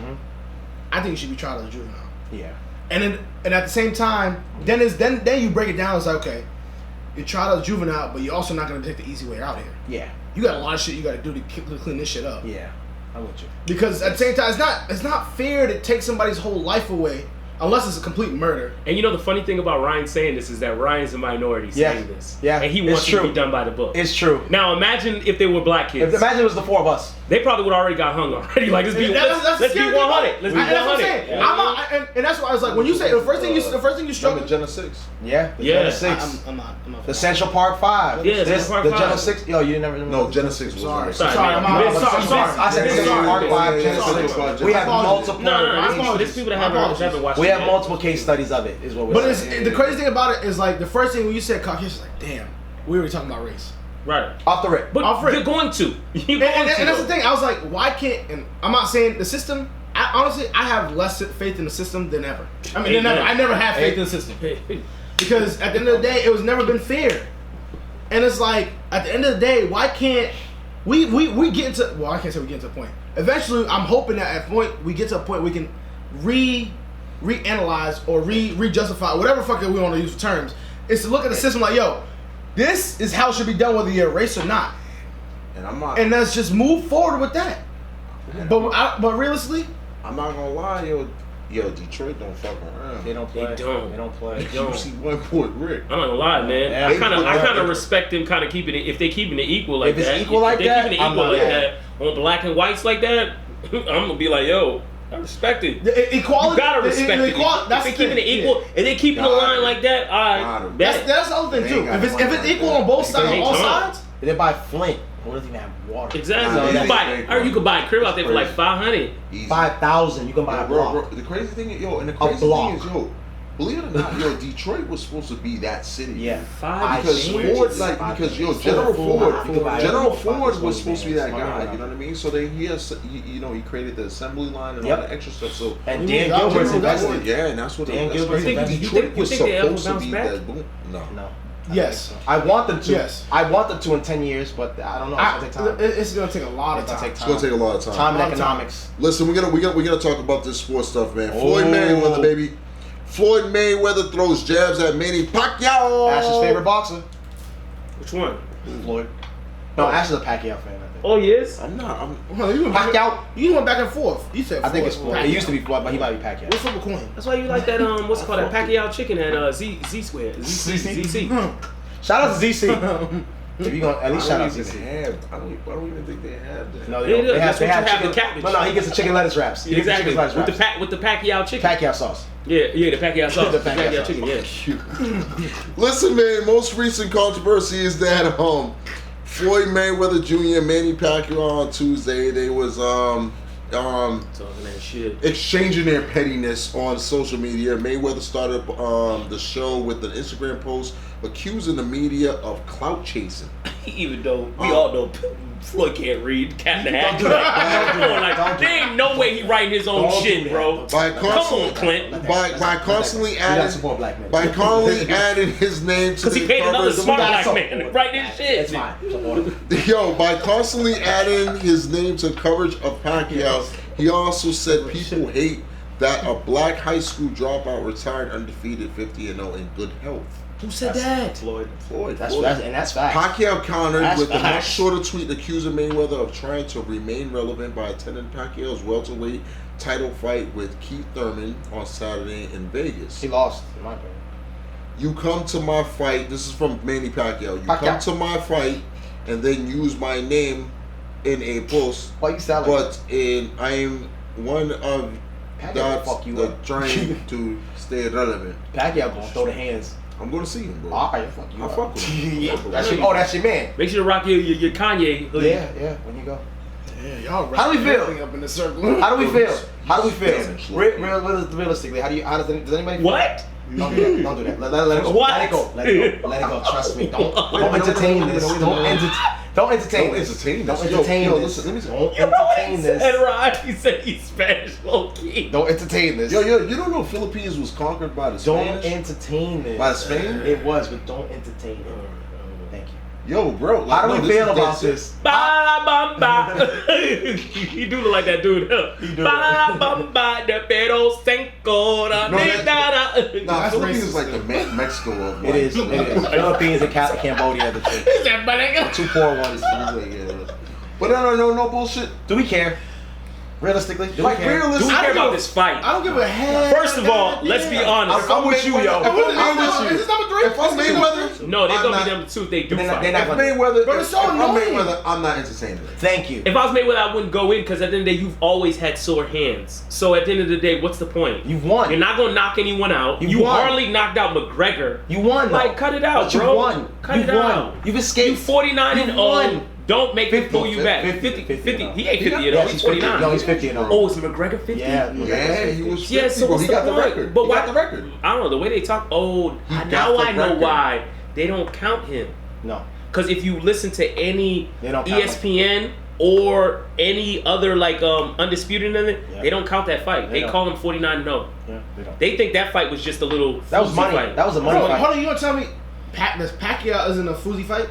I think you should be tried as a juvenile. Yeah. And at the same time, then you break it down. It's like, okay, you're tried as a juvenile, but you're also not going to take the easy way out here. Yeah. You got a lot of shit you got to do to clean this shit up. Yeah. I'm with you. Because at the same time, it's not fair to take somebody's whole life away unless it's a complete murder. And you know the funny thing about Ryan saying this is that Ryan's a minority saying this. Yeah. And he wants it to be done by the book. It's true. Now imagine if they were black kids. Imagine it was the four of us. They probably would already got hung already. Like let's be 100. Let's be 100. That's what I'm saying. And that's why I was like, when you say the first thing you struck Remember Jenna 6? Yeah. The Jenna 6. I'm not. The Central Park 5. Yeah, Central Park 5. The Jenna 6. Yo, you never. No, Jenna 6 was Sorry. Sorry. I said Central Park 5. Jenna 6. We have multiple. No. There's people that haven't watched. We have multiple case studies of it. Is what we're saying. But the crazy thing about it is like the first thing when you said Caucasian, like, damn, we already talking about race. Right. Off the rip. But you're going to. And that's the thing. I was like, why can't? And I'm not saying the system. Honestly, I have less faith in the system than ever. I mean, I never had faith in the system because at the end of the day, it was never been fair. And it's like at the end of the day, why can't we get into? Well, I can't say we get to a point. Eventually, I'm hoping that at a point we get to a point we can reanalyze or re-justify whatever fucking we want to use for terms. Is to look at the system like, yo, this is how it should be done whether you're a race or not. And let's just move forward with that. But realistically, I'm not gonna lie, yo, Detroit don't fuck around. They don't play. They don't play. You see one point, Rick. I'm not gonna lie, man. Yeah, I kind of respect them kind of keeping it. If they keeping it equal like that, if it's equal like that, keeping it equal like that on black and whites like that, I'm gonna be like, yo, I respect it. The equality. You gotta respect it. If they keeping it equal, if they keeping the line like that, that's the other thing too. If it's equal on both sides, on all sides, they buy Flint. What if you have water? Exactly. You could buy a crib out there for like 500. 5,000. You can buy a block. Bro, the crazy thing is, thing is, believe it or not, Detroit was supposed to be that city. Yeah. Because General Ford was supposed to be that guy. You know what I mean? So then he created the assembly line and all the extra stuff. So and Dan Gilbert's invested. Yeah, and that's what Detroit was supposed to be that boom. No. Yes, I want them to. Yes, I want them to in 10 years, but I don't know. It's gonna take a lot of time. It's gonna take a lot of time. Time and economics. Listen, we're gonna talk about this sports stuff, man. Floyd Mayweather, baby. Floyd Mayweather throws jabs at Manny Pacquiao. Ash's favorite boxer. Which one? Floyd. No, Ash is a Pacquiao fan. Oh, yes? I'm not. Pacquiao. You went back and forth. You said Floyd. I think it's Floyd. It used to be Floyd, but he might be Pacquiao. What's up with coin? That's why you like that, what's it called, that Pacquiao chicken at Z Square. ZC. Shout out to ZC. If you gonna at least shout out to ZC. I don't even think they have that. No, they have chicken. Cabbage. No, he gets the chicken lettuce wraps. Exactly. With the Pacquiao chicken. Pacquiao sauce. Yeah, the Pacquiao sauce. The Pacquiao chicken, yeah. Listen, man, most recent controversy is that Floyd Mayweather Jr. and Manny Pacquiao on Tuesday, they was talking that shit, exchanging their pettiness on social media. Mayweather started the show with an Instagram post accusing the media of clout chasing. Even though we all know Floyd can't read, cat in the hat. Don't do that. Come on, like there ain't no way he writing his own shit, bro. By Come on, Clint. By constantly adding, support black men. by constantly adding his name to Because he the paid another coverage. smart black man to write this shit. It's fine. Support it. Yo, by constantly adding his name to coverage of Pacquiao, he also said people hate that a black high school dropout retired undefeated 50-0 in good health. Who said that? Floyd. That's fact. Pacquiao countered That's with a much facts. shorter tweet accusing Mayweather of trying to remain relevant by attending Pacquiao's welterweight title fight with Keith Thurman on Saturday in Vegas. He lost, in my opinion. You come to my fight. This is from Manny Pacquiao. You come to my fight and then use my name in a post. Why you sound like But I am one of Pacquiao fuck you the up. trying to stay relevant. Pacquiao gonna throw the hands. I'm gonna see him, bro. Alright, fuck you. I up. fuck with him. Yeah, that's your man. Make sure to rock your Kanye hoodie. Yeah, when you go. Yeah, y'all How do we feel? wrapping up in the circle. How do we feel? Damn, Realistically, does anybody feel? What? Don't do that. Let it go. What? Let it go. Let it go. Let it go. Trust me. Don't entertain this. Don't entertain this. Don't entertain Yo, this. listen, let me Don't Yo, he entertain said this. right. He said he's Spanish low key. Don't entertain this. Yo, you don't know Philippines was conquered by the Don't Spanish? entertain this. By the Spain? It was, but don't entertain it. Thank you. Yo, bro. How do we feel about this? this? Ba-la-bum-ba. He do look like that dude. Ba-la-bum-ba, de pero cinco, da, No, de, da, da. Nah, That's Philippines racist. is like the Mexico of It is. Philippines and Cambodia are the two. He said, "Balenga." Two poor ones. But no bullshit. Do we care? Realistically, do we Like, care? Do we care about this fight? I don't give a heck. First of all, let's be honest. I'm with you, yo. Is this number 3? If I'm Mayweather, No, they're I'm gonna not- be number 2 if they do They're not- fight. they're not If gonna- Mayweather, But it's so if I'm annoying. Mayweather, I'm not entertaining it. Thank you. If I was Mayweather, I wouldn't go in because at the end of the day, you've always had sore hands. So at the end of the day, what's the point? You've won. You're not gonna knock anyone out. You You won. hardly knocked out McGregor. You won, though. Like, cut it out, But you bro. won. Cut You've it won. out. You've escaped. You 49 and You 0. won. Don't make it 50, pull you back. 50, 50. He yeah. ain't 50 at Yeah, all. He's 49. No, he's 50 and 0. Oh, is McGregor 50? Yeah, Yeah, he was 50, Yeah, so but what's he the got the point? record. But He why? got the record. I don't know the way they talk. Oh, got now the I know record. why they don't count him. No. Because if you listen to any They don't count ESPN or any other like undisputed in it, Yeah. they don't count that fight. They They don't. call him 49-0. Yeah, they don't. They think that fight was just a little. That was foosy money. Fight. That was a money Hold fight. on, you gonna tell me this Pacquiao isn't a Fuzi fight?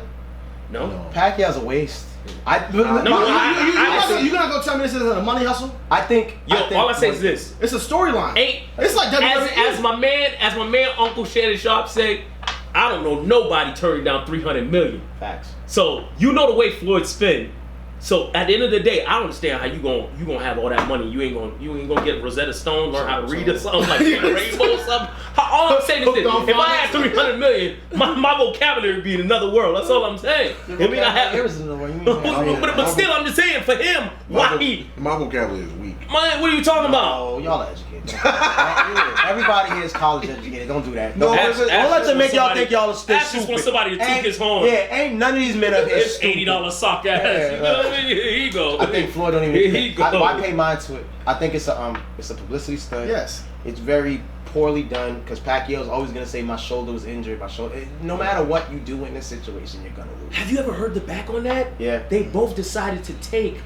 No. Pacquiao's a waste. No, You gonna go tell me this isn't a money hustle? I think. Yo, all I say is this. It's a storyline. Ain't It's like WWE. as my man Uncle Shannon Sharp said, I don't know nobody turning down 300 million. Facts. So you know the way Floyd spin. So at the end of the day, I don't understand how you gonna have all that money. You ain't gonna get Rosetta Stone, learn how to read or something like rainbow or something. All I'm saying is this: if I had 300 million, my vocabulary would be in another world. That's all I'm saying. I mean, I have. But still, I'm just saying for him, why he? My vocabulary is weak. Man, what are you talking about? Oh, y'all are educated. Everybody here is college educated. Don't do that. No, Don't ask- let them make y'all think y'all are still Ask just stupid. want somebody to toot Ain't- his horn. Yeah, ain't none of these men up here It's stupid. $80 sock ass. Yeah, You know what I mean? Here you go. I think Floyd don't Here even. he go. Why pay mind to it? I think it's a publicity stunt. Yes. It's very poorly done because Pacquiao's always gonna say my shoulder was injured. My shoulder. No matter what you do in this situation, you're gonna lose. Have you ever heard the back on that? Yeah. They both decided to take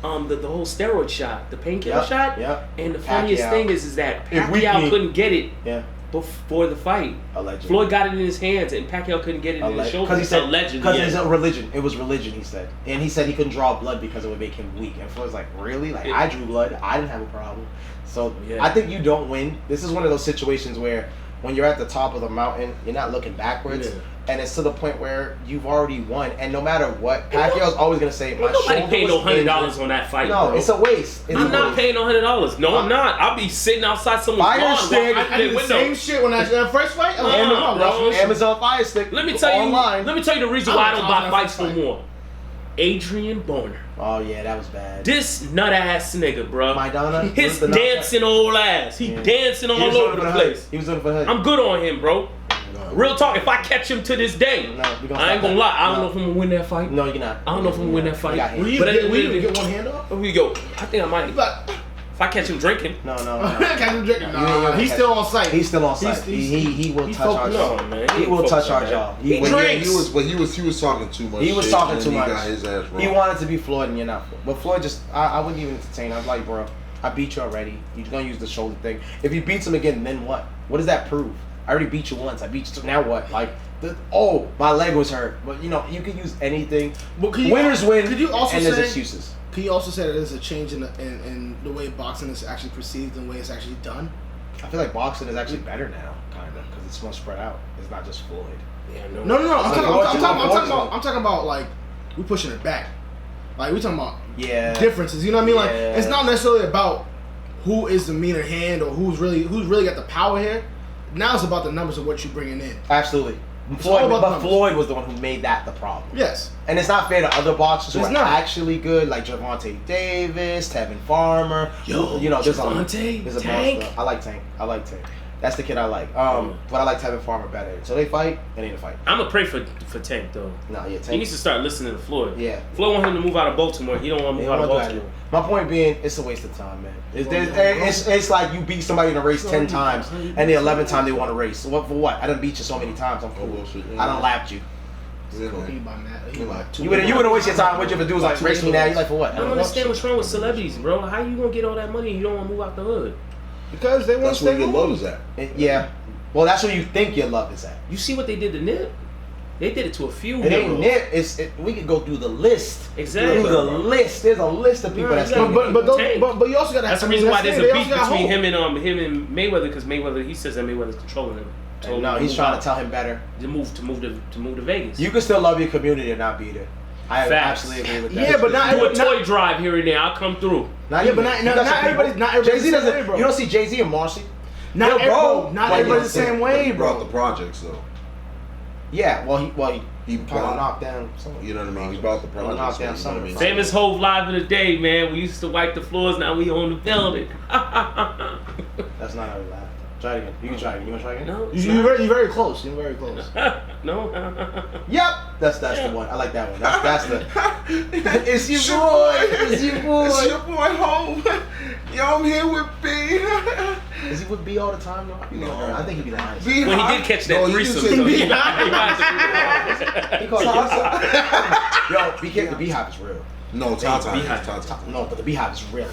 the whole steroid shot, the painkiller shot. Yep. And the funniest Pacquiao. thing is that It weakened Pacquiao me. couldn't get it Yeah. before the fight. Allegedly. Floyd got it in his hands, and Pacquiao couldn't get it in his shoulder. Because he said allegedly. because Yeah. it's a religion. It was religion. He said, and he said he couldn't draw blood because it would make him weak. And Floyd's like, really? Like I drew blood. I didn't have a problem. So Yeah. I think you don't win. This is one of those situations where when you're at the top of the mountain, you're not looking backwards. Yeah. And it's to the point where you've already won. And no matter what, Pacquiao's always gonna say, my Nobody shoulder paying no was $100 injured." on that fight, No, bro. it's a waste. It's I'm a not waste. paying no $100. No, I'm not. I'll be sitting outside someone's Fire lawn. stick. walking I did out the the same window. shit when I first fight. I'm like, Amazon, come on, bro. bro. Amazon Fire Stick. Let me tell you. online. Let me tell you the reason I'm why I not don't buy calling fights that no fight. more. Adrian Boner. Oh yeah, that was bad. This nut ass nigga, bro. Maidana. His was the dancing old ass. He Yeah. dancing all He was over doing it the for Hood. place. He was doing it for Hood. I'm good on him, bro. Real talk. If I catch him to this day, No, we gonna I ain't stop gonna that. lie. I don't No. know if I'm gonna win that fight. No, you're not. I don't know if I'm gonna win that fight. You got hit. Will you But at the get end of the day- get one hand off? Here we go. I think I might. But If I catch him drinking. No. Catch him drinking. He's still on site. He's still on site. He will touch our jaw. He will touch our jaw. He drinks. He was talking too much. He was talking too much. He got his ass wrong. He wanted to be Floyd, and you're not Floyd. But Floyd just, I wouldn't even entertain. I was like, bro, I beat you already. You're gonna use the shoulder thing. If he beats him again, then what? What does that prove? I already beat you once. I beat you. Now what? Like, my leg was hurt. But you can use anything. Winners win. Could you also and say, there's excuses. Can you also say that there's a change in the way boxing is actually perceived and the way it's actually done? I feel like boxing is actually better now, kind of, because it's more spread out. It's not just Floyd. Yeah, no. No. I'm talking about like we pushing it back. Like we talking about differences. You know what I mean? Like it's not necessarily about who is the meaner hand or who's really got the power here. Now it's about the numbers of what you're bringing in. Absolutely. Floyd was the one who made that the problem. Yes. And it's not fair to other boxers who are not actually good, like Gervonta Davis, Tevin Farmer. There's a bunch. I like Tank. That's the kid I like. But I like Tevin Farmer better. So they fight. It ain't a fight. I'm gonna pray for Tank though. Tank. He needs to start listening to Floyd. Yeah. Floyd want him to move out of Baltimore. He don't want to move out of Baltimore. My point being, it's a waste of time, man. It's like you beat somebody in a race 10 times, and the 11th time they want to race. So what for what? I done beat you so many times. I'm cool. I done lapped you. You wouldn't waste your time with you if a dude was like, race me now. You like, for what? I don't understand what's wrong with celebrities, bro. How you gonna get all that money and you don't want to move out the hood? Because they want to stay where your love is at. Yeah. Well, that's where you think your love is at. You see what they did to Nip? They did it to a few. It ain't Nip. We could go through the list. Exactly. Through the list. There's a list of people that's. But you also got to. That's the reason why there's a beef between him and Mayweather, because Mayweather, he says that Mayweather's controlling him. No, he's trying to tell him better to move to Vegas. You can still love your community and not be there. I absolutely agree with that. Yeah, but not do a toy drive here and there. I'll come through. Not everybody. Jay-Z doesn't. You don't see Jay-Z and Marcy. Not everybody's the same way, bro. Brought the projects though. Yeah, well he kind of knocked down. You know what I mean? He brought the projects. Knocked down some. Famous Hove live of the day, man. We used to wipe the floors. Now we own the building. That's not how we laugh. Try it again. You can try it again. You want to try it again? No. You're very close. You're very close. No. Yep. That's the one. I like that one. That's the. It's your boy. It's your boy. It's your boy Home. Yo, I'm here with B. Is he with B all the time though? No. I think he'd be lying. When he did catch that threesome. He called Yo, the Beehive is real. No, Tata. No, but the Beehive is real.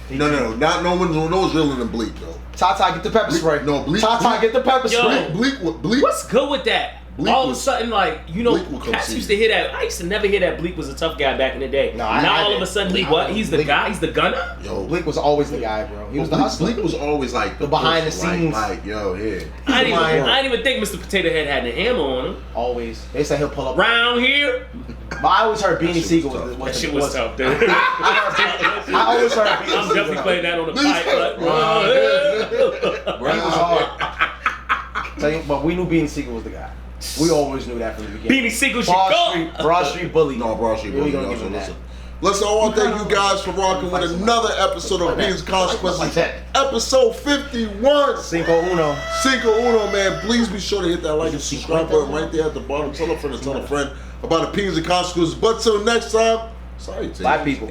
No. No one's realer than Bleak though. Tata, get the pepper spray. No, Bleak. Tata, get the pepper spray. Bleak. What's good with that? Bleak all of a sudden, like, cats used to hear that. I used to never hear that Bleak was a tough guy back in the day. Now all of a sudden, he's the guy? He's the gunner? Yo, Bleak was always the guy, bro. He was the hustler. Bleak was always like the behind the scenes. Like, yo, yeah. I didn't even think Mr. Potato Head had the hammer on him. Always. They say he'll pull up. Round here. But I always heard Beanie Siegel was that shit was tough, dude. I always heard Beanie Siegel. I'm definitely playing that on the pipe. He was hard. But we knew Beanie Siegel was the guy. We always knew that from the beginning. Beanie Siegel should go. Broad Street Bully. No, Broad Street Bully. Listen, I want to thank you guys for rocking with another episode of Opinions and Consequences. Episode 51. Cinco Uno, man. Please be sure to hit that like and subscribe button right there at the bottom. Tell a friend about Opinions and Consequences. But till next time, sorry, Black people.